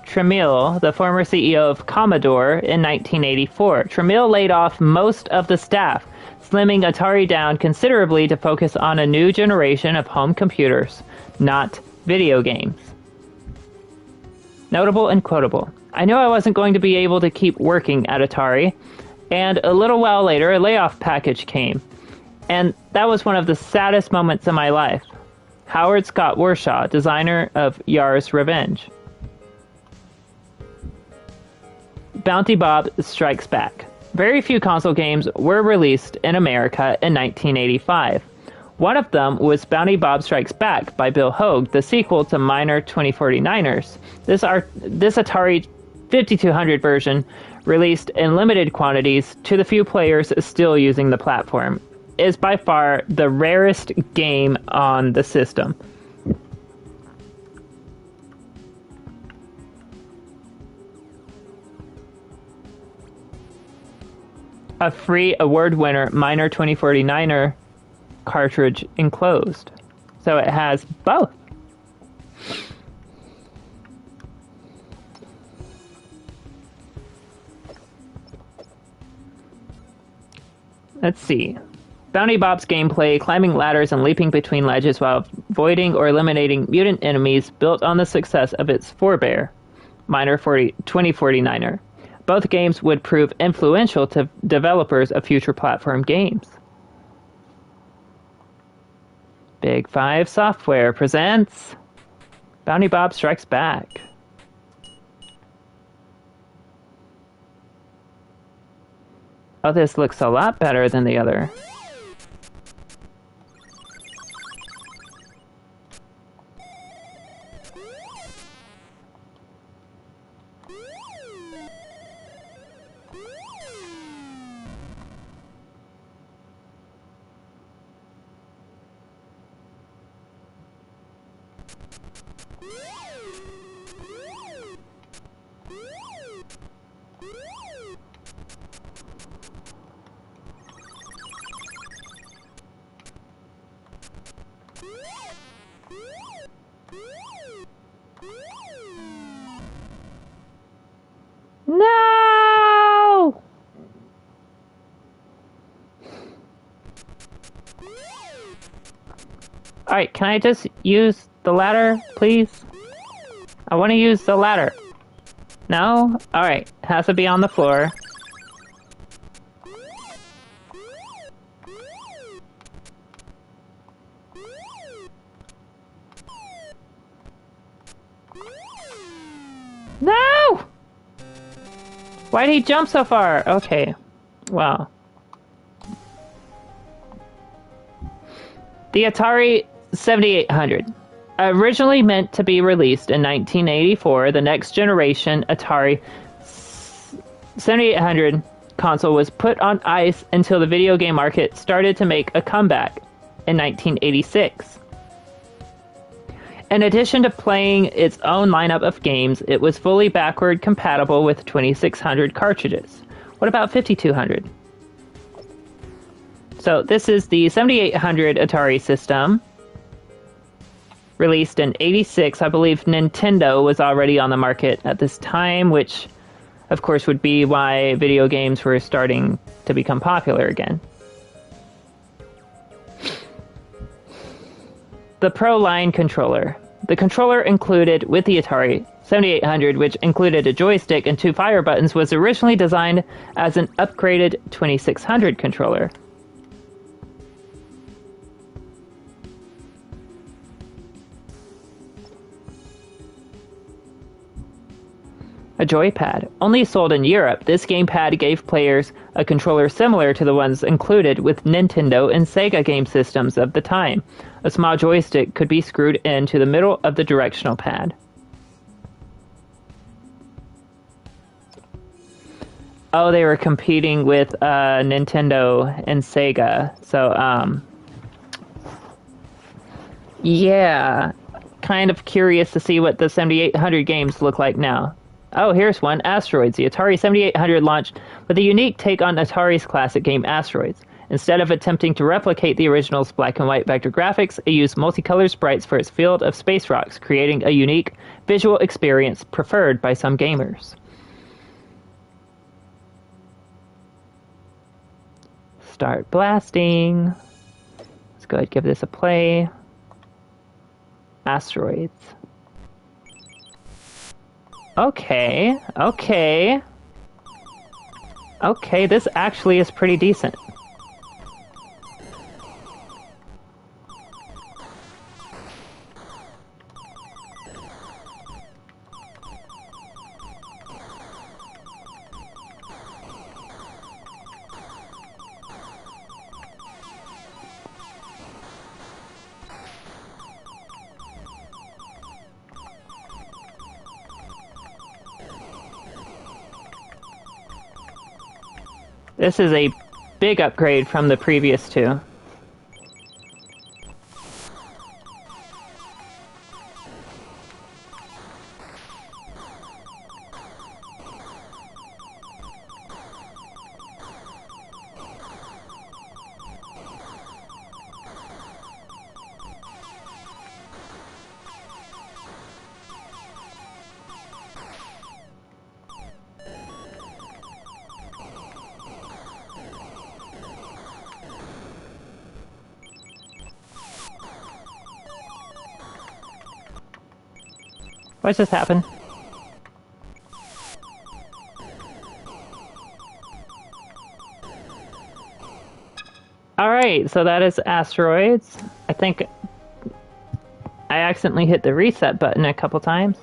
Tramiel, the former CEO of Commodore, in 1984. Tramiel laid off most of the staff, slimming Atari down considerably to focus on a new generation of home computers, not video games. Notable and quotable. I knew I wasn't going to be able to keep working at Atari, and a little while later a layoff package came. And that was one of the saddest moments of my life. Howard Scott Warshaw, designer of Yar's Revenge. Bounty Bob Strikes Back. Very few console games were released in America in 1985. One of them was Bounty Bob Strikes Back by Bill Hogue, the sequel to Miner 2049ers. This Atari 5200 version, released in limited quantities to the few players still using the platform, is by far the rarest game on the system. A free award winner Miner 2049er cartridge enclosed. So it has both. Let's see. Bounty Bob's gameplay, climbing ladders and leaping between ledges while avoiding or eliminating mutant enemies, built on the success of its forebear, Miner 2049er. Both games would prove influential to developers of future platform games. Big Five Software presents Bounty Bob Strikes Back. Oh, this looks a lot better than the other. No! Alright, can I just use the ladder, please? I want to use the ladder. No? Alright, has to be on the floor. No! Why'd he jump so far? Okay. Wow. The Atari 7800. Originally meant to be released in 1984, the next generation Atari 7800 console was put on ice until the video game market started to make a comeback in 1986. In addition to playing its own lineup of games, it was fully backward compatible with 2600 cartridges. What about 5200? So this is the 7800 Atari system, released in 86. I believe Nintendo was already on the market at this time, which of course would be why video games were starting to become popular again. The Pro Line controller. The controller included with the Atari 7800, which included a joystick and 2 fire buttons, was originally designed as an upgraded 2600 controller. A joypad. Only sold in Europe, this gamepad gave players a controller similar to the ones included with Nintendo and Sega game systems of the time. A small joystick could be screwed into the middle of the directional pad. Oh, they were competing with Nintendo and Sega. So, yeah. Kind of curious to see what the 7800 games look like now. Oh, here's one, Asteroids. The Atari 7800 launched with a unique take on Atari's classic game Asteroids. Instead of attempting to replicate the original's black and white vector graphics, it used multicolored sprites for its field of space rocks, creating a unique visual experience preferred by some gamers. Start blasting. Let's go ahead and give this a play. Asteroids. Okay, okay. Okay, this actually is pretty decent. This is a big upgrade from the previous two. What just happened? Alright, so that is Asteroids. I think I accidentally hit the reset button a couple times.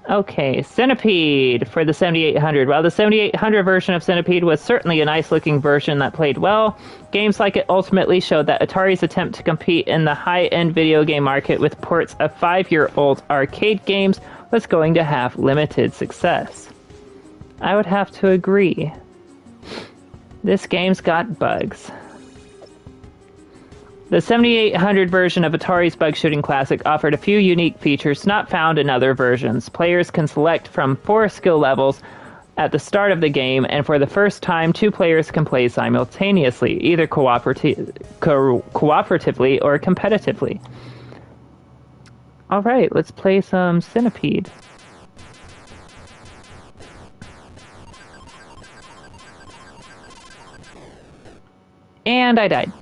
Okay, Centipede for the 7800. While the 7800 version of Centipede was certainly a nice-looking version that played well, games like it ultimately showed that Atari's attempt to compete in the high-end video game market with ports of 5-year-old arcade games was going to have limited success. I would have to agree. This game's got bugs. The 7800 version of Atari's Bug Shooting Classic offered a few unique features not found in other versions. Players can select from 4 skill levels at the start of the game, and for the first time, 2 players can play simultaneously, either cooperatively or competitively. Alright, let's play some Centipede. And I died.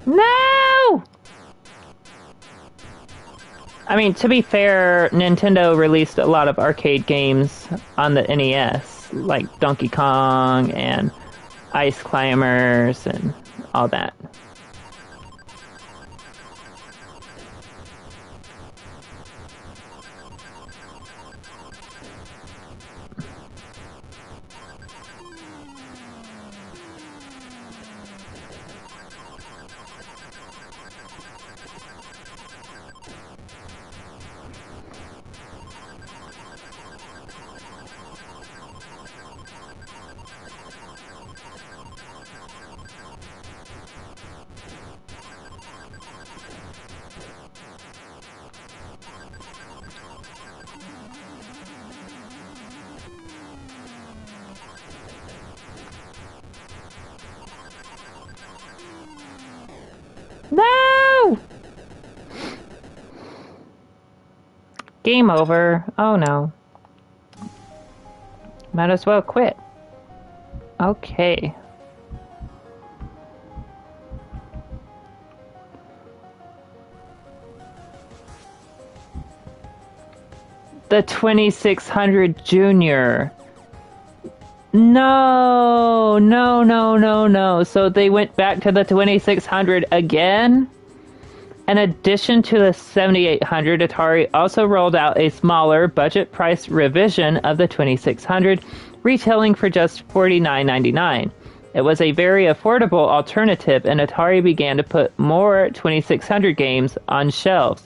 No! I mean, to be fair, Nintendo released a lot of arcade games on the NES, like Donkey Kong and Ice Climbers and all that. Game over. Oh no. Might as well quit. Okay. The 2600 Junior. No, no, no, no, no. So they went back to the 2600 again? In addition to the 7800, Atari also rolled out a smaller, budget-priced revision of the 2600, retailing for just $49.99. It was a very affordable alternative, and Atari began to put more 2600 games on shelves.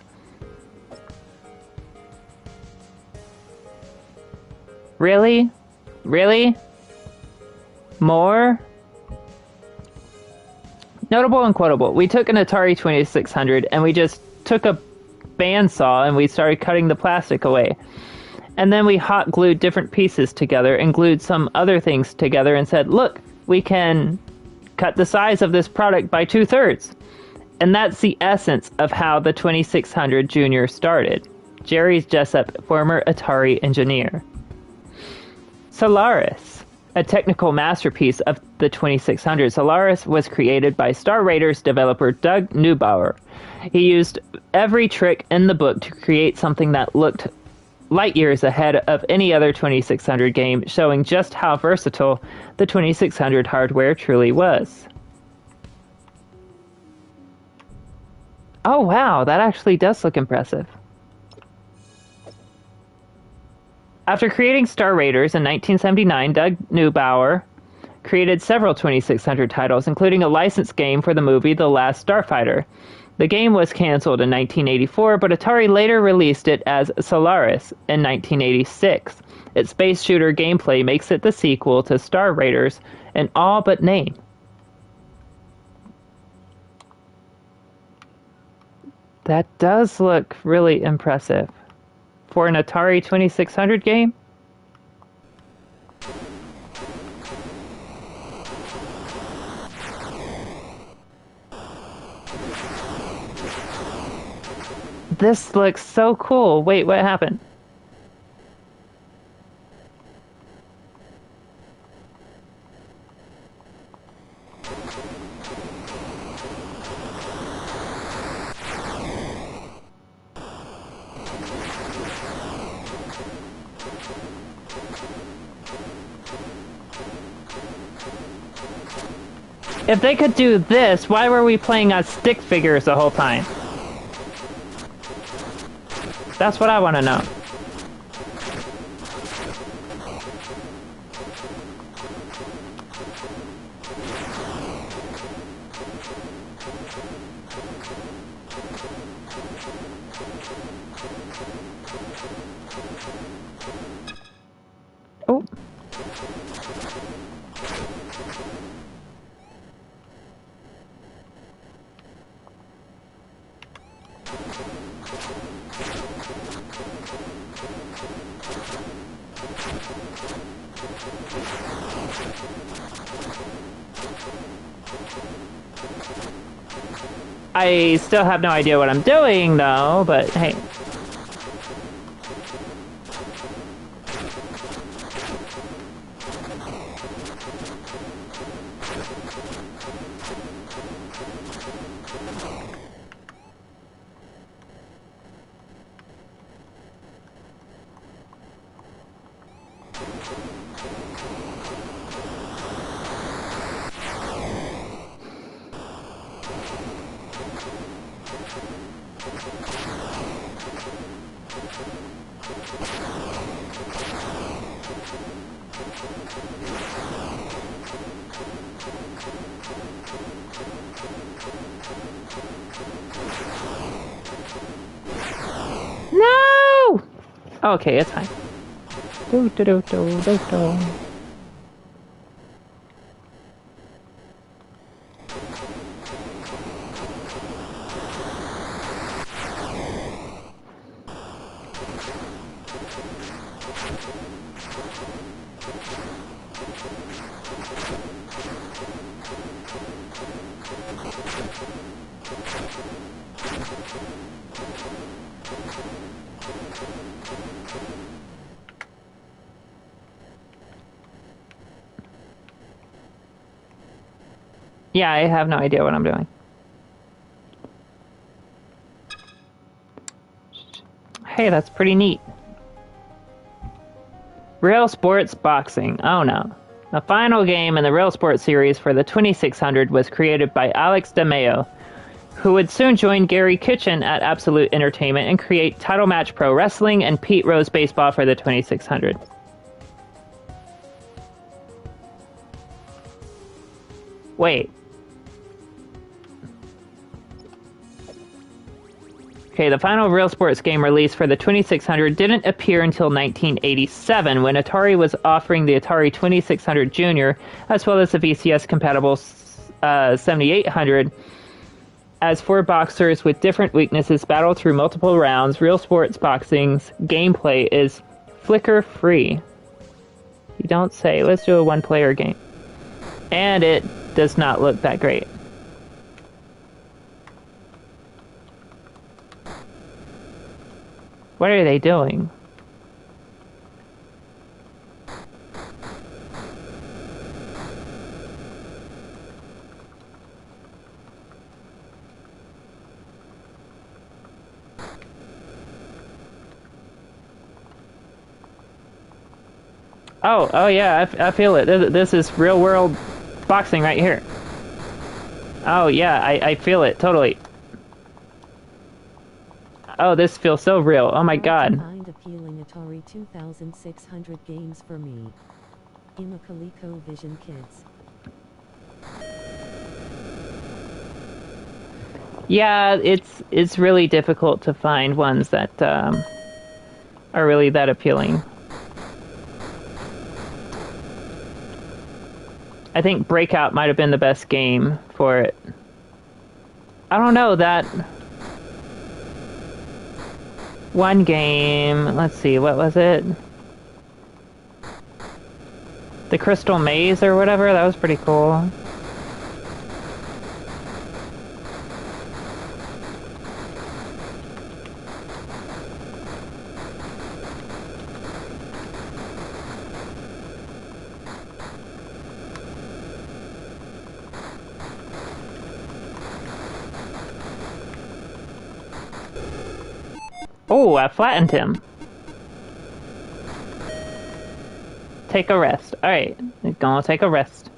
Really? Really? More? Notable and quotable. We took an Atari 2600 and we just took a bandsaw and we started cutting the plastic away. And then we hot glued different pieces together and glued some other things together and said, look, we can cut the size of this product by 2/3. And that's the essence of how the 2600 Junior started. Jerry Jessup, former Atari engineer. Solaris, a technical masterpiece of the 2600. Solaris was created by Star Raiders developer Doug Neubauer. He used every trick in the book to create something that looked light years ahead of any other 2600 game, showing just how versatile the 2600 hardware truly was. Oh wow, that actually does look impressive. After creating Star Raiders in 1979, Doug Neubauer created several 2600 titles, including a licensed game for the movie The Last Starfighter. The game was canceled in 1984, but Atari later released it as Solaris in 1986. Its space shooter gameplay makes it the sequel to Star Raiders in all but name. That does look really impressive. For an Atari 2600 game? This looks so cool. Wait, what happened? If they could do this, why were we playing on stick figures the whole time? That's what I want to know. Oh. I still have no idea what I'm doing, though, but hey. No! Okay, it's fine. Do do do do do do. Yeah, I have no idea what I'm doing. Hey, that's pretty neat. Real Sports Boxing. Oh no. The final game in the Real Sports series for the 2600 was created by Alex DeMeo, who would soon join Gary Kitchen at Absolute Entertainment and create Title Match Pro Wrestling and Pete Rose Baseball for the 2600. Wait. Okay, the final Real Sports game release for the 2600 didn't appear until 1987 when Atari was offering the Atari 2600 Junior as well as the VCS-compatible 7800 as four boxers with different weaknesses battle through multiple rounds. Real Sports Boxing's gameplay is flicker-free. You don't say. Let's do a one-player game. And it does not look that great. What are they doing? Oh yeah, I feel it. This is real world boxing right here. Oh yeah, I feel it, totally. Oh, this feels so real. Oh my god. Find appealing Atari 2600 games for me. Imakaliko Vision Kids. Yeah, it's really difficult to find ones that are really that appealing. I think Breakout might have been the best game for it. I don't know, that one game, let's see, what was it? The Crystal Maze or whatever, that was pretty cool. Oh, I flattened him. Take a rest. Alright, gonna take a rest.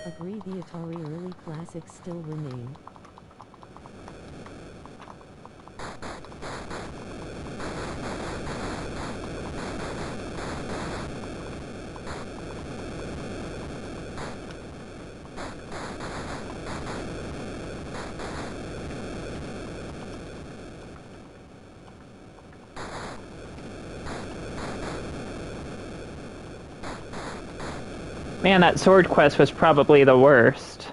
Agree the Atari early classics still remain. Man, that sword quest was probably the worst.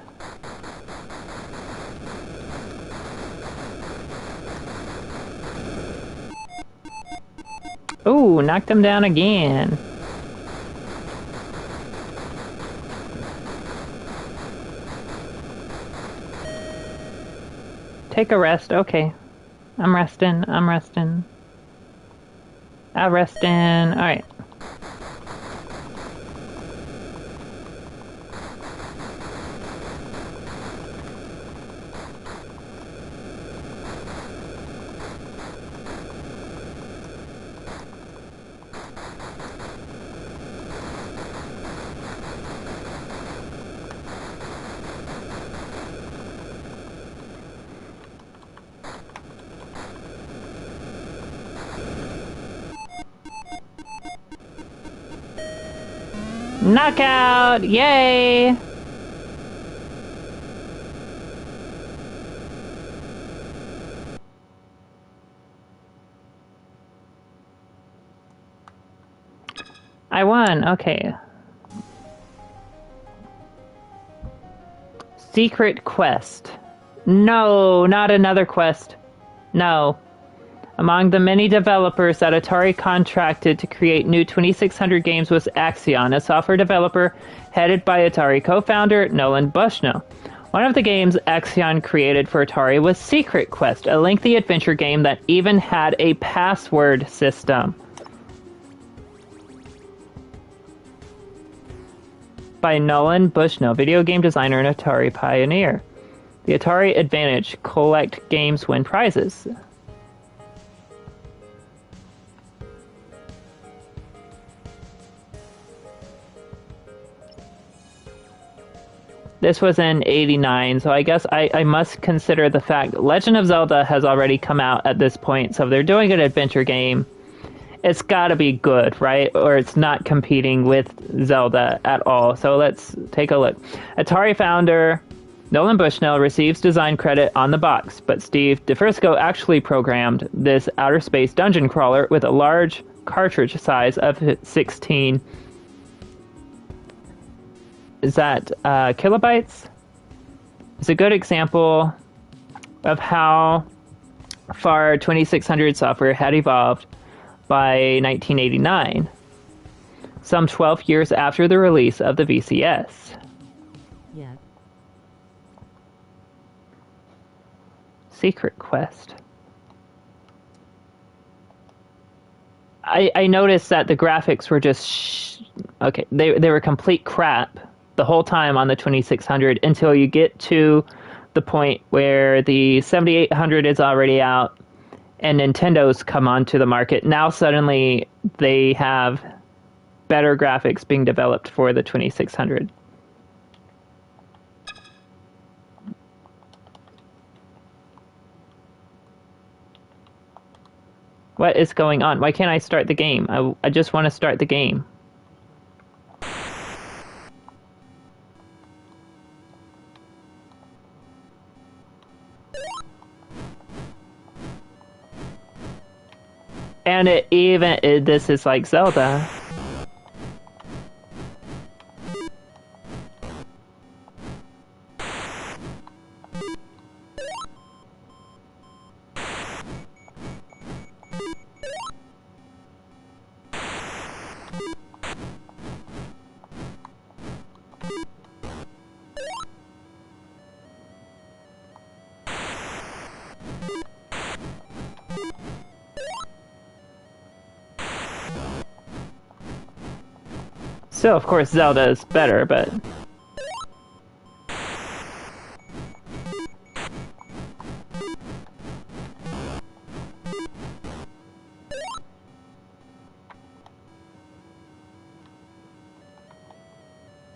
Ooh, knocked him down again. Take a rest, okay. I'm resting. I'm resting. Alright. Knockout! Yay! I won, okay. Secret quest. No, not another quest. No. Among the many developers that Atari contracted to create new 2600 games was Axion, a software developer headed by Atari co-founder Nolan Bushnell. One of the games Axion created for Atari was Secret Quest, a lengthy adventure game that even had a password system. by Nolan Bushnell, video game designer and Atari pioneer. The Atari Advantage: collect games, win prizes. This was in '89, so I guess I must consider the fact Legend of Zelda has already come out at this point, so if they're doing an adventure game, it's gotta be good, right? Or it's not competing with Zelda at all. So let's take a look. Atari founder Nolan Bushnell receives design credit on the box, but Steve DeFrisco actually programmed this outer space dungeon crawler with a large cartridge size of 16. Is that kilobytes? It's a good example of how far 2600 software had evolved by 1989, some 12 years after the release of the VCS. Yeah. Secret Quest. I noticed that the graphics were just okay. They were complete crap the whole time on the 2600 until you get to the point where the 7800 is already out and Nintendo's come onto the market. Now suddenly they have better graphics being developed for the 2600. What is going on? Why can't I start the game? I just want to start the game. And this is like Zelda. Still, of course, Zelda is better, but...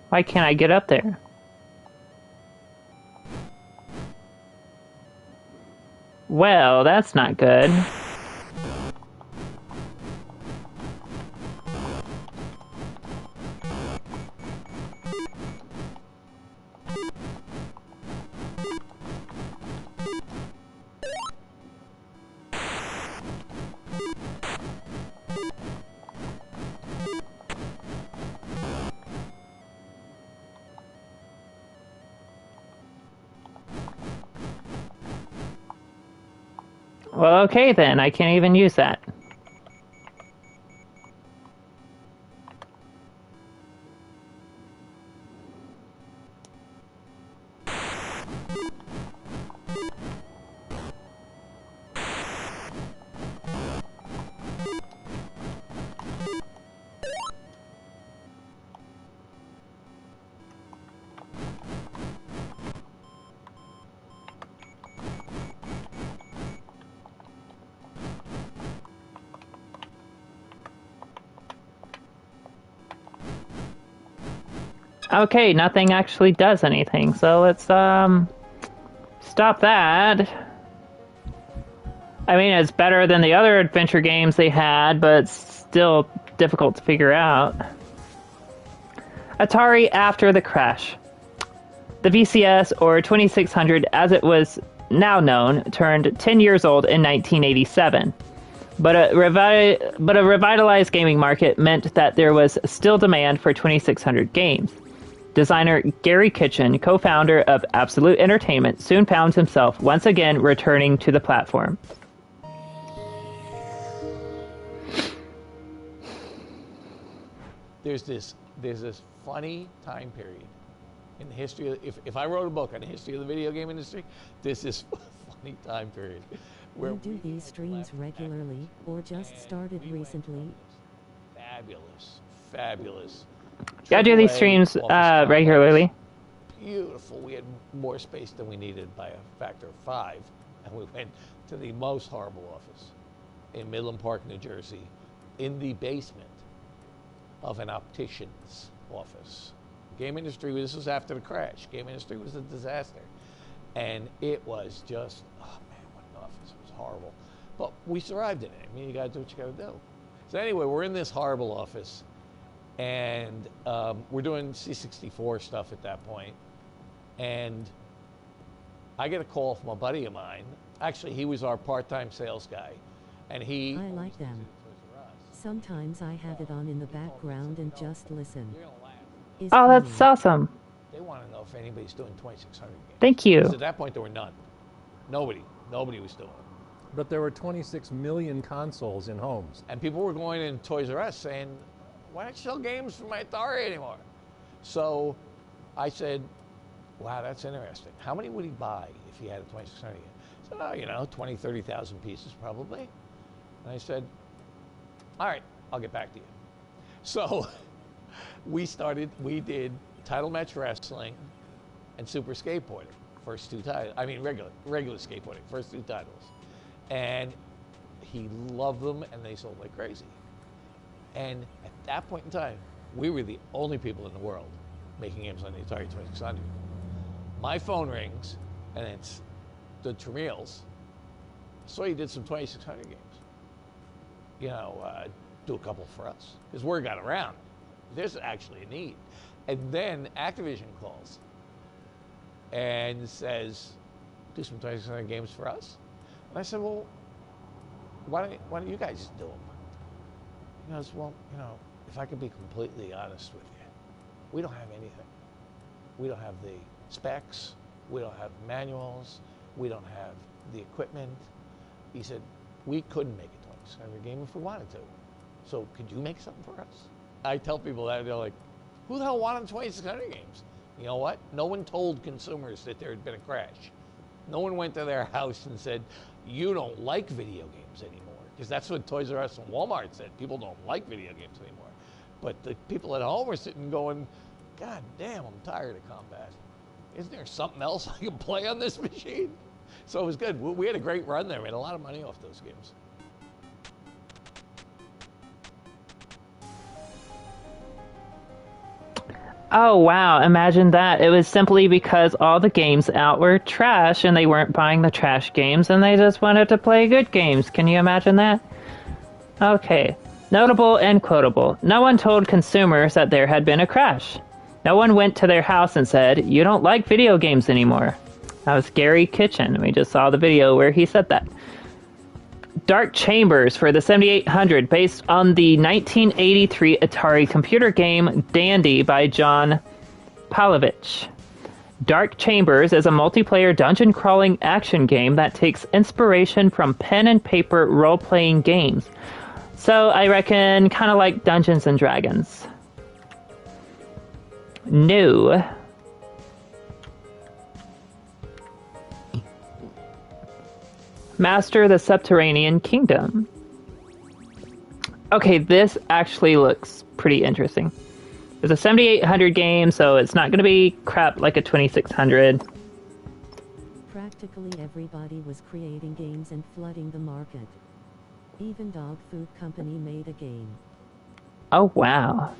Why can't I get up there? Well, that's not good. Well, okay then, I can't even use that. Okay, nothing actually does anything, so let's, stop that. I mean, it's better than the other adventure games they had, but it's still difficult to figure out. Atari after the crash. The VCS, or 2600 as it was now known, turned 10 years old in 1987. But a revitalized gaming market meant that there was still demand for 2600 games. Designer Gary Kitchen, co-founder of Absolute Entertainment, soon found himself once again returning to the platform. There's this funny time period in the history of, if I wrote a book on the history of the video game industry, this is funny time period. Where You do these streams regularly, or just started recently? Fabulous Yeah, I do these AAA streams office complex. regularly. Beautiful. We had more space than we needed by a factor of 5, and we went to the most horrible office in Midland Park, New Jersey, in the basement of an optician's office. Game industry, this was after the crash. Game industry was a disaster. And it was just, oh man, what an office. It was horrible. But we survived in it. I mean, you got to do what you got to do. So anyway, we're in this horrible office, and we're doing C64 stuff at that point. And I get a call from a buddy of mine. Actually, he was our part-time sales guy. And he... I like them. Sometimes I have it on in the background and just listen. You're gonna laugh. Is Oh, funny. that's awesome. They want to know if anybody's doing 2600 games. Thank you. 'Cause at that point, there were none. Nobody was doing it. But there were 26 million consoles in homes. And people were going in Toys R Us saying, why don't you sell games for my Atari anymore? So I said, wow, that's interesting. How many would he buy if he had a 2600 game? He said, oh, 20, 30,000 pieces probably. And I said, all right, I'll get back to you. So we did Title Match Wrestling and Super Skateboarding, first two titles. I mean, regular skateboarding, first two titles. And he loved them, and they sold like crazy. And at that point in time, we were the only people in the world making games on the Atari 2600. My phone rings, and it's the Tramiels. So he did some 2600 games. Do a couple for us. Because word got around. There's actually a need. And then Activision calls and says, do some 2600 games for us? And I said, well, why don't you guys just do them? He goes, well, if I could be completely honest with you, we don't have anything. We don't have the specs. We don't have manuals. We don't have the equipment. He said, we couldn't make a 2600 game if we wanted to. So could you make something for us? I tell people that, they're like, who the hell wanted 2600 games? You know what? No one told consumers that there had been a crash. No one went to their house and said, you don't like video games anymore. Because that's what Toys R Us and Walmart said. People don't like video games anymore. But the people at home were sitting going, God damn, I'm tired of combat. Isn't there something else I can play on this machine? So it was good. We had a great run there. We had a lot of money off those games. Oh, wow. Imagine that. It was simply because all the games out were trash and they weren't buying the trash games and they just wanted to play good games. Can you imagine that? Okay. Notable and quotable. No one told consumers that there had been a crash. No one went to their house and said, you don't like video games anymore. That was Gary Kitchen. We just saw the video where he said that. Dark Chambers for the 7800, based on the 1983 Atari computer game Dandy by John Palovich. Dark Chambers is a multiplayer dungeon-crawling action game that takes inspiration from pen and paper role-playing games. So I reckon kind of like Dungeons and Dragons. No. Master the Subterranean Kingdom. Okay, this actually looks pretty interesting. It's a 7800 game, so it's not going to be crap like a 2600. Practically everybody was creating games and flooding the market. Even Dog Food Company made a game. Oh, wow.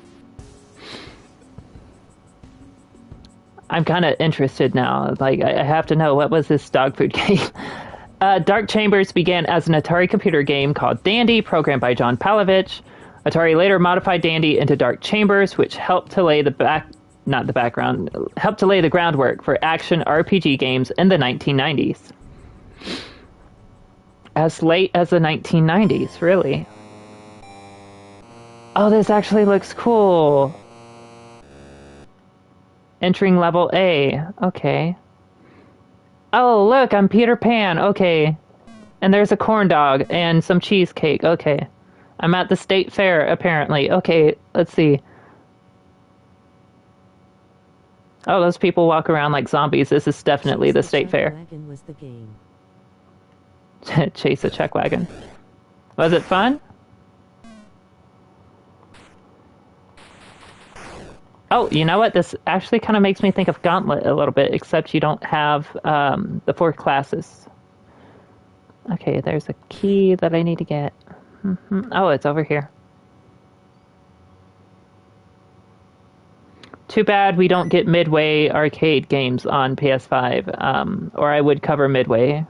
I'm kind of interested now. Like, I have to know, what was this dog food game? Dark Chambers began as an Atari computer game called Dandy, programmed by John Palovich. Atari later modified Dandy into Dark Chambers, which helped to lay helped to lay the groundwork for action RPG games in the 1990s. As late as the 1990s, really. Oh, this actually looks cool. Entering level A. Okay. Oh, look, I'm Peter Pan. Okay. And there's a corn dog and some cheesecake. Okay. I'm at the state fair, apparently. Okay, let's see. Oh, those people walk around like zombies. This is definitely the state fair. Wagon was the game. Chase a check wagon. Was it fun? Oh, you know what? This actually kind of makes me think of Gauntlet a little bit, except you don't have the 4 classes. Okay, there's a key that I need to get. Oh, it's over here. Too bad we don't get Midway arcade games on PS5, or I would cover Midway.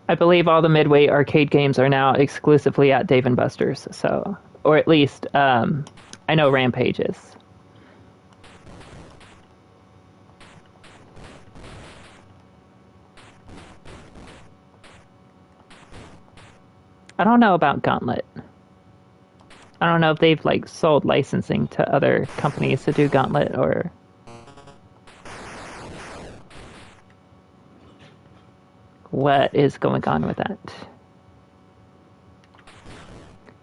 I believe all the Midway arcade games are now exclusively at Dave & Buster's, so... Or at least, I know Rampage is. I don't know about Gauntlet. I don't know if they've, like, sold licensing to other companies to do Gauntlet, or... what is going on with that?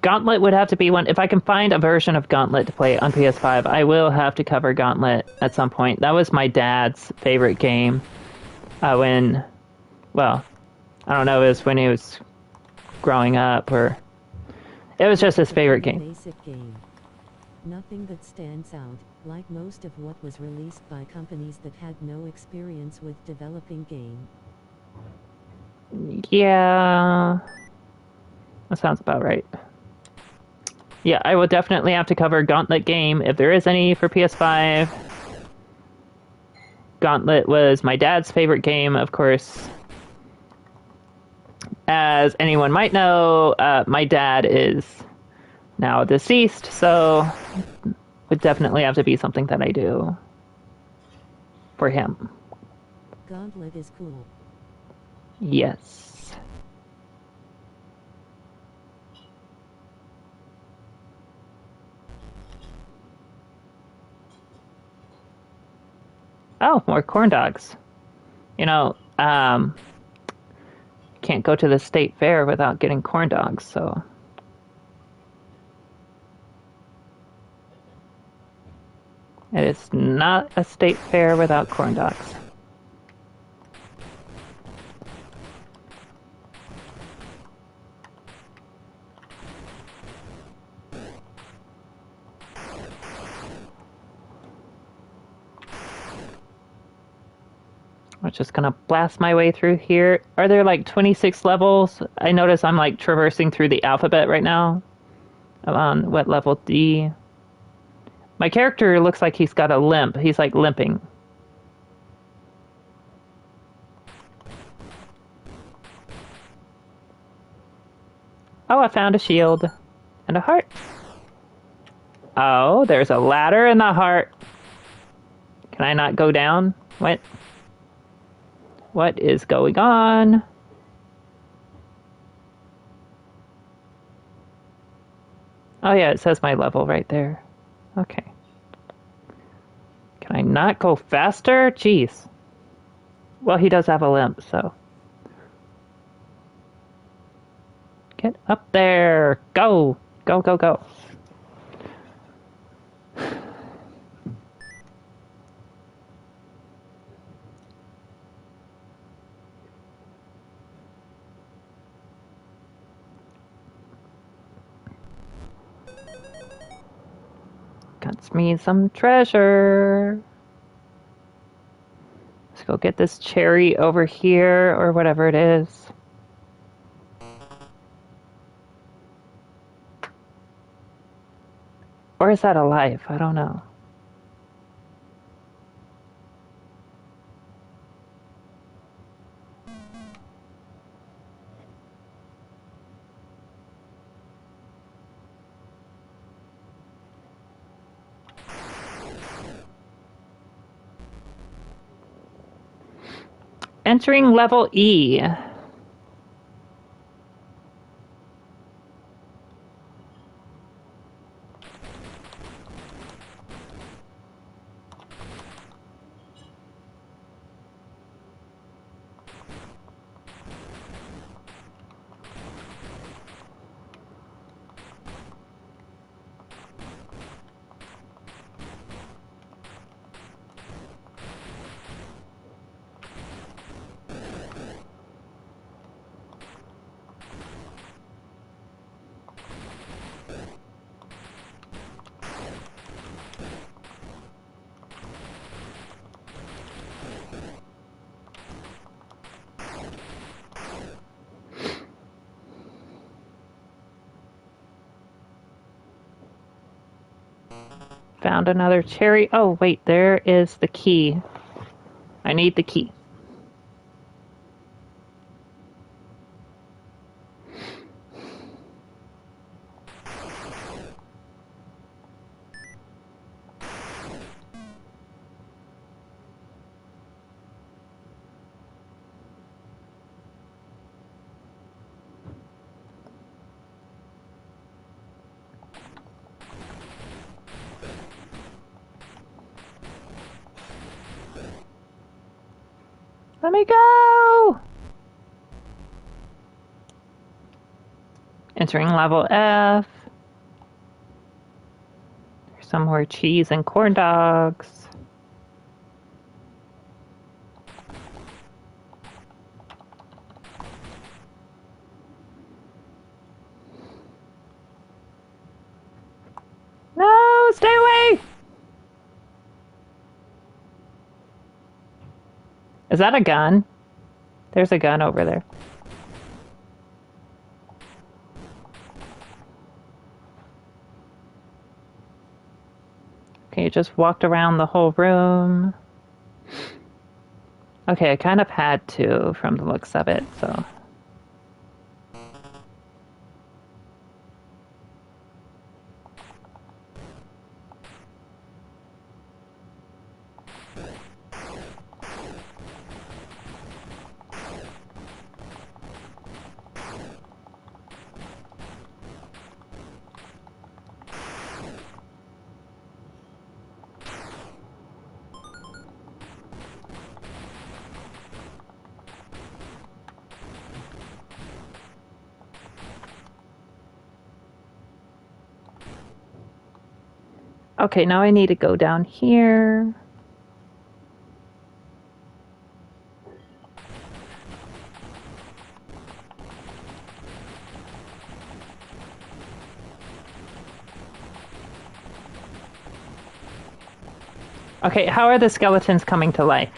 Gauntlet would have to be one. If I can find a version of Gauntlet to play on PS5, I will have to cover Gauntlet at some point. That was my dad's favorite game when, well, I don't know, it was when he was growing up, or it was just his favorite game. Basic game. Nothing that stands out, like most of what was released by companies that had no experience with developing game. Yeah, that sounds about right. Yeah, I will definitely have to cover Gauntlet game if there is any for PS5. Gauntlet was my dad's favorite game, of course. As anyone might know, my dad is now deceased, so it would definitely have to be something that I do for him. Gauntlet is cool. Yes. Oh, more corn dogs. You know, can't go to the state fair without getting corn dogs, so... It is not a state fair without corn dogs. I'm just gonna blast my way through here. Are there like 26 levels? I notice I'm like traversing through the alphabet right now. I'm on what, level D? My character looks like he's got a limp. He's like limping. Oh, I found a shield. And a heart. Oh, there's a ladder in the heart. Can I not go down? What? What is going on? Oh yeah, it says my level right there. Okay. Can I not go faster? Jeez. Well, he does have a limp, so... Get up there! Go! Go, go, go. Got me some treasure. Let's go get this cherry over here, or whatever it is. Or is that alive? I don't know. Entering level E. Found another cherry. Oh, wait, there is the key. I need the key. Let me go! Entering level F. There's some more cheese and corn dogs. No, stay away! Is that a gun? There's a gun over there. Okay, you just walked around the whole room. Okay, I kind of had to from the looks of it, so. Okay, now I need to go down here. Okay, how are the skeletons coming to life?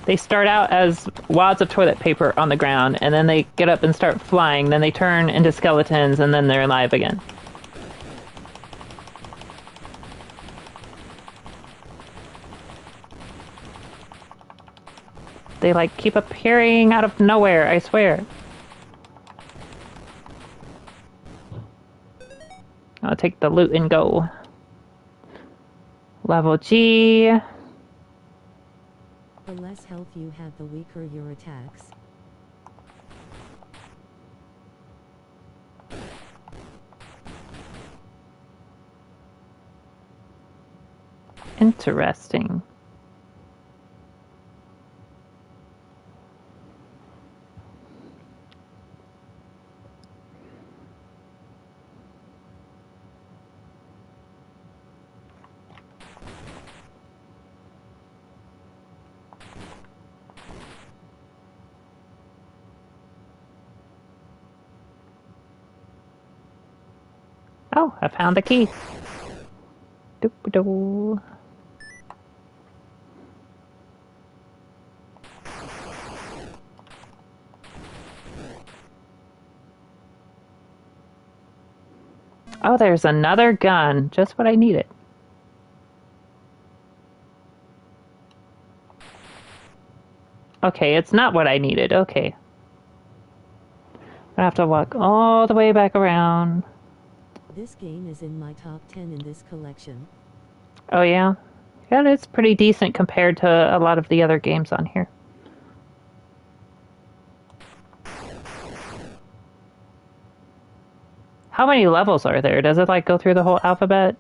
They start out as wads of toilet paper on the ground, and then they get up and start flying, then they turn into skeletons, and then they're alive again. They like keep appearing out of nowhere, I swear. I'll take the loot and go. Level G. The less health you have, the weaker your attacks. Interesting. Oh, I found the key. Doop-a-doo. Oh, there's another gun. Just what I needed. Okay, it's not what I needed. Okay. I have to walk all the way back around. This game is in my top 10 in this collection. Oh, yeah? Yeah, it's pretty decent compared to a lot of the other games on here. How many levels are there? Does it, like, go through the whole alphabet?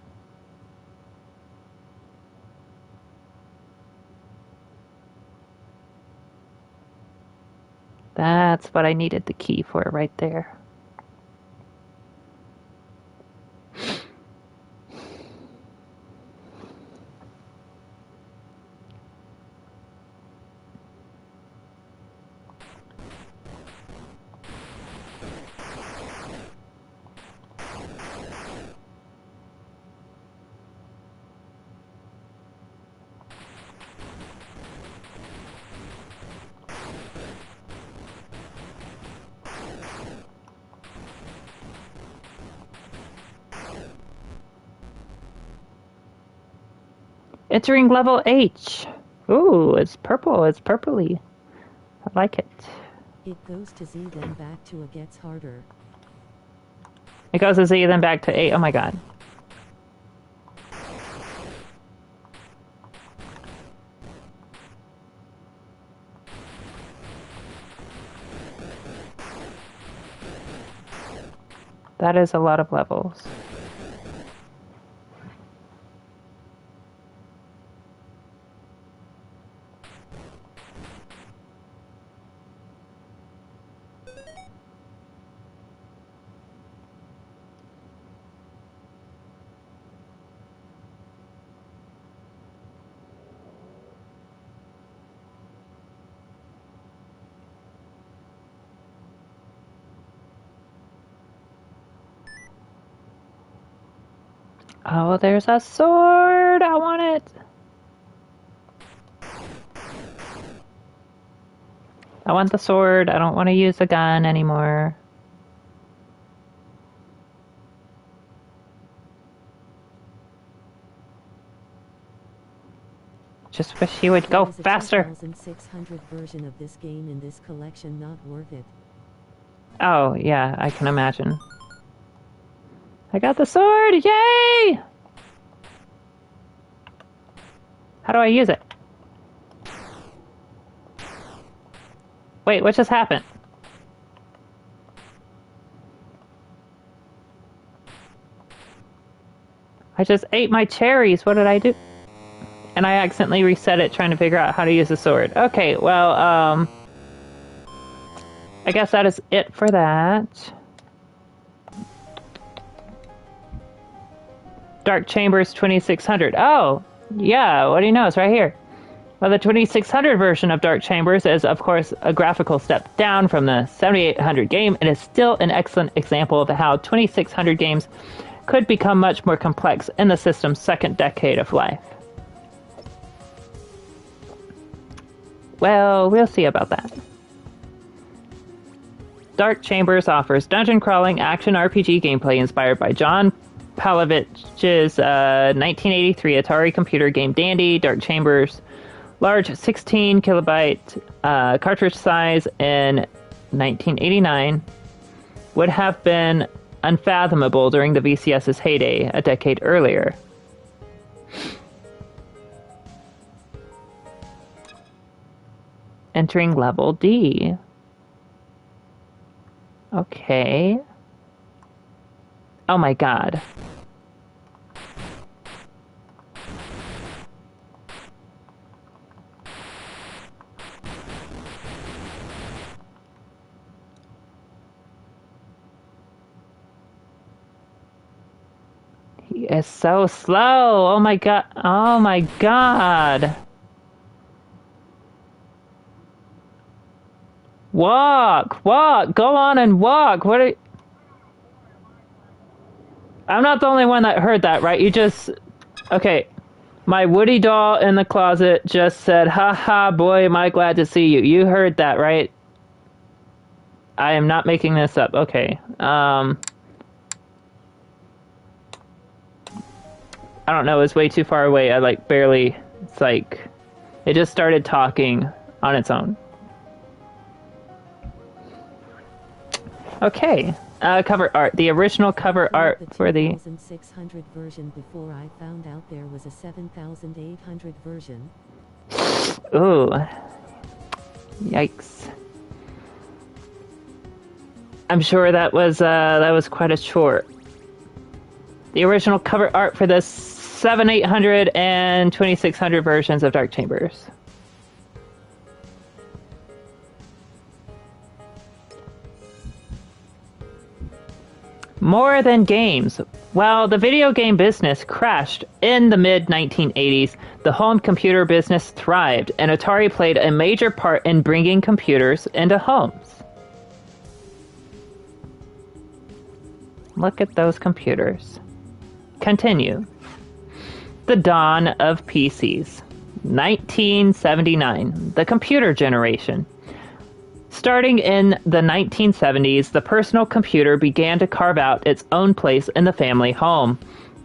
That's what I needed the key for right there. Entering level H. Ooh, it's purple. It's purpley. I like it. It goes to Z, then back to A, gets harder. It goes to Z, then back to A. Oh my god. That is a lot of levels. Oh, there's a sword! I want it! I want the sword. I don't want to use a gun anymore. Just wish he would go faster. There is a 2600 version of this game in this collection, not worth it. Oh, yeah, I can imagine. I got the sword! Yay! How do I use it? Wait, what just happened? I just ate my cherries. What did I do? And I accidentally reset it trying to figure out how to use the sword. Okay, well, I guess that is it for that. Dark Chambers 2600. Oh, yeah, what do you know? It's right here. Well, the 2600 version of Dark Chambers is, of course, a graphical step down from the 7800 game, and is still an excellent example of how 2600 games could become much more complex in the system's second decade of life. Well, we'll see about that. Dark Chambers offers dungeon-crawling action RPG gameplay inspired by John Palavich's 1983 Atari computer game Dandy. Dark Chambers, large 16 kilobyte cartridge size in 1989, would have been unfathomable during the VCS's heyday a decade earlier. Entering level D. Okay. Oh my god. He is so slow. Oh my god. Oh my god. Walk, walk, go on and walk. What are you... I'm not the only one that heard that, right? You just... Okay. My Woody doll in the closet just said, "Ha ha, boy, am I glad to see you." You heard that, right? I am not making this up. Okay. I don't know. It's way too far away. I like barely... It's like... It just started talking on its own. Okay. Cover art. The original cover art for the 2600 version before I found out there was a 7800 version. Ooh. Yikes. I'm sure that was quite a chore. The original cover art for the 7800 and 2600 versions of Dark Chambers. More than games. While the video game business crashed in the mid-1980s, the home computer business thrived, and Atari played a major part in bringing computers into homes. Look at those computers. Continue. The dawn of PCs. 1979. The computer generation. Starting in the 1970s, the personal computer began to carve out its own place in the family home.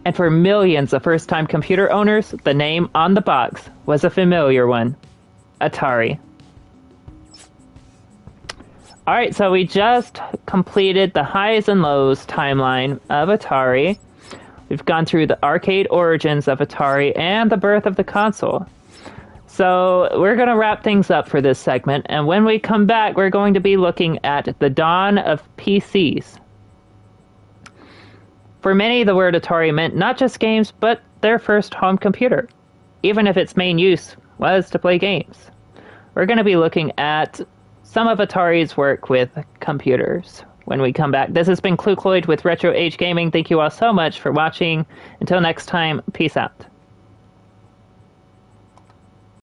And for millions of first-time computer owners, the name on the box was a familiar one: Atari. Alright, so we just completed the highs and lows timeline of Atari. We've gone through the arcade origins of Atari and the birth of the console. So we're going to wrap things up for this segment, and when we come back, we're going to be looking at the dawn of PCs. For many, the word Atari meant not just games, but their first home computer, even if its main use was to play games. We're going to be looking at some of Atari's work with computers when we come back. This has been Clue Cloyd with Retro Age Gaming. Thank you all so much for watching. Until next time, peace out.